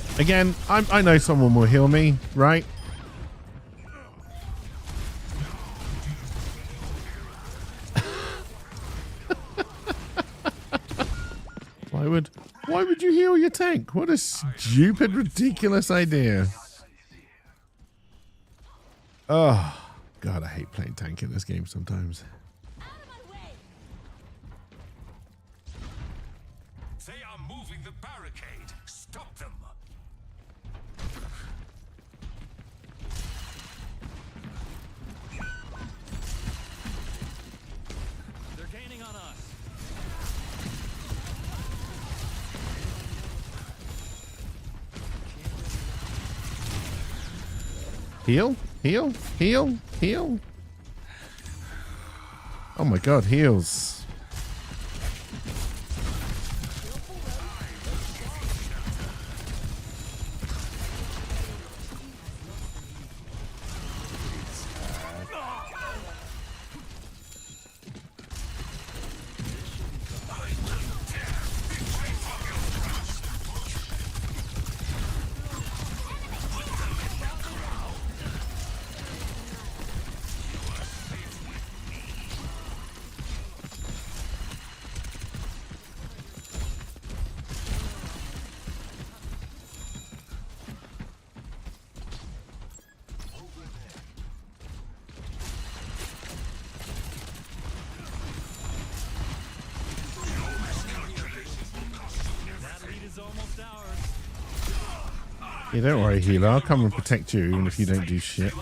them.
Again, I know someone will heal me, right? Why would you heal your tank? What a stupid, ridiculous idea. Oh, God, I hate playing tank in this game sometimes. Heal, heal, heal, heal. Oh my god, heals. Yeah, don't worry, healer. I'll come and protect you even if you don't do shit.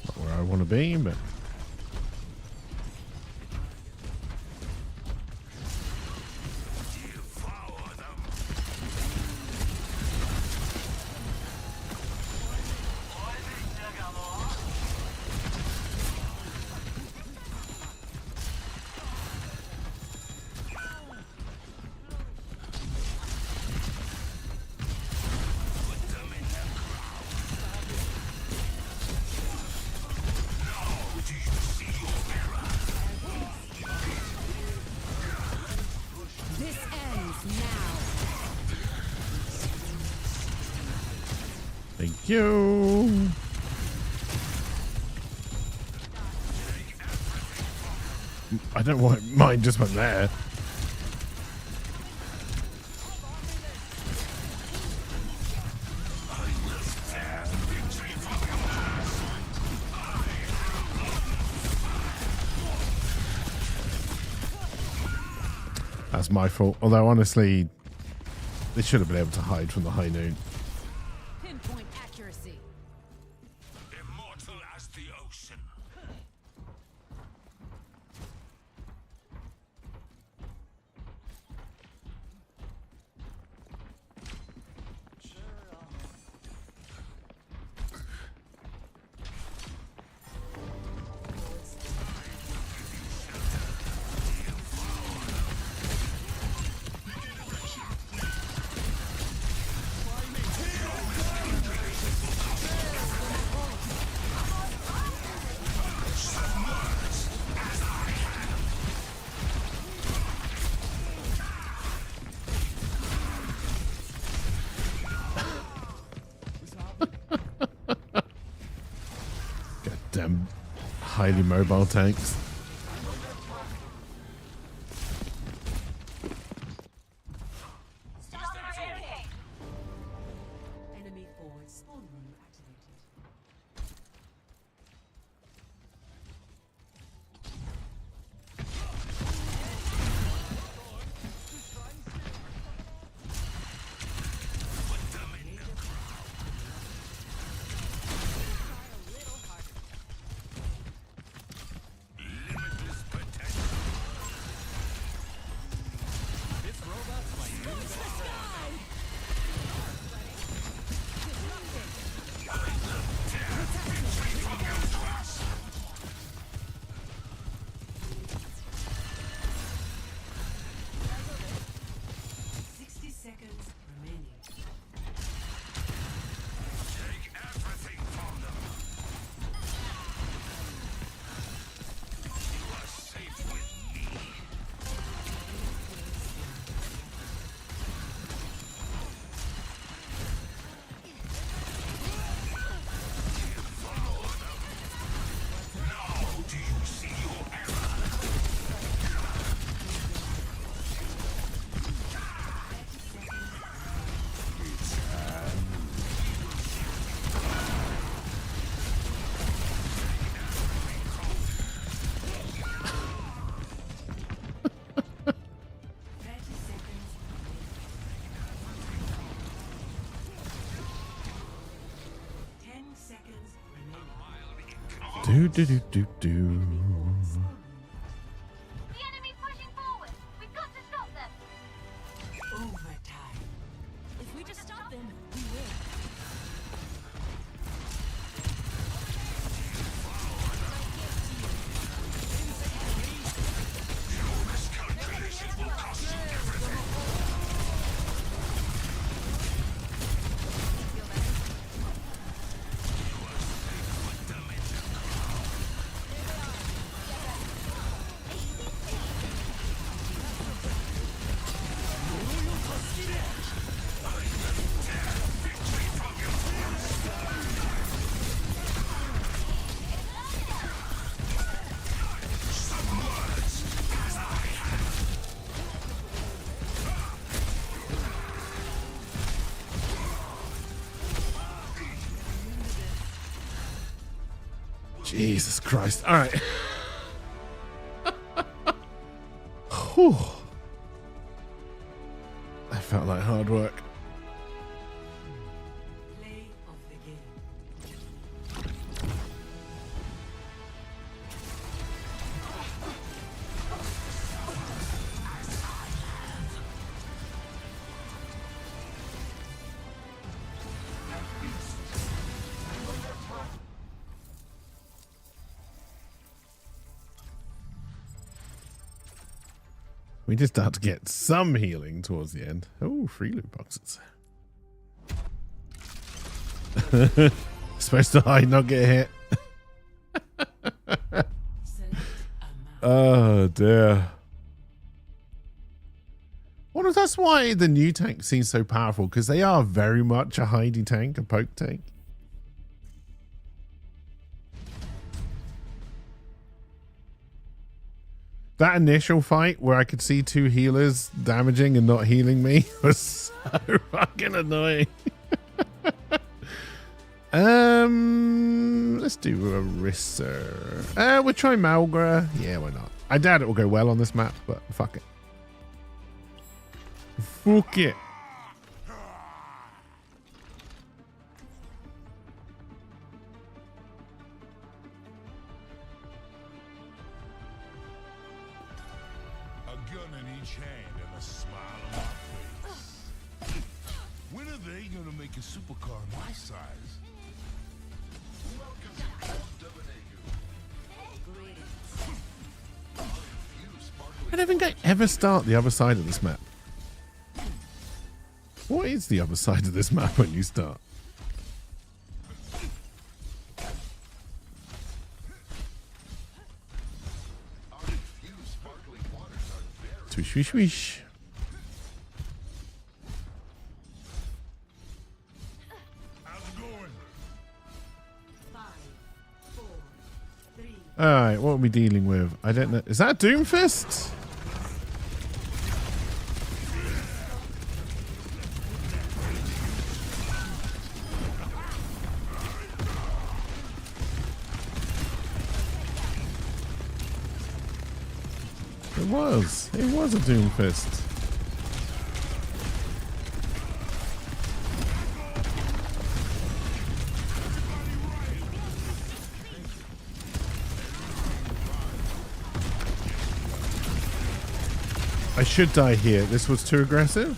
Not where I want to be, but
This ends now.
thank you. I don't want mine just went there. That's my fault. Although honestly, they should have been able to hide from the high noon.
Pinpoint accuracy.
Immortal as the ocean.
Goddamn highly mobile tanks.
Stop the barricade.
Enemy forward spawn room activated.
Do do do do do.
The enemy's pushing forward. We've got to stop them.
Overtime.
If we just stop them, we will.
Jesus Christ. All right. Whew. That felt like hard work.
Play of the game.
We just start to get some healing towards the end. Oh, free loot boxes. Supposed to hide, not get hit.
Select a map.
Oh dear. Well, that's why the new tank seems so powerful, because they are very much a hidey tank, a poke tank. That initial fight where I could see two healers damaging and not healing me was so fucking annoying. Let's do Orisa. We'll try Malgra. Yeah, why not? I doubt it will go well on this map, but fuck it. Fuck it.
A gun in each hand and a smile on my face. When are they gonna make a supercar my size?
I don't think I ever start the other side of this map. What is the other side of this map when you start? Swish, swish, swish.
How's it going?
5, 4, 3.
Alright, what are we dealing with? I don't know. Is that Doomfist? It was a Doomfist. I should die here. This was too aggressive.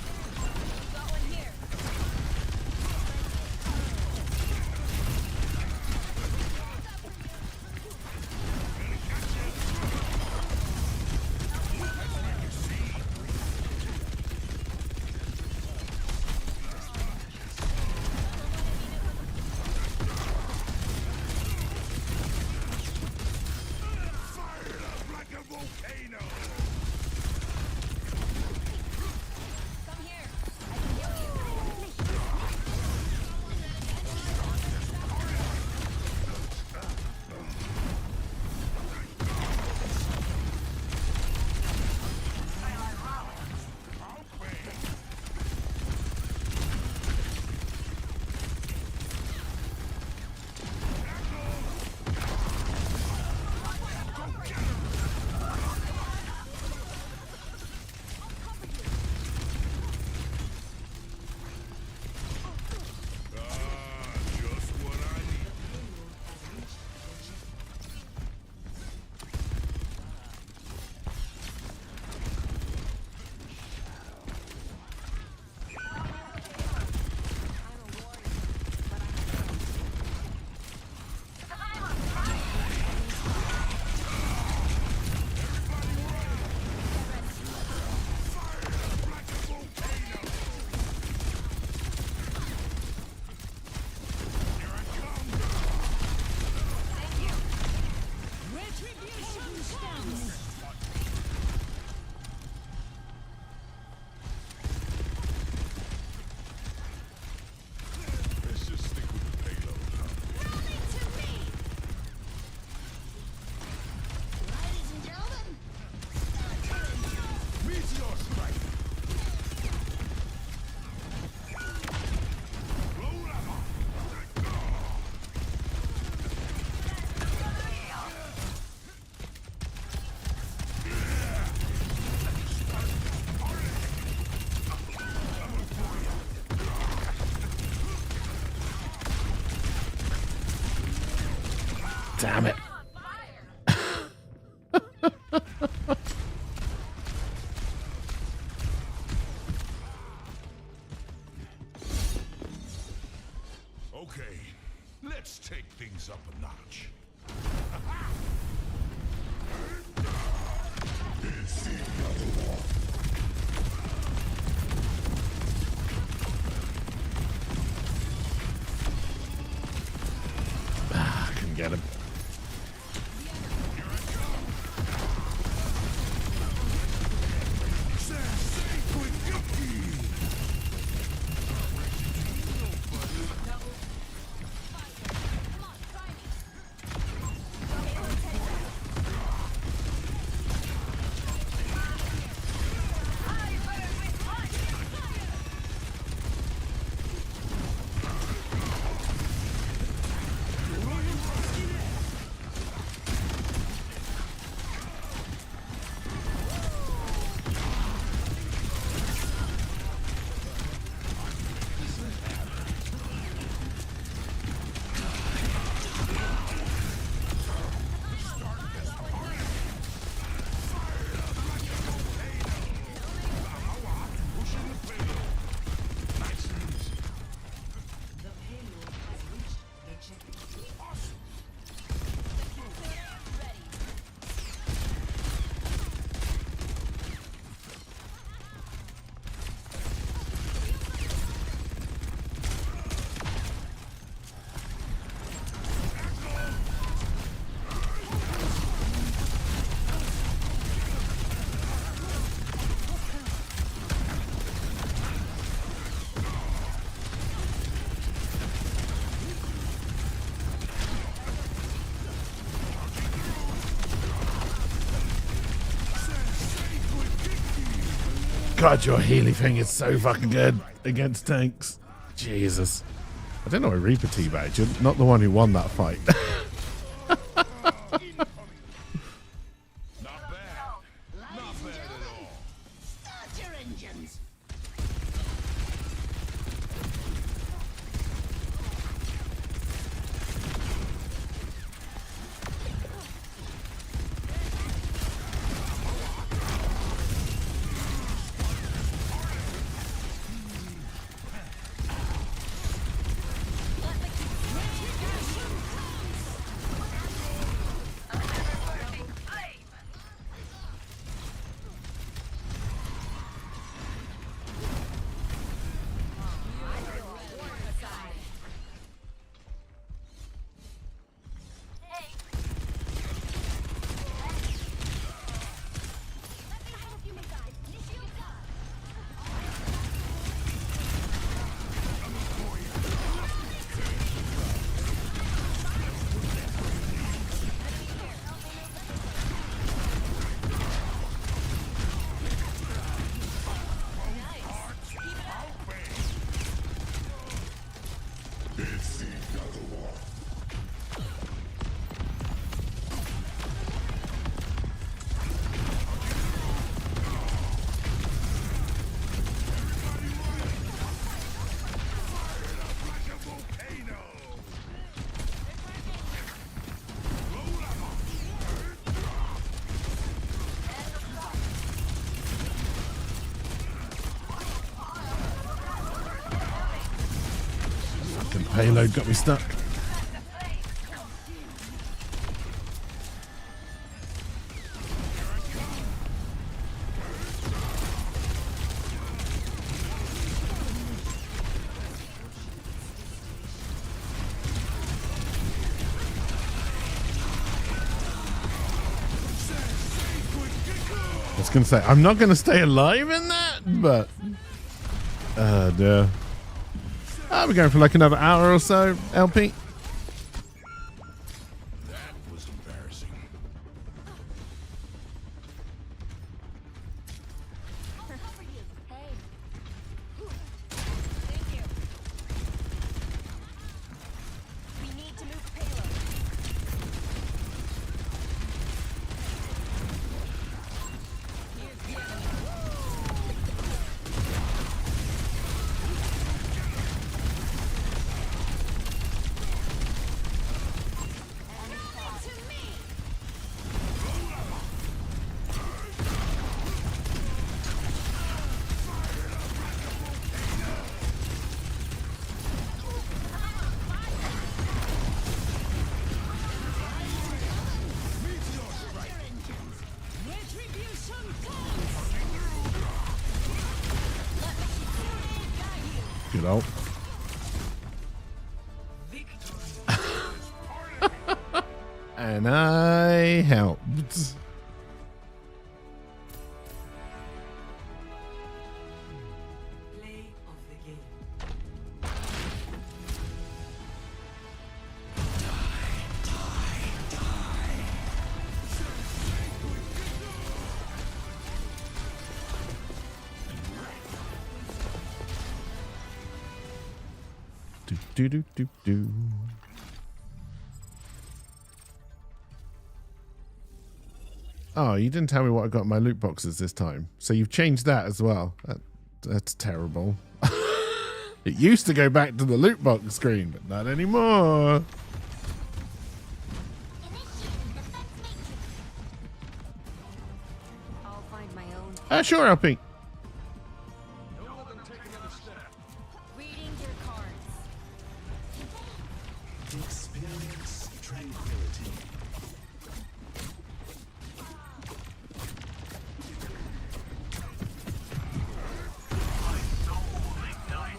Damn it.
Okay, let's take things up a notch.
I couldn't get him. God, your healing thing is so fucking good against tanks. Jesus. I don't know why Reaper teabagged. You're not the one who won that fight.
Not bad. Not bad at all.
Start your engines.
Payload got me stuck. I was going to say, I'm not going to stay alive in that, but... dear. We're going for like another hour or so, LP.
That was embarrassing.
Thank you. We need to move payload.
Good ult. And I helped.
Play of the game.
Do do do do do. Oh, you didn't tell me what I got in my loot boxes this time. So you've changed that as well. That's terrible. It used to go back to the loot box screen, but not anymore.
Initiating defense matrix.
I'll find my own.
Sure, LP.
Don't let them take another step.
Reading your cards.
Experience tranquility.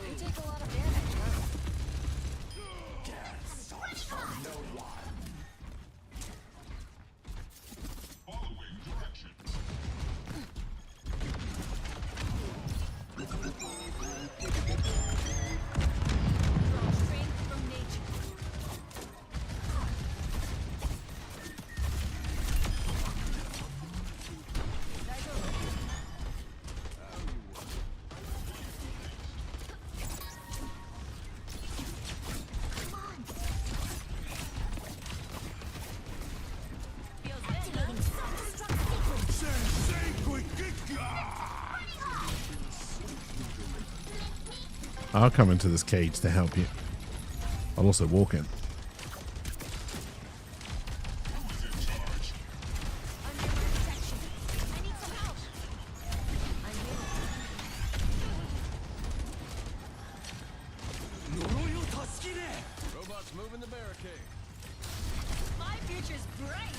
You take a lot of damage. Draw strength from nature. Feels good,
Activating self-destruct sequence.
I'll come into this cage to help you. I'll also walk in.
under my protection. I need some help. I'm here.
Robots moving the barricade.
My future's bright.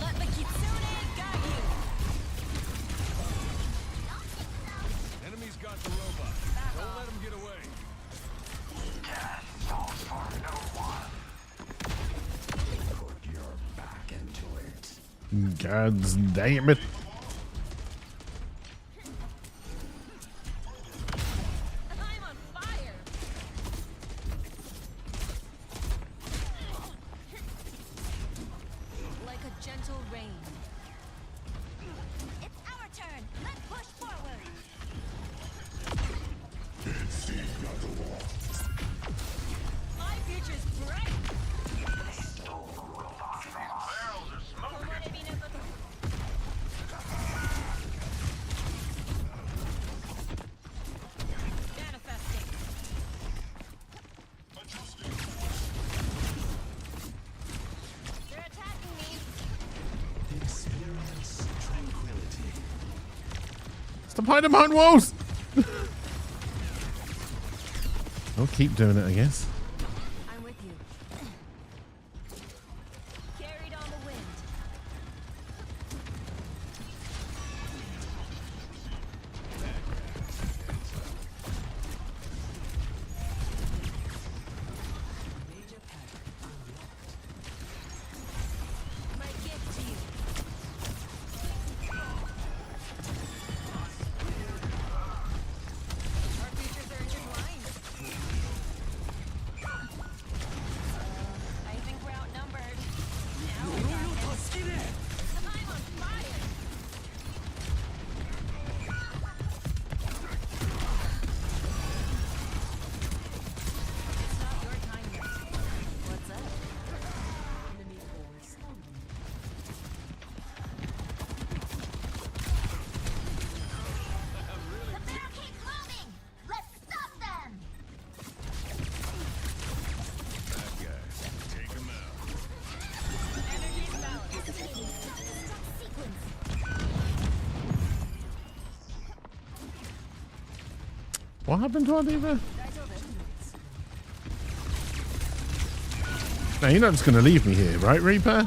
Let the kitsune guide you.
Enemy's got the robot. Don't let them get away.
God damn it.
I'm on fire. Like a gentle rain.
It's our turn. Let's push forward.
My future's bright. Manifesting. They're attacking me.
Experience tranquility.
Stop hiding behind walls. I'll keep doing it, I guess.
I'm with you. Carried on the wind.
Major pack unlocked.
My gift to you. Our futures are intertwined. I think we're outnumbered. Now we got this. I'm on fire. It's not your time yet. What's up?
Enemy force spawning.
The barricade's moving. Let's stop them.
Bad guys. Take them out.
Energy's balanced.
Activating self-destruct sequence.
What happened to our diva?
Did I tell them?
Now, you're not just going to leave me here, right, Reaper?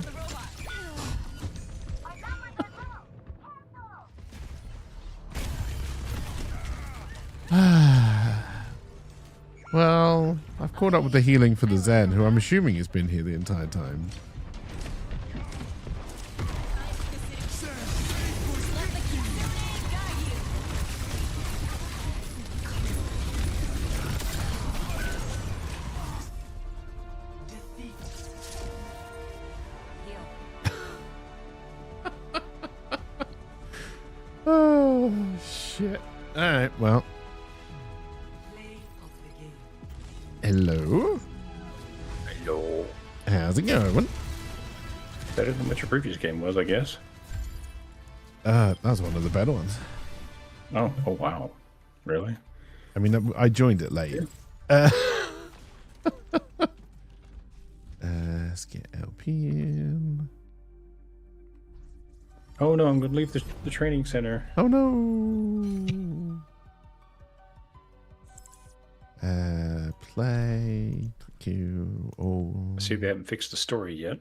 Well, I've caught up with the healing for the Zen, who I'm assuming has been here the entire time. Oh, shit. Alright, well. Hello?
Hello.
How's it going?
Better than what your previous game was, I guess.
That was one of the better ones.
Oh wow. Really?
I mean, I joined it late. Let's get LP in.
Oh no, I'm going to leave the training center.
Oh no. Play. Q. Oh.
See, they haven't fixed the story yet.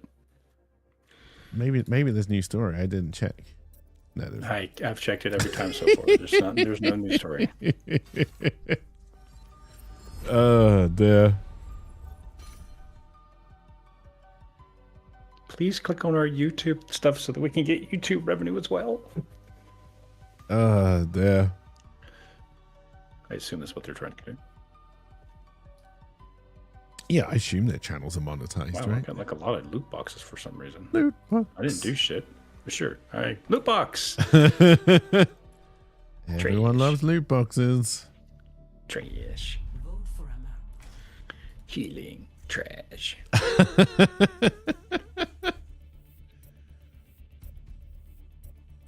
Maybe there's new story. I didn't check. No,
I've checked it every time so far. There's no new story.
Oh dear.
Please click on our YouTube stuff so that we can get YouTube revenue as well.
Oh dear.
I assume that's what they're trying to do.
Yeah, I assume their channels are monetized,
Wow,
right?
I got like a lot of loot boxes for some reason.
Loot box.
I didn't do shit. For sure. All right, loot box.
Everyone loves loot boxes.
Trash.
Vote for a map.
Healing. Trash.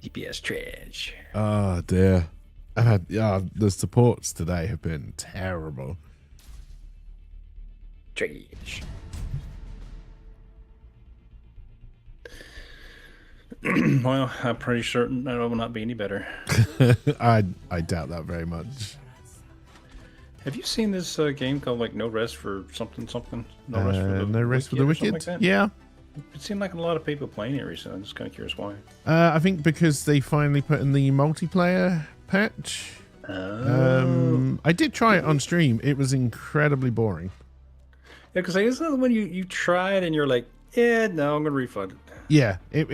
DPS trash.
Oh dear. I've had the supports today have been terrible.
Trash. Well, I'm pretty certain that it will not be any better.
I doubt that very much.
Have you seen this game called like No Rest for something? No
Rest for the Wicked?
Like that?
Yeah.
It seemed like a lot of people playing it recently. I'm just kind of curious why.
I think because they finally put in the multiplayer patch. I did try it on stream. It was incredibly boring.
Yeah, because isn't that when you try it and you're like, yeah, no, I'm gonna refund it.
Yeah, it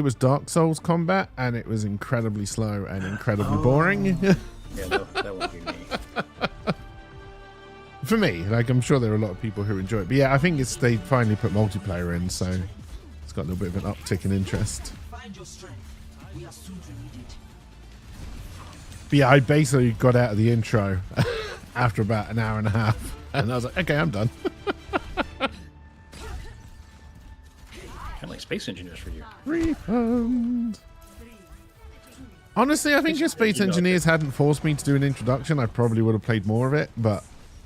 was Dark Souls combat and it was incredibly slow and incredibly boring.
Yeah, no, that won't be me.
For me, like I'm sure there are a lot of people who enjoy it, but yeah, I think they finally put multiplayer in, so it's got a little bit of an uptick in interest.
Find your strength. We are soon to need it.
But yeah, I basically got out of the intro after about an hour and a half, and I was like, okay, I'm done.
Kind of like Space Engineers for you.
Refund. Honestly, I think if Space Engineers hadn't forced me to do an introduction, I probably would have played more of it, but...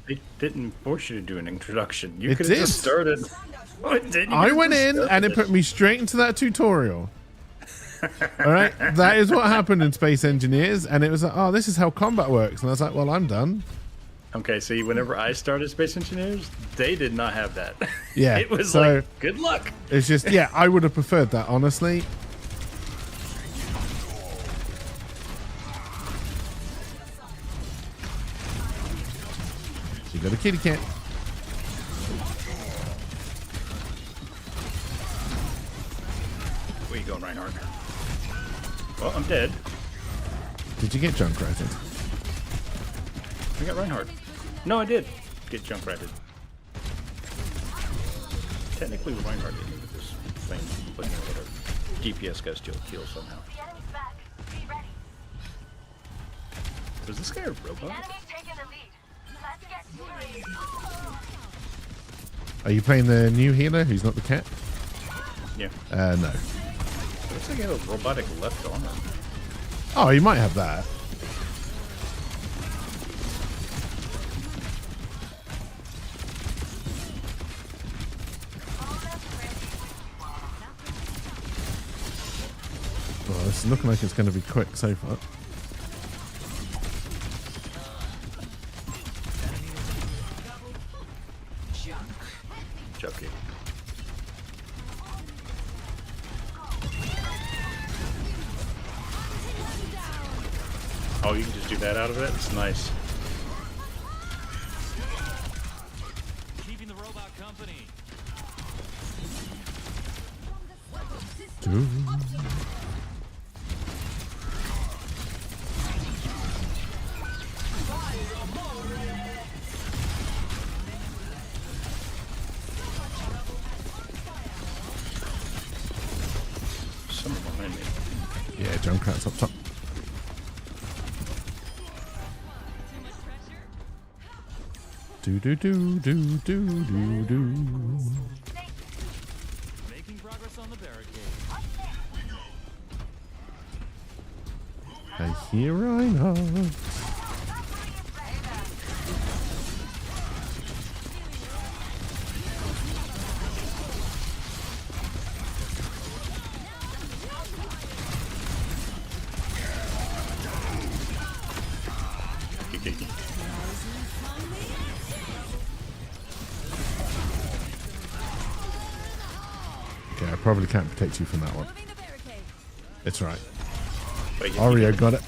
They didn't force you to do an introduction. You
It
could have
did.
just started. Oh, it didn't.
I went in and it put me straight into that tutorial. All right, that is what happened in Space Engineers, and it was like, oh, this is how combat works, and I was like, well, I'm done.
Okay, see, whenever I started Space Engineers, they did not have that.
Yeah,
It was
so
like, good luck.
It's just, yeah, I would have preferred that, honestly. You got a kitty cat.
Where you going, Reinhardt? Well, I'm dead.
Did you get Junkratted?
I got Reinhardt. No, I did get Junkratted. Technically, Reinhardt didn't with this thing, but you know, whatever. DPS got still kill somehow.
The enemy's back. Be ready.
Was this guy a
The
robot?
enemy's taking the lead. Let's get serious.
Are you playing the new healer who's not the cat?
Yeah.
No.
Looks like he has a robotic left arm.
Oh, you might have that. Well, this is looking like it's going to be quick so far.
Joking. Oh, you can just do that out of it? It's nice.
Keeping the robot company.
Someone behind me.
Yeah, Junkrat's up top. Do do do do do do do.
Making progress on the barricade.
I hear Reinhardt. Okay, I probably can't protect you from that one. It's right.
But
Oreo got it.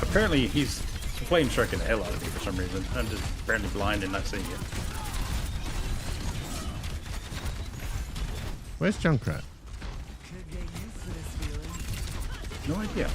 Apparently he's flame striking the hell out of me for some reason. I'm just apparently blind and not seeing it.
Where's Junkrat?
No idea.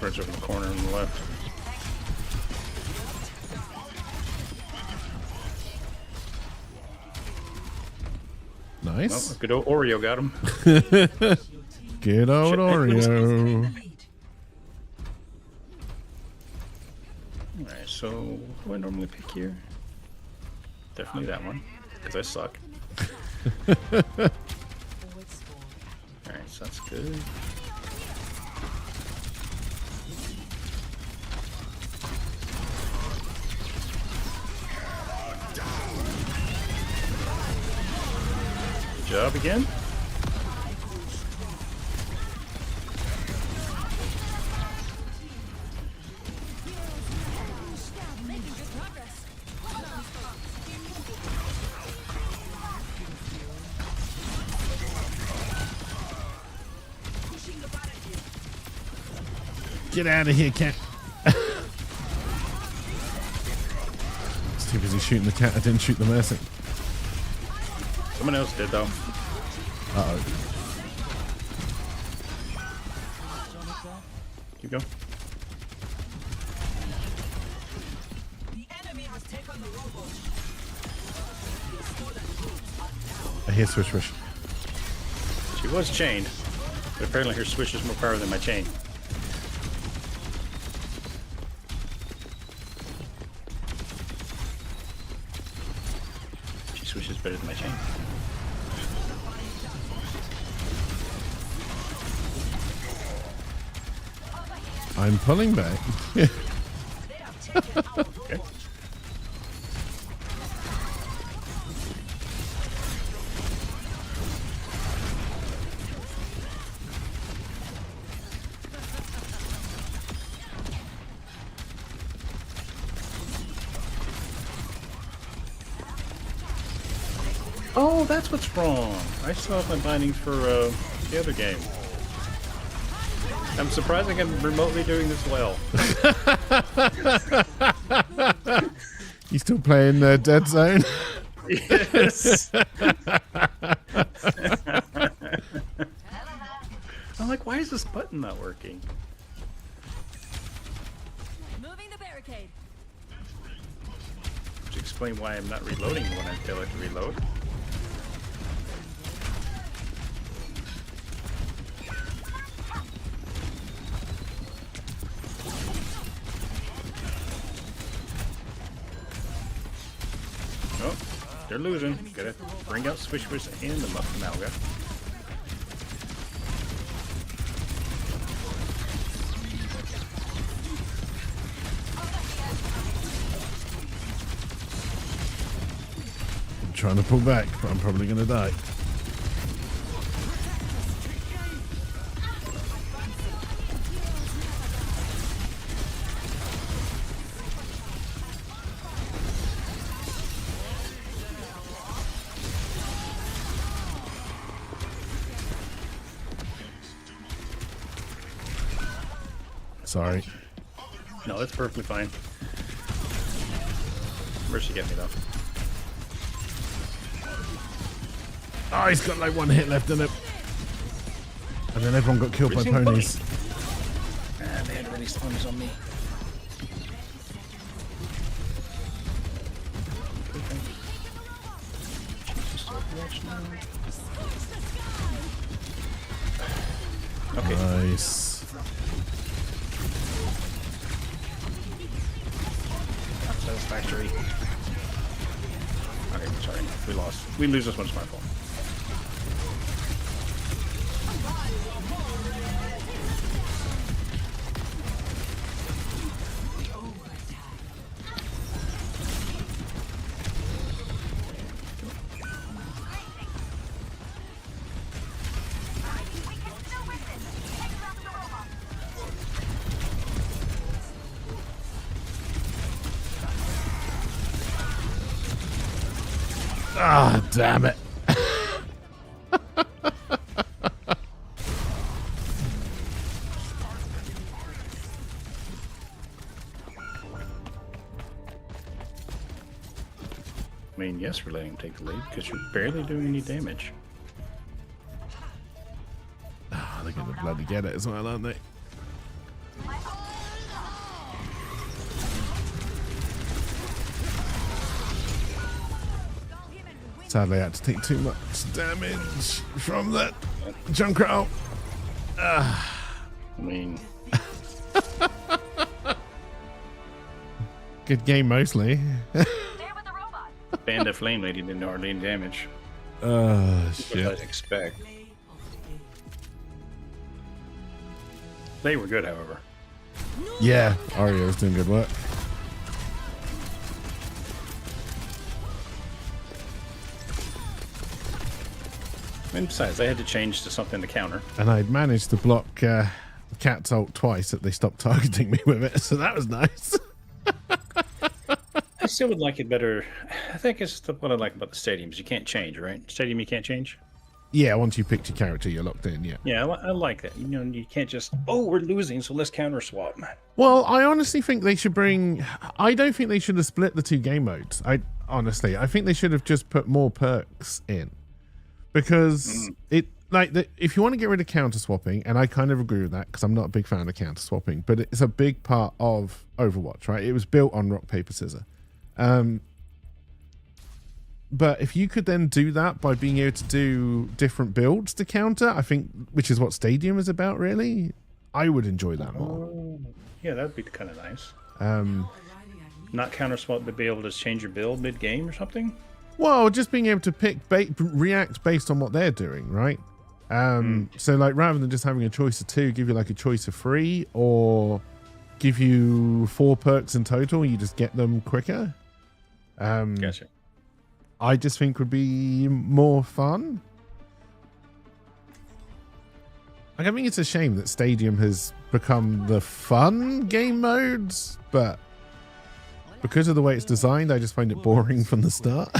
Bird's over in the corner on the left.
Nice.
Oh, good old Oreo got him.
Good old Oreo.
Alright, so who do I normally pick here? Definitely that one, because I suck. Alright, so that's good. Good job again.
Get out of here, cat. I was too busy shooting the cat. I didn't shoot the Mercy.
Someone else did though.
Uh-oh.
Keep going.
I hear swish swish.
She was chained, but apparently her swish is more power than my chain. She swishes better than my chain.
I'm pulling back.
Okay. Oh, that's what's wrong. I still have my bindings for the other game. I'm surprised I can remotely doing this well.
You still playing Dead Zone?
Yes. I'm like, why is this button not working?
Moving the barricade.
Would you explain why I'm not reloading when I feel like to reload? Oh, They're losing. Gotta bring out Swish Swish and the Malga.
I'm trying to pull back, but I'm probably going to die. Sorry.
No, that's perfectly fine. Where'd she get me though?
Oh, he's got like one hit left in him. And then everyone got killed by
Releasing
ponies.
Ah, they had to release the ponies on me. Okay.
Nice.
Not satisfactory. Okay, sorry. We lost. We lose this one, it's my fault.
Ah, damn it.
I mean, yes, we're letting him take the lead because you're barely doing any damage.
Ah, they're going to bloody get it as well, aren't they? Sadly, I had to take too much damage from that Junkrat.
I mean,
good game mostly.
Band of Flame Lady didn't hardly any damage.
Oh,
What
shit.
I'd expect. They were good, however.
Yeah, Aria was doing good work.
And besides, they had to change to something to counter.
And I'd managed to block Cat's ult twice that they stopped targeting me with it, so that was nice.
I still would like it better. I think it's what I like about the stadiums. You can't change, right? Stadium, you can't change?
Yeah, once you picked your character, you're locked in, yeah.
Yeah, I like that. You know, you can't just, oh, we're losing, so let's counter swap.
Well, I honestly think they should bring... I don't think they should have split the two game modes. I think they should have just put more perks in. Because if you want to get rid of counter swapping, and I kind of agree with that because I'm not a big fan of counter swapping, but it's a big part of Overwatch, right? It was built on rock, paper, scissors. But if you could then do that by being able to do different builds to counter, I think, which is what Stadium is about, really, I would enjoy that more.
Yeah, that'd be kind of nice.
Arriving at
Not counter swap, but be able to change your build mid game or something.
Well, just being able to react based on what they're doing, right? So, like, rather than just having a choice of two, give you like a choice of 3, or give you 4 perks in total. You just get them quicker.
Gotcha.
I just think would be more fun. Like, I think it's a shame that Stadium has become the fun game modes, but because of the way it's designed, I just find it boring from the start.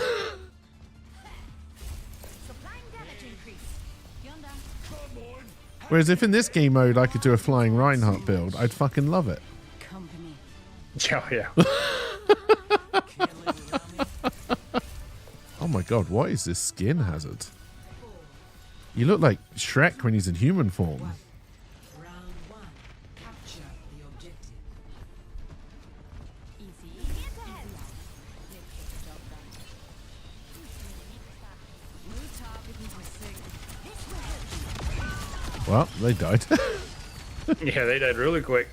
Whereas if in this game mode I could do a flying Reinhardt build, I'd fucking love it.
Company.
Oh, yeah.
Oh my god, what is this skin hazard? You look like Shrek when he's in human form.
round 1. Capture the objective.
Well, they died.
Yeah, they died really quick.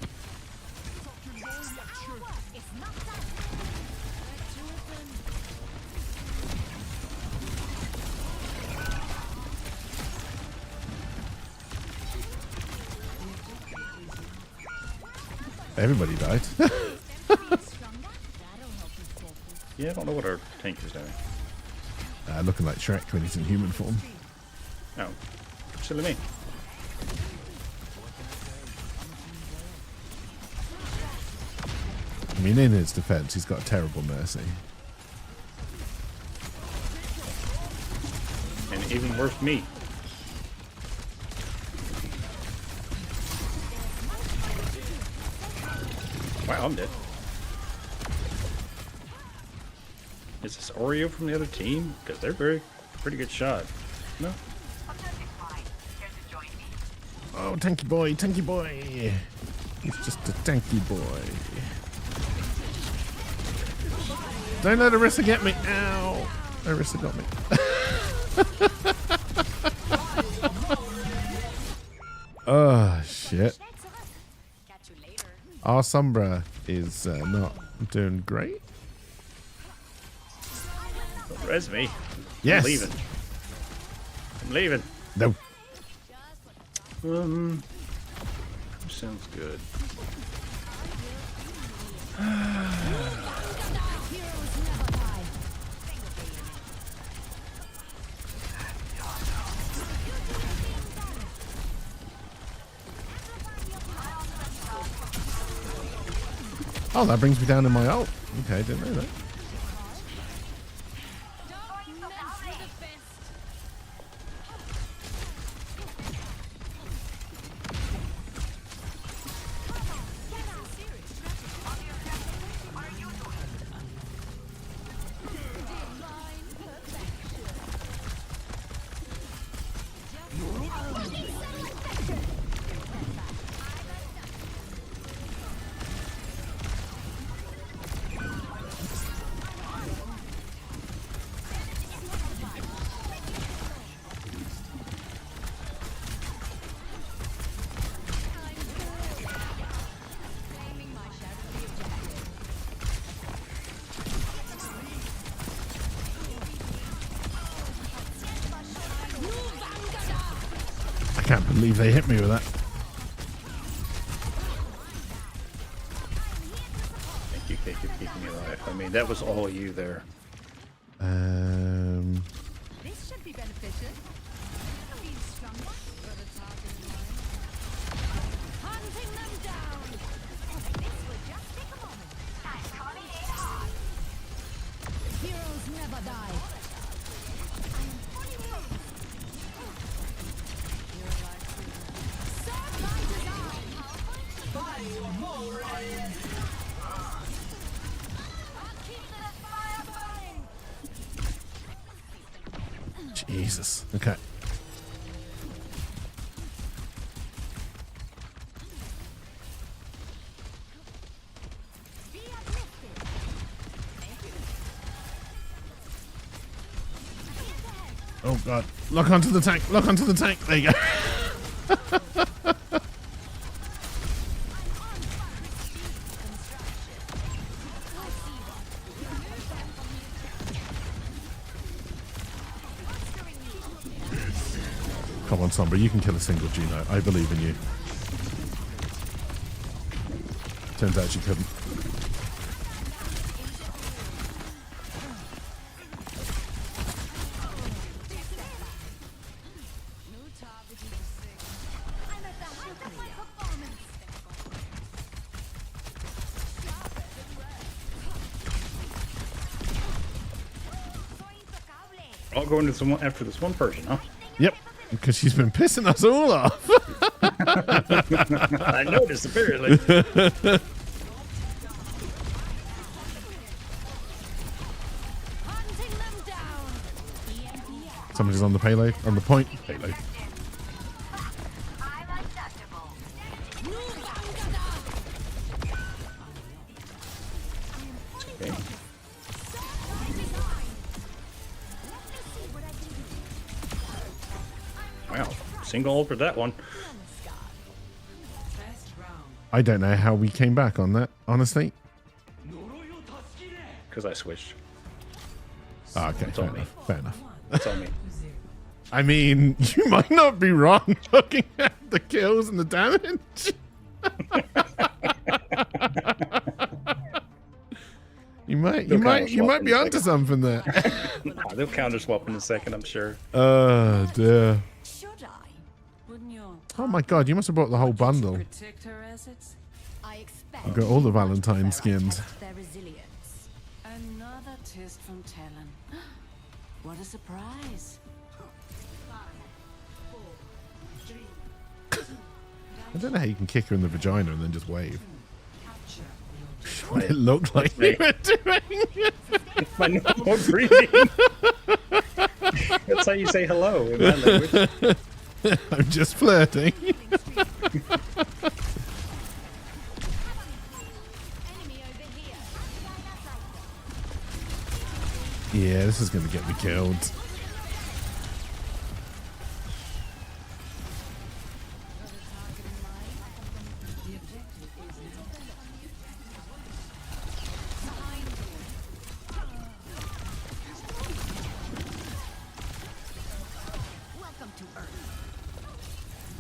Everybody died.
Yeah, I don't know what our tank is doing.
Looking like Shrek when he's in human form.
Oh, silly me.
I mean, in his defense, he's got a terrible mercy.
And even worse, me. Wow, I'm dead. Is this Oreo from the other team? Because they're pretty good shot. No?
Oh, tanky boy, tanky boy. He's just a tanky boy. Don't let Arissa get me. Ow. Arissa got me. Oh, shit. Our Sombra is not doing great.
Res me.
Yes.
I'm leaving. I'm leaving.
No.
Sounds good.
Oh, that brings me down to my ult. Okay, didn't know that. I can't believe they hit me with that.
Thank you, Cake, for keeping me alive. I mean, that was all you there.
This should be beneficial. Feel stronger. Got a target in mind. Hunting them down. This will just take a moment. I'm calling it hard. Heroes never die. I'm fully focused. Your life will serve my design. I'll keep the fire burning.
Jesus. Okay.
Be uplifted. Thank you.
Oh, God. Lock onto the tank. Lock onto the tank. There you go. Come on, Sombra. You can kill a single Juno. I believe in you. Turns out she couldn't.
I'm at the height of my performance.
I'll go into someone after this one person, huh?
Yep. Because she's been pissing us all off.
I noticed, apparently.
Hunting them down.
Somebody's on the payload. On the point. Payload.
I'm unacceptable.
Okay. Wow. Single ult for that one.
Best round.
I don't know how we came back on that, honestly.
Because I switched.
Oh, okay,
It's
fair
on me.
enough. Fair enough.
That's on me.
I mean, you might not be wrong looking at the kills and the damage. You might be onto
second.
something there.
Nah, they'll counter swap in a second, I'm sure.
Oh dear.
Should I?
Wouldn't you
Oh my god, you must have bought the whole bundle.
protect her assets?
I expect
I've got all the Valentine skins.
their resilience.
Another test from Talon. What a surprise.
I don't know how you can kick her in the vagina and then just wave. What it looked like you were doing.
My normal breathing. That's how you say hello in my language.
I'm just flirting.
Enemy over here.
Yeah, this is going to get me killed.
Welcome to Earth.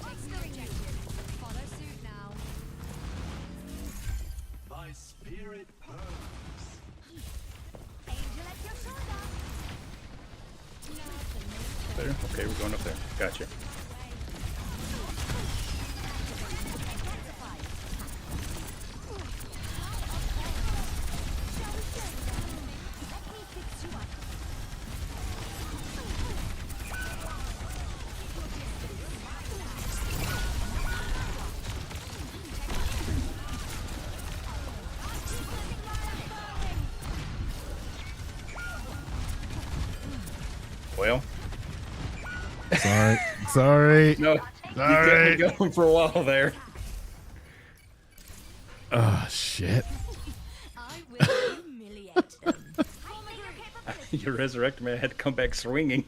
Take the rejected. Follow suit now.
My spirit purrs.
Angel at your shoulder.
There? Okay, we're going up there. Gotcha. Well,
Sorry.
no, you
Sorry.
kept me going for a while there.
Oh, shit.
I will humiliate them.
You resurrected me. I had to come back swinging.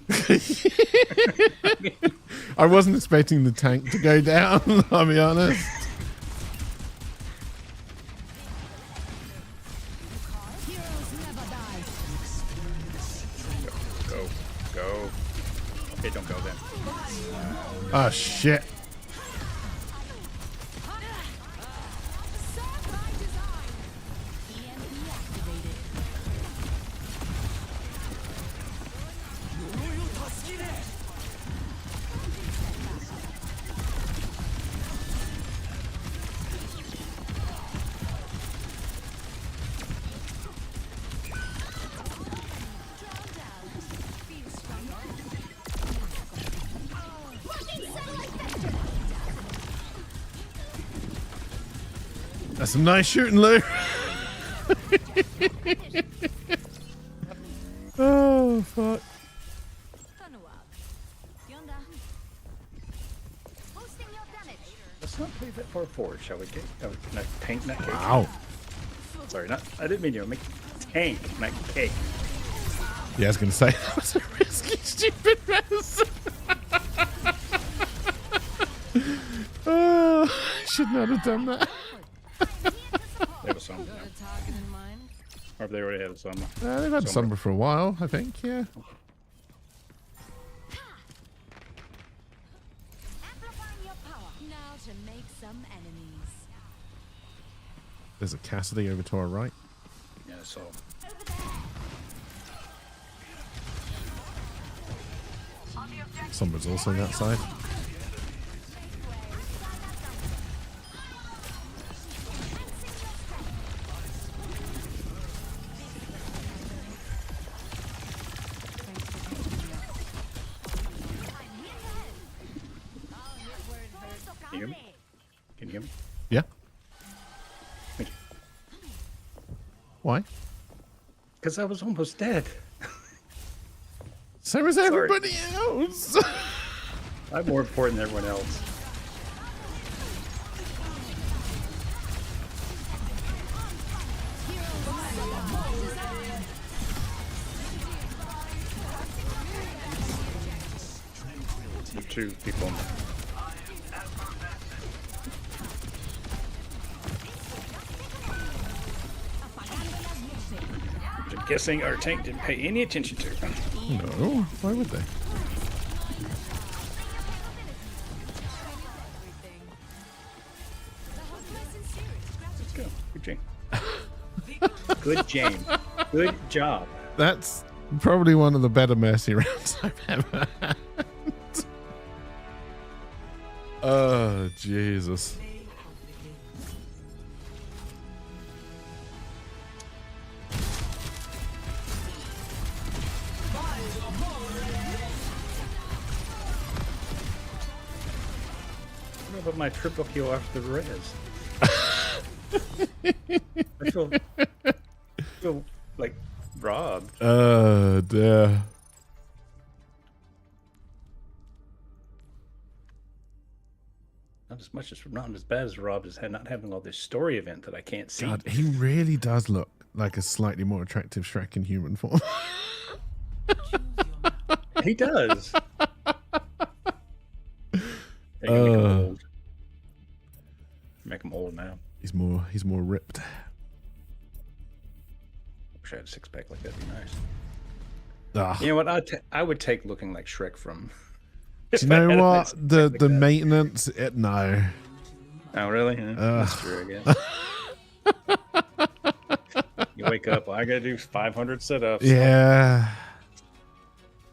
I wasn't expecting the tank to go down, I'll be honest.
Heroes never die.
Go. Okay, don't go then.
Oh, shit.
Serve by design. EMP activated.
That's some nice shooting, Lou. Oh, fuck.
Boosting your damage.
Let's not play that far forward, shall we? Can I tank, not cake?
Wow.
Sorry, I didn't mean to make tank, not cake.
Yeah, I was going to say, that was a risky, stupid mess. Oh, I should not have done that.
They have a Sombra now.
Got a target in mind?
Or if they already had a Sombra.
They've had Sombra for a while, I think, yeah.
Amplifying your power. Now to make some enemies.
There's a Cassidy over to our right.
Yeah, so.
Sombra's also that side.
Can you hear me? Can you hear me?
Yeah.
Thank you.
Why?
Because I was almost dead.
So is everybody else.
I'm more important than everyone else. There are two people on there. I'm guessing our tank didn't pay any attention to.
No, why would they?
Let's go. Good Good James. Good job.
That's probably one of the better mercy rounds I've ever had. Oh, Jesus.
What about my triple kill after the res? I feel like robbed.
Oh, dear.
Not as bad as robbed as not having all this story event that I can't see.
God, he really does look like a slightly more attractive Shrek in human form.
He does. Make him old. Make him old now.
He's more ripped.
Wish I had a six pack like that'd be nice.
Ah.
You know what? I would take looking like Shrek from.
Do you know what? The maintenance, no.
Oh really? Yeah, that's true, I guess. You wake up, well, I gotta do 500 sit-ups.
Yeah.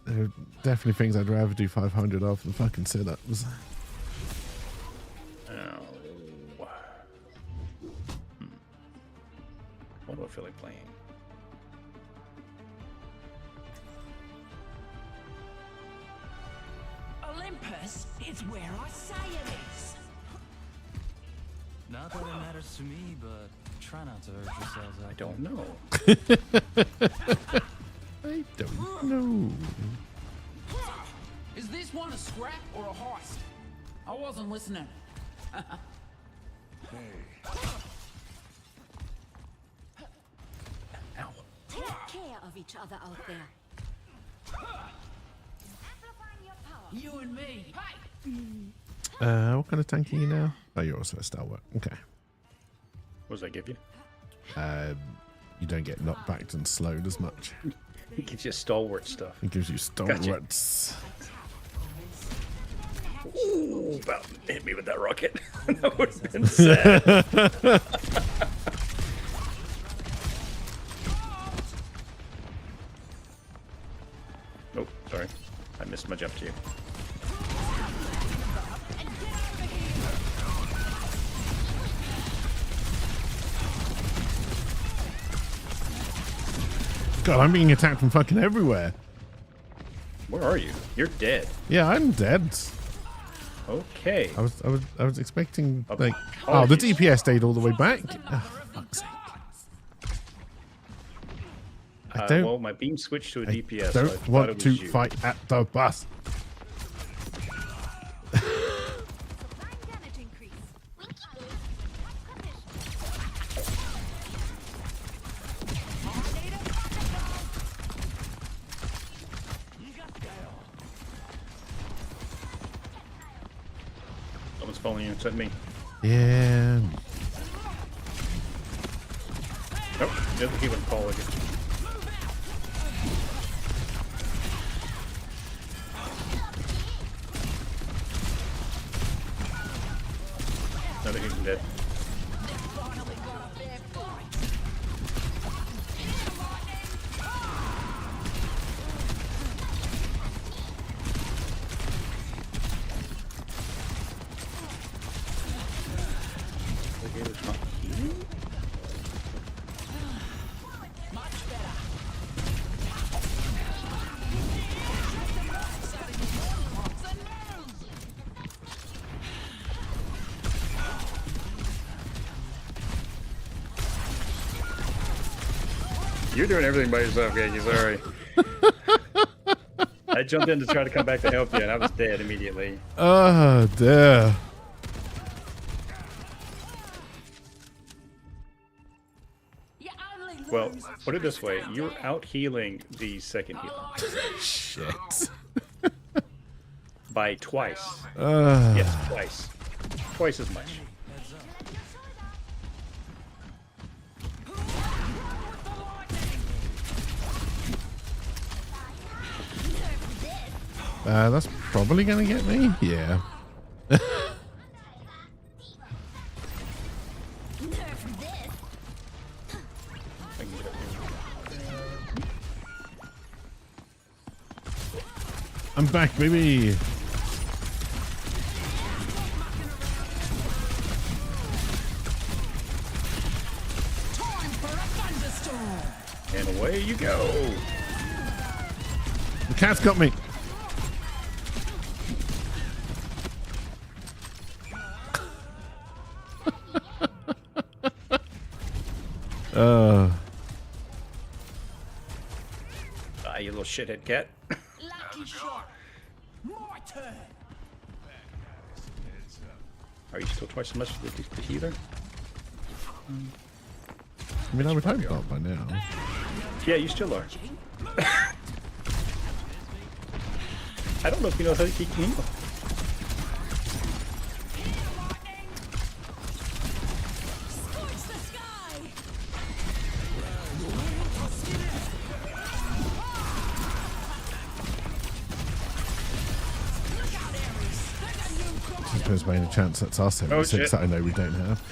There are definitely things I'd rather do 500 of than fucking sit-ups.
What do I feel like playing?
Olympus is where I say it is.
Not that it matters to me, but try not to hurt yourselves out.
I don't know.
I don't know.
Is this one a scrap or a heist? I wasn't listening.
Ow.
Take care of each other out there. Amplifying your power.
You and me.
What kind of tank are you now? Oh, you're also a stalwart. Okay.
What does that give you?
You don't get knocked back and slowed as much.
It gives you stalwart stuff.
It gives you stalwarts.
Ooh, about hit me with that rocket. That would have been sad. Oh, sorry. I missed my jump to you.
God, I'm being attacked from fucking everywhere.
Where are you? You're dead.
Yeah, I'm dead.
Okay.
I was expecting like the DPS stayed all the way back. Oh, for fuck's sake. I don't.
Well, my beam switched to a DPS.
Don't
so I
want to fight at the bus.
Damage increase.
Someone's following you inside me.
Yeah.
Nope, doesn't keep on following you. Another human dead. You're doing everything by yourself, Gaggy, sorry. I jumped in to try to come back to help you, and I was dead immediately.
Oh, dear.
Well, put it this way, you're out healing the second healer.
Shit.
By twice. Yes, twice. Twice as much.
That's probably gonna get me. Yeah. I'm back, baby.
Time for a thunderstorm.
And away you go.
The cat's got me.
You little shithead cat.
Lucky shot. My turn.
Are you still twice as much as the healer?
I mean, I would hope not by now.
Yeah, you still are. I don't know if you know how he can heal.
Scorch the sky!
I suppose by any chance that's our 76 that I know we don't have.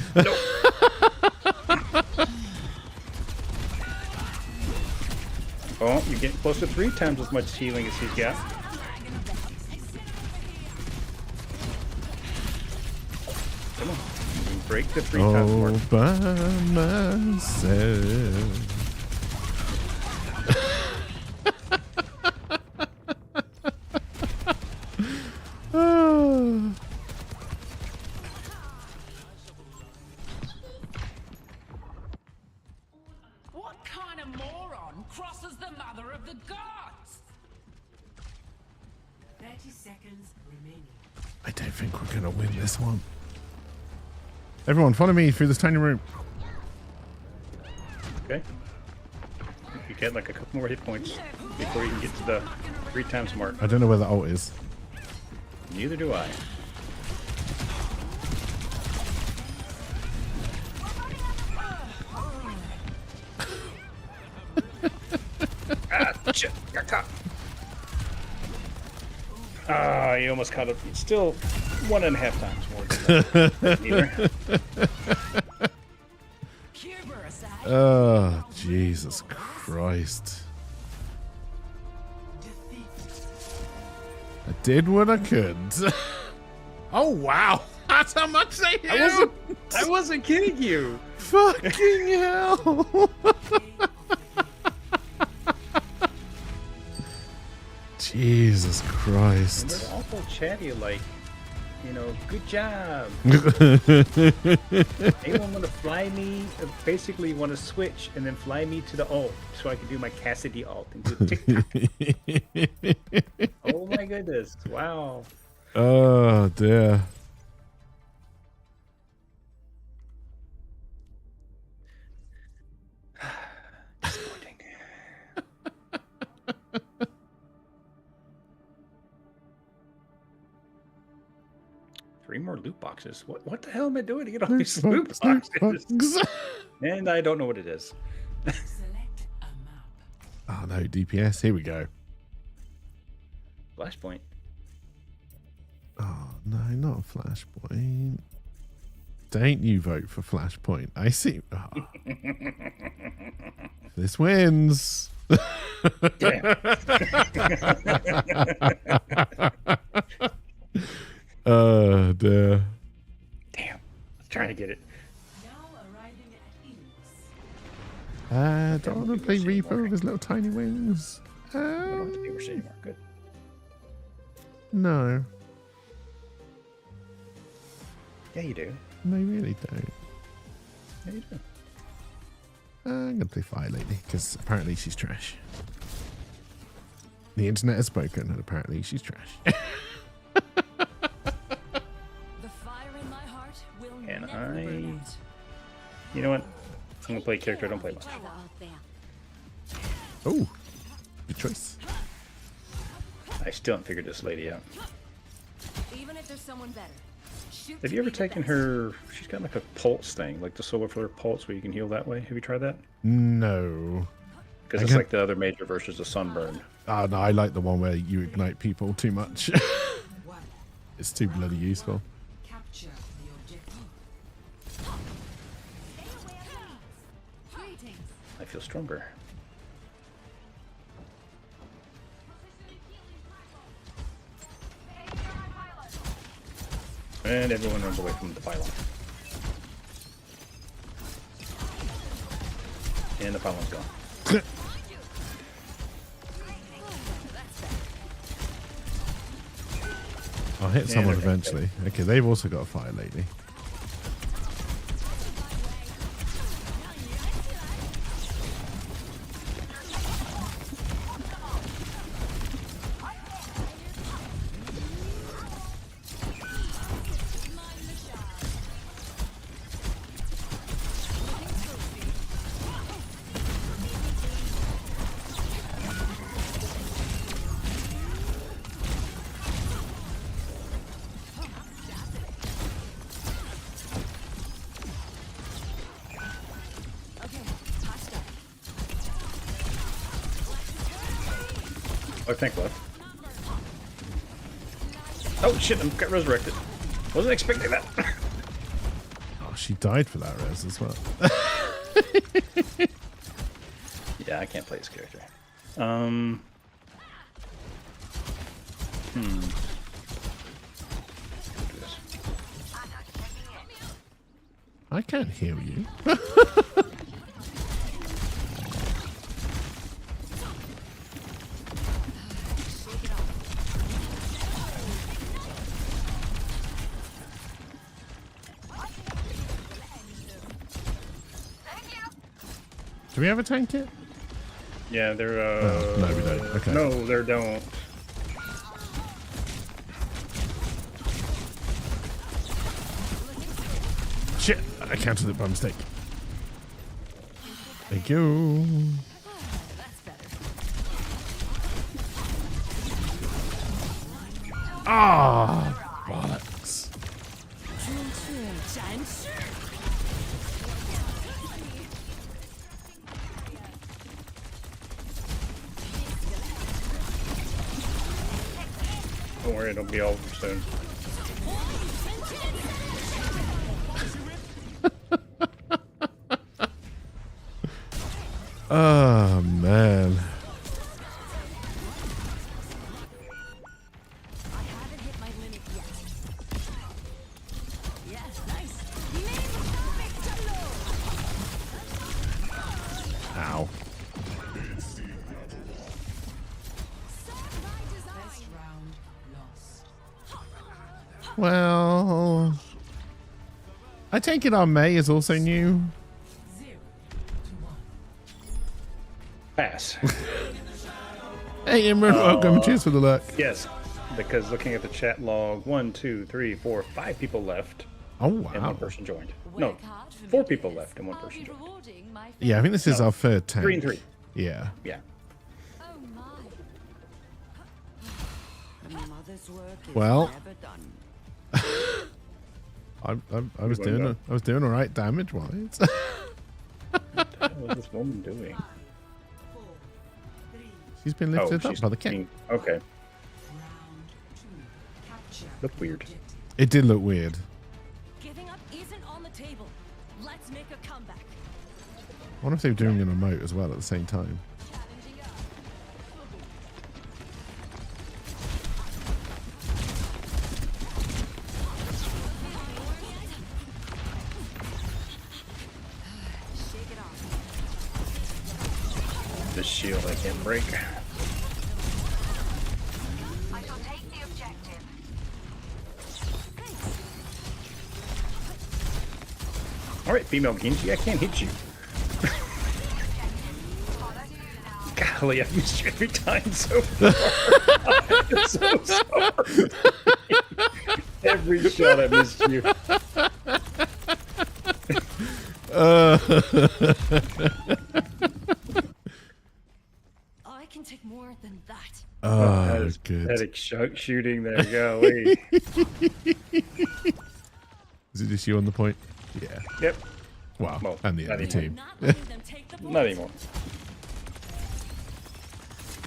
Oh, you're getting close to 3 times as much healing as he's got. Come on. You can break the 3 times
All
mark.
by myself.
What kind of moron crosses the mother of the gods?
30 seconds remaining.
I don't think we're going to win this one. Everyone, follow me through this tiny room.
Okay. You get like a couple more hit points before you can get to the 3 times mark.
I don't know where the ult is.
Neither do I. Ah, shit. Got caught. Ah, you almost caught up. It's still 1.5 times more than that. Neither.
Oh, Jesus Christ. I did what I could. Oh, wow. That's how much they healed.
I wasn't kidding you.
Fucking hell. Jesus Christ.
They're also chatty, like, you know, good job. Anyone want to fly me? Basically, want to switch and then fly me to the ult so I can do my CakeCity ult and do TikTok. Oh my goodness! Wow.
Oh dear.
Disappointing. 3 more loot boxes. What the hell am I doing to get all these loot boxes? And I don't know what it is.
Select a map.
Oh no, DPS. Here we go.
Flashpoint.
Oh no, not Flashpoint. Don't you vote for Flashpoint? I see. Oh. This wins.
Damn.
Oh dear.
Damn. I'm trying to get it.
Now arriving at Enos.
Don't want to play Reaper with his little tiny wings.
I don't want to be Mercy anymore. Good.
No.
Yeah, you do.
No, you really don't.
Yeah, you do.
I'm going to play Fire Lady because apparently she's trash. The internet has spoken and apparently she's trash.
The fire in my heart will
And
never burn out.
You know what? I'm going to play a character I don't play much.
Oh, good choice.
I still haven't figured this lady out.
Even if there's someone better. Shoot
Have
to
you ever
be the
taken
best.
her? She's got like a pulse thing, like the solar flare pulse where you can heal that way. Have you tried that?
No.
Because it's like the other major versus the sunburn.
Oh, no, I like the one where you ignite people too much. It's too bloody useful.
Capture the objective.
Greetings.
I feel stronger. And everyone runs away from the pylon. And the pylon's gone.
I'll hit someone
okay.
eventually. Okay, they've also got a fire lady.
I think left. Oh shit, I got resurrected. Wasn't expecting that.
Oh, she died for that res as well.
Yeah, I can't play this character.
I can't heal you. Do we have a tank yet?
Yeah, they're
Oh, no, we don't. Okay.
No, they don't.
Shit! I counted it by mistake. Thank you. Ah, bollocks.
Don't worry, it'll be over soon.
Oh man.
I haven't hit my limit yet. Yes, nice.
Ow.
First round lost.
Well, I take it our May is also new.
0 to 1.
Pass.
Hey, Imran, welcome. Cheers for the luck.
Yes, because looking at the chat log, 1, 2, 3, 4, 5 people left.
Oh,
And
wow.
one person joined. No, 4 people left and one person joined.
Yeah, I think this is
No,
our third tank.
3 and 3.
Yeah.
Yeah.
Oh my. Mother's work is
Well,
never done.
I was doing all right damage wise.
What the hell is this woman doing?
She's been lifted up by the king.
being- Okay.
Round 2. Capture.
Look weird.
It did look weird.
Giving up isn't on the table. Let's make a comeback.
I wonder if they were doing an emote as well at the same time.
Challenging up. Shake it off.
This shield I can't break.
I shall take the objective.
Alright, female Genji, I can't hit you. Golly, I've missed you every time so far. I'm so sorry. Every shot I missed you.
I can take more than that.
Oh,
That is
good.
pathetic shooting there, golly.
Is it just you on the point? Yeah.
Yep.
Wow.
Well,
And the
not
enemy
anymore.
team.
Not letting them take the
Not anymore.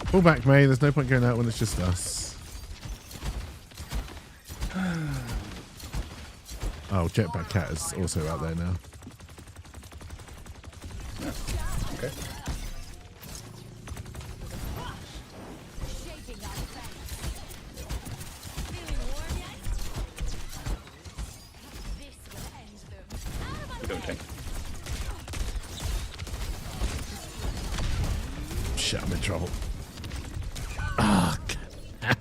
Pull back, May. There's no point going out when it's just us. Oh, Jetpack Cat is also out there now.
Okay.
shaking out. Feeling warm yet?
shit, I'm in trouble. Oh, God.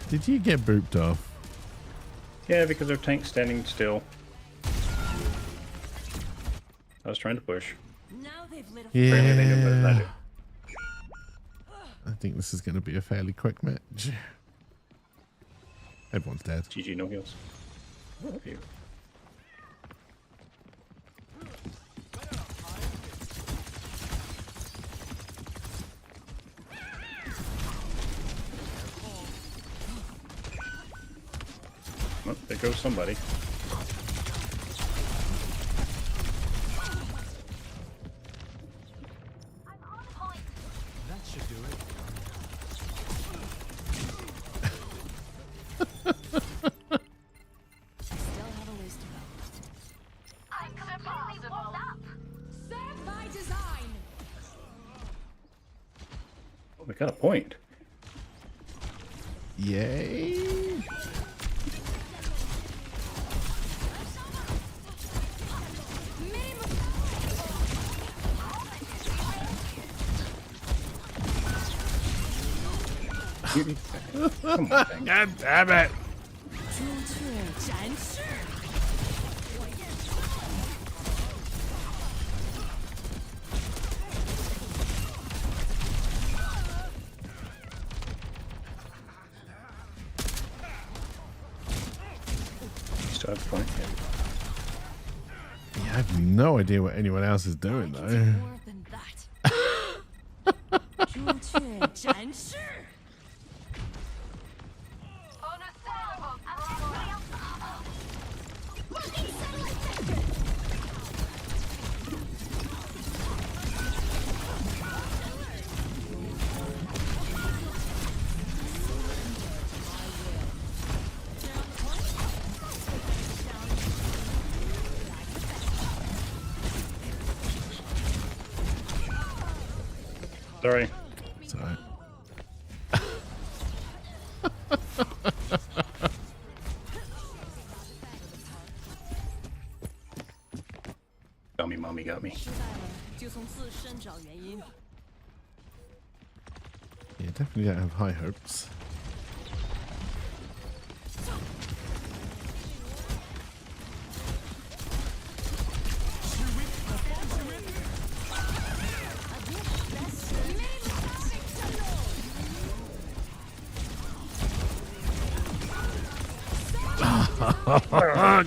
Did you get booped off?
Yeah, because our tank's standing still. I was trying to push.
Now they've lit a
Apparently they knew better than I do.
I think this is going to be a fairly quick match. Everyone's dead.
GG, no heals. Phew. Well, there goes somebody.
That should do it.
Still have a ways to go.
I'm completely warmed up.
Serve by design.
Oh, we got a point.
Yay!
Come on, dang.
God damn it!
Still have a point.
Yeah, I have no idea what anyone else is doing though.
More than that. 朱雀展翅。
Sorry.
Sorry.
Got me, mommy got me.
就从自身找原因。
Yeah, definitely don't have high hopes.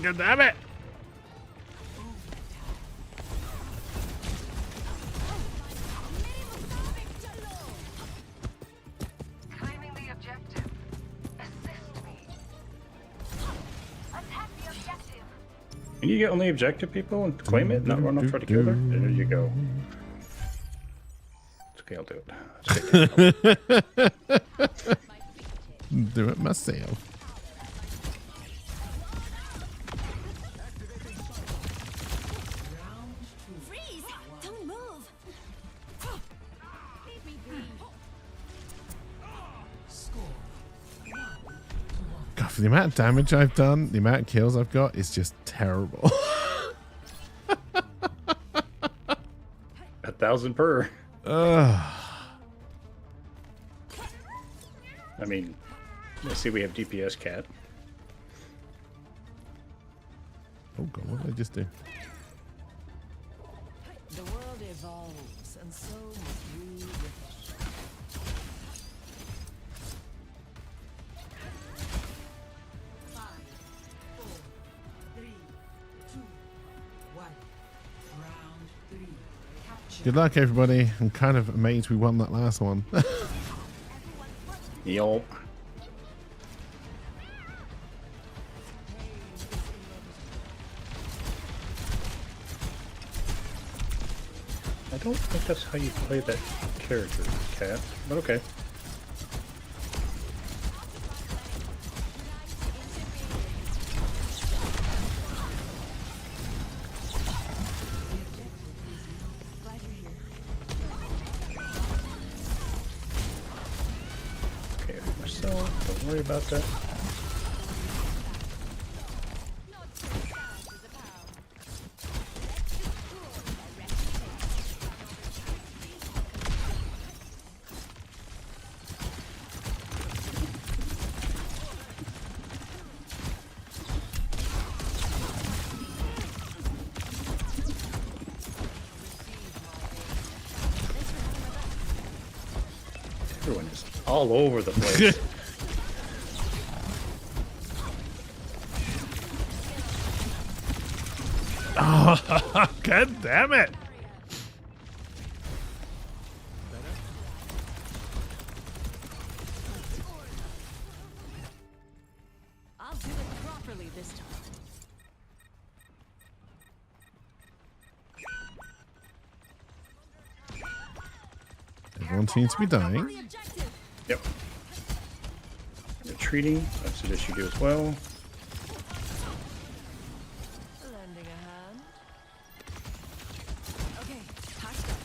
God damn it!
Claiming the objective. Assist me. Attack the objective.
Can you get on the objective, people, and claim it? Not run off, try to kill her? There you go. It's okay, I'll do it. It's okay.
Do it myself.
Freeze! Don't move. Leave me be.
God, for the amount of damage I've done, the amount of kills I've got is just terrible.
1,000 per.
Ugh.
I mean, let's see, we have DPS cat.
Oh god, what did I just do?
The world evolves, and so must we with it.
Good luck, everybody. I'm kind of amazed we won that last one.
Yup. I don't think that's how you play that character, Cat, but okay. Okay, myself, don't worry about that. Everyone is all over the place.
Oh, God damn it!
I'll do it properly this time.
Everyone seems to be dying.
The objective.
Yep. Retreating. I suggest you do as well.
Lending a hand. Okay, patched up.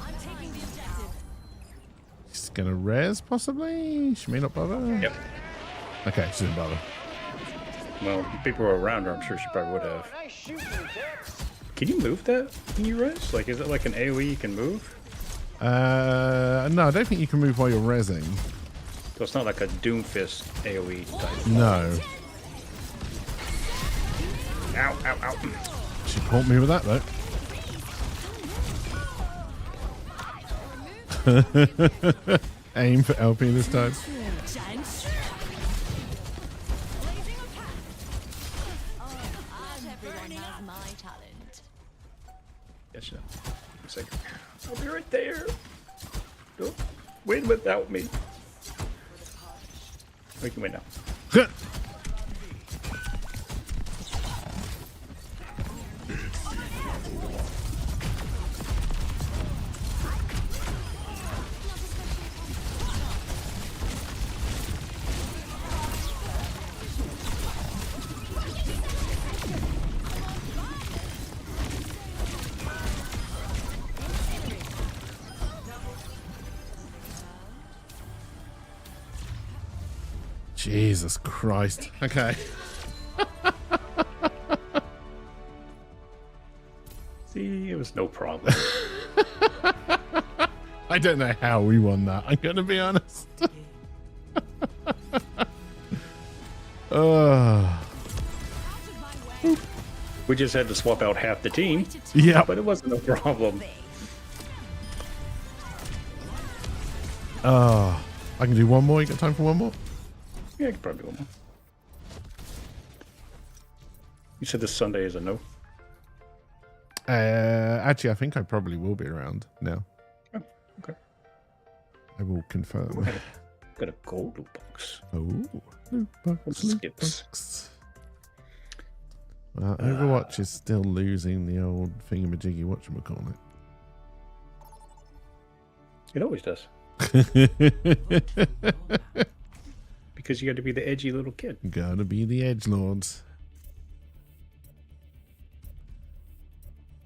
I'm taking the objective.
She's gonna res, possibly? She may not bother.
Yep.
Okay, she didn't bother.
Well, if people were around her, I'm sure she probably would have. Can you move that when you res? Like, is it like an AoE you can move?
No, I don't think you can move while you're resing.
So it's not like a Doomfist AoE type.
No.
Ow, ow, ow.
She caught me with that, though. Aim for LP this time.
Giants. Blazing a path. Everyone has my talent.
Yes, no. A second. I'll be right there. Don't win without me. We can win now.
Jesus Christ. Okay.
See, it was no problem.
I don't know how we won that. I'm going to be honest.
We just had to swap out half the team.
Yeah.
But it wasn't a problem.
I can do one more. You got time for one more?
Yeah, I could probably do one more. You said this Sunday is a no?
Actually, I think I probably will be around now.
Oh, okay.
I will confirm.
Got a gold loot box.
Oh, loot box, loot
Skips.
box. Well, Overwatch is still losing the old thingamajiggy whatchamacallit.
It always does. Because you got to be the edgy little kid.
Gotta be the edgelords.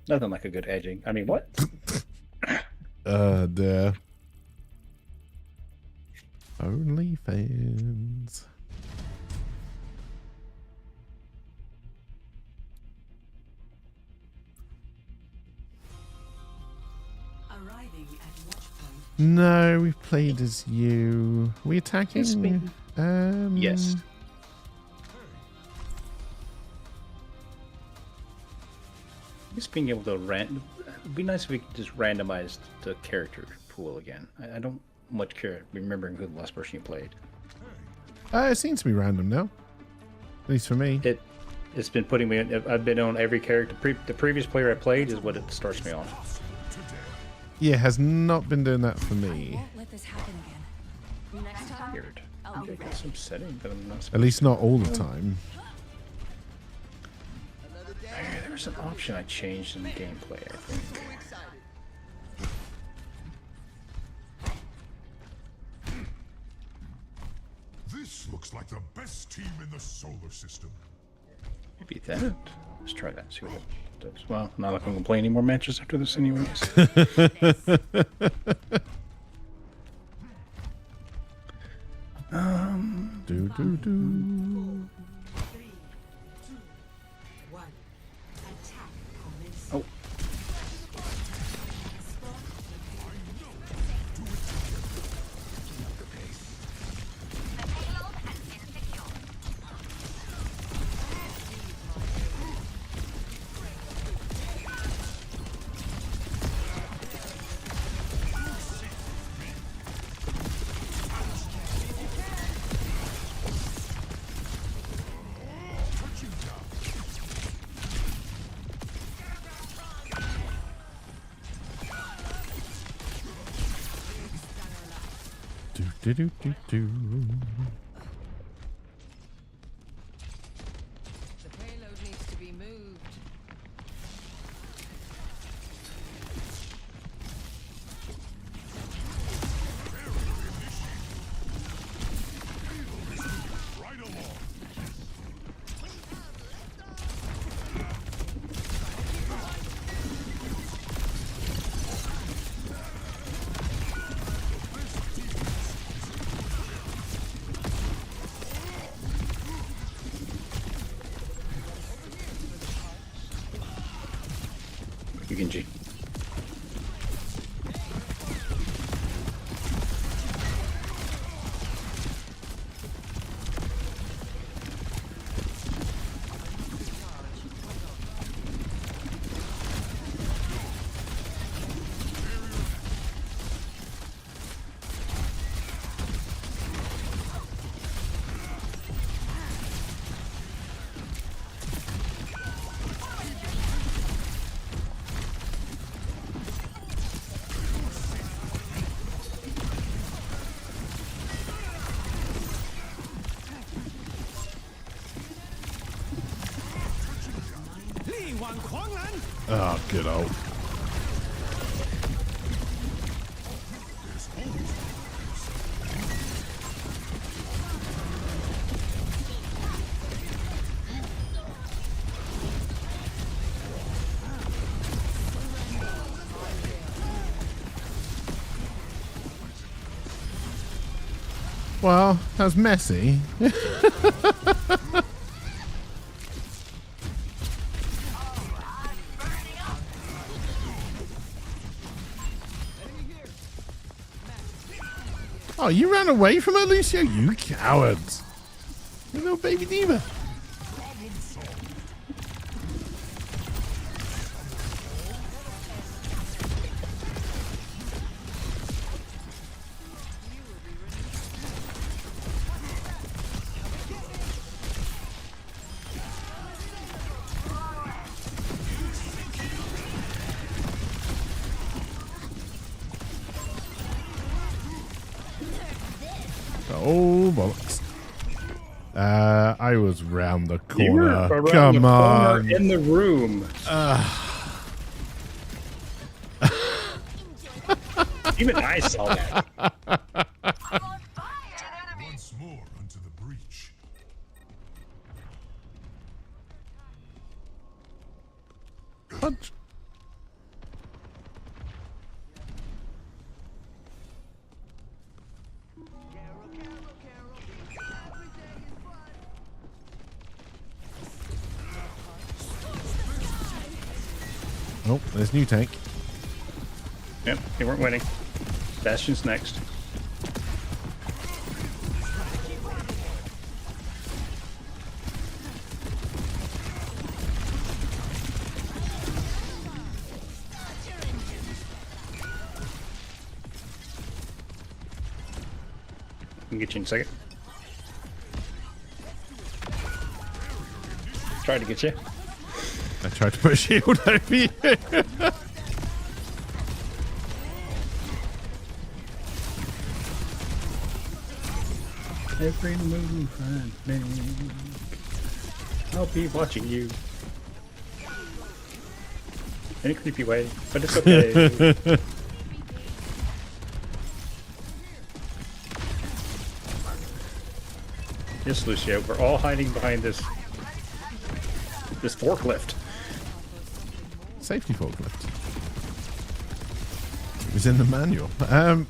Nothing like a good edging. I mean, what?
Duh. Only fans.
Arriving at watch point.
No, we've played as you. We attacking?
Yes, baby. Yes. Just being able to it'd be nice if we could just randomize the character pool again. I don't much care remembering who the last person you played.
It seems to be random now. At least for me.
It's been putting me in, I've been on every character. The previous player I played is what it starts me on.
Yeah, has not been doing that for me.
Won't let this happen again. Next time,
Weird.
I'll be
I got
ready.
some setting that I'm not
At least not all the time.
There was an option I changed in the gameplay, I think.
This looks like the best team in the solar system.
Maybe that. Let's try that. See what it does. Well, not like I'm gonna play any more matches after this, anyways.
Do do do.
3, 2, 1. Attack commence.
Oh.
Do do do do.
The payload needs to be moved.
Right along.
You can G.
Oh, good old. Well, that's messy. Oh, you ran away from her, Lucio? You cowards. You little baby diva. Oh, bollocks. I was round the corner.
You were around
Come
the
on.
corner in the room. Even I saw that.
Once more unto the breach.
Punch. Oh, there's new tank.
Yep, they weren't winning. Bastion's next. I can get you in a second. Tried to get you.
I tried to put a shield over you.
Every move I make, I'll be watching you. In a creepy way, but it's okay. Yes, Lucia, we're all hiding behind this forklift.
Safety forklift. It was in the manual. I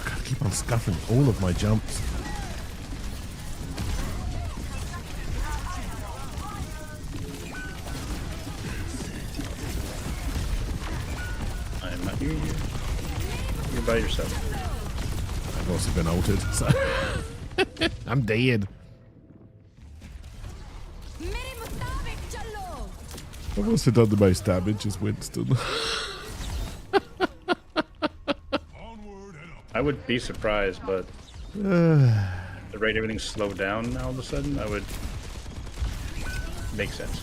gotta keep on scuffing all of my jumps.
I'm not hearing you. You're by yourself.
I've also been altered, so I'm dead. I've also done the most damage as Winston.
I would be surprised, but the rate everything's slowed down now all of a sudden, I would make sense.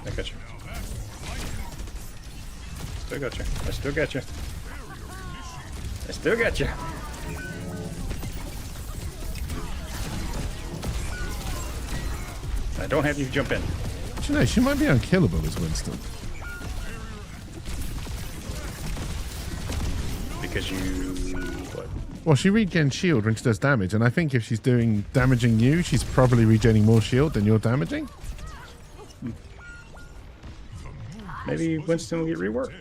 I got you. Still got you. I still got you. I still got you. I don't have you jump in.
Do you know, she might be unkillable as Winston.
Because you... what?
Well, she regains shield when she does damage, and I think if she's damaging you, she's probably regaining more shield than you're damaging.
Maybe Winston will get reworked.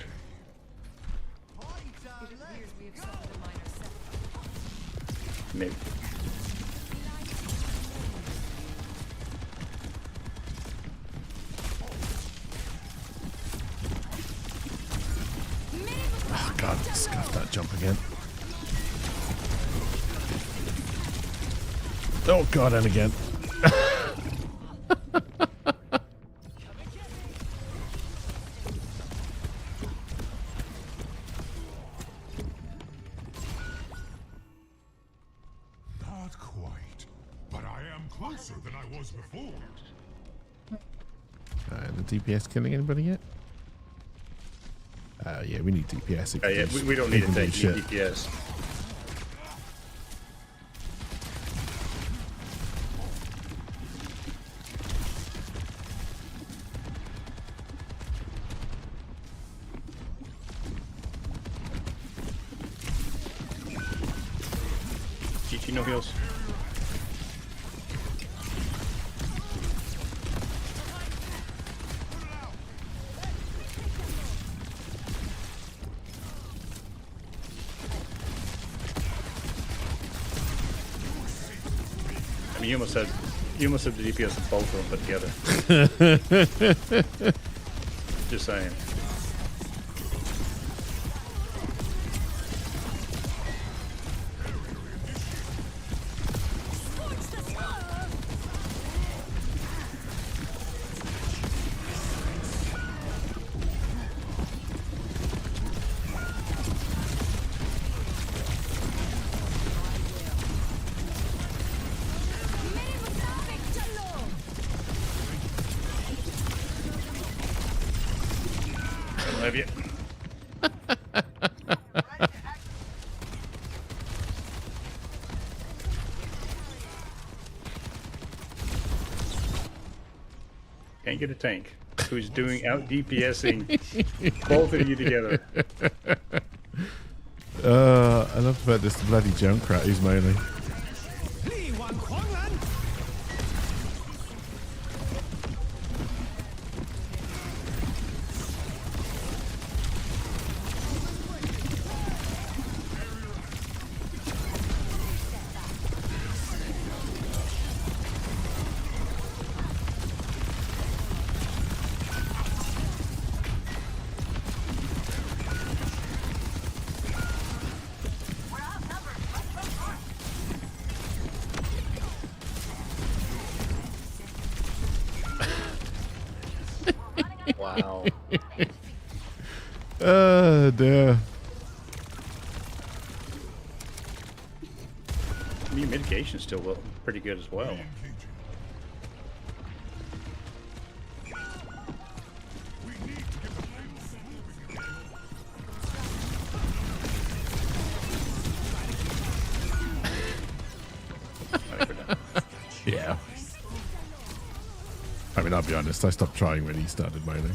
Maybe.
Oh god, scuffed that jump again. Oh god, and again.
Not quite, but I am closer than I was before.
The DPS killing anybody yet? Yeah, we need DPS.
Yeah, we don't need to take DPS. GG, no heals. I mean, you almost had the DPS of both of them put together. Just saying. Have you? Can't get a tank who's doing out DPSing both of you together.
I love about this bloody Junkrat who's melee.
Wow.
Oh dear.
navigation's still pretty good as well.
Yeah. I mean, I'll be honest, I stopped trying when he started moaning.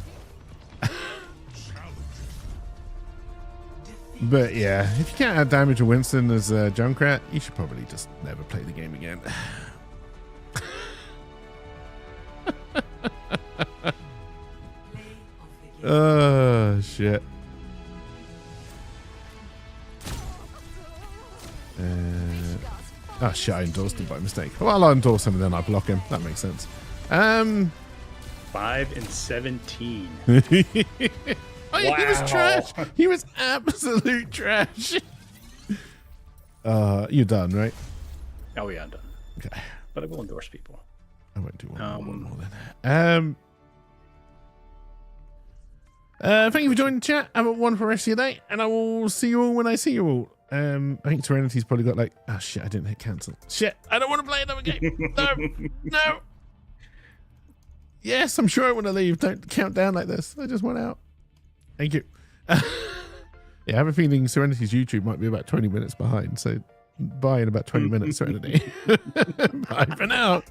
But yeah, if you can't add damage to Winston as a Junkrat, you should probably just never play the game again. Oh, shit. Oh shit, I endorsed him by mistake. Well, I'll endorse him and then I block him. That makes sense.
5 and 17.
Oh yeah, he was
Wow.
trash. He was absolute trash. You're done, right?
Oh yeah, I'm done.
Okay.
But I will endorse people.
I won't do one more then. Thank you for joining the chat. Have a wonderful rest of your day, and I will see you all when I see you all. I think Serenity's probably got like, oh shit, I didn't hit cancel. Shit, I don't want to play another game. No, no. Yes, I'm sure I want to leave. Don't count down like this. I just want out. Thank you. Yeah, I have a feeling Serenity's YouTube might be about 20 minutes behind. So bye in about 20 minutes, Serenity. Bye for now.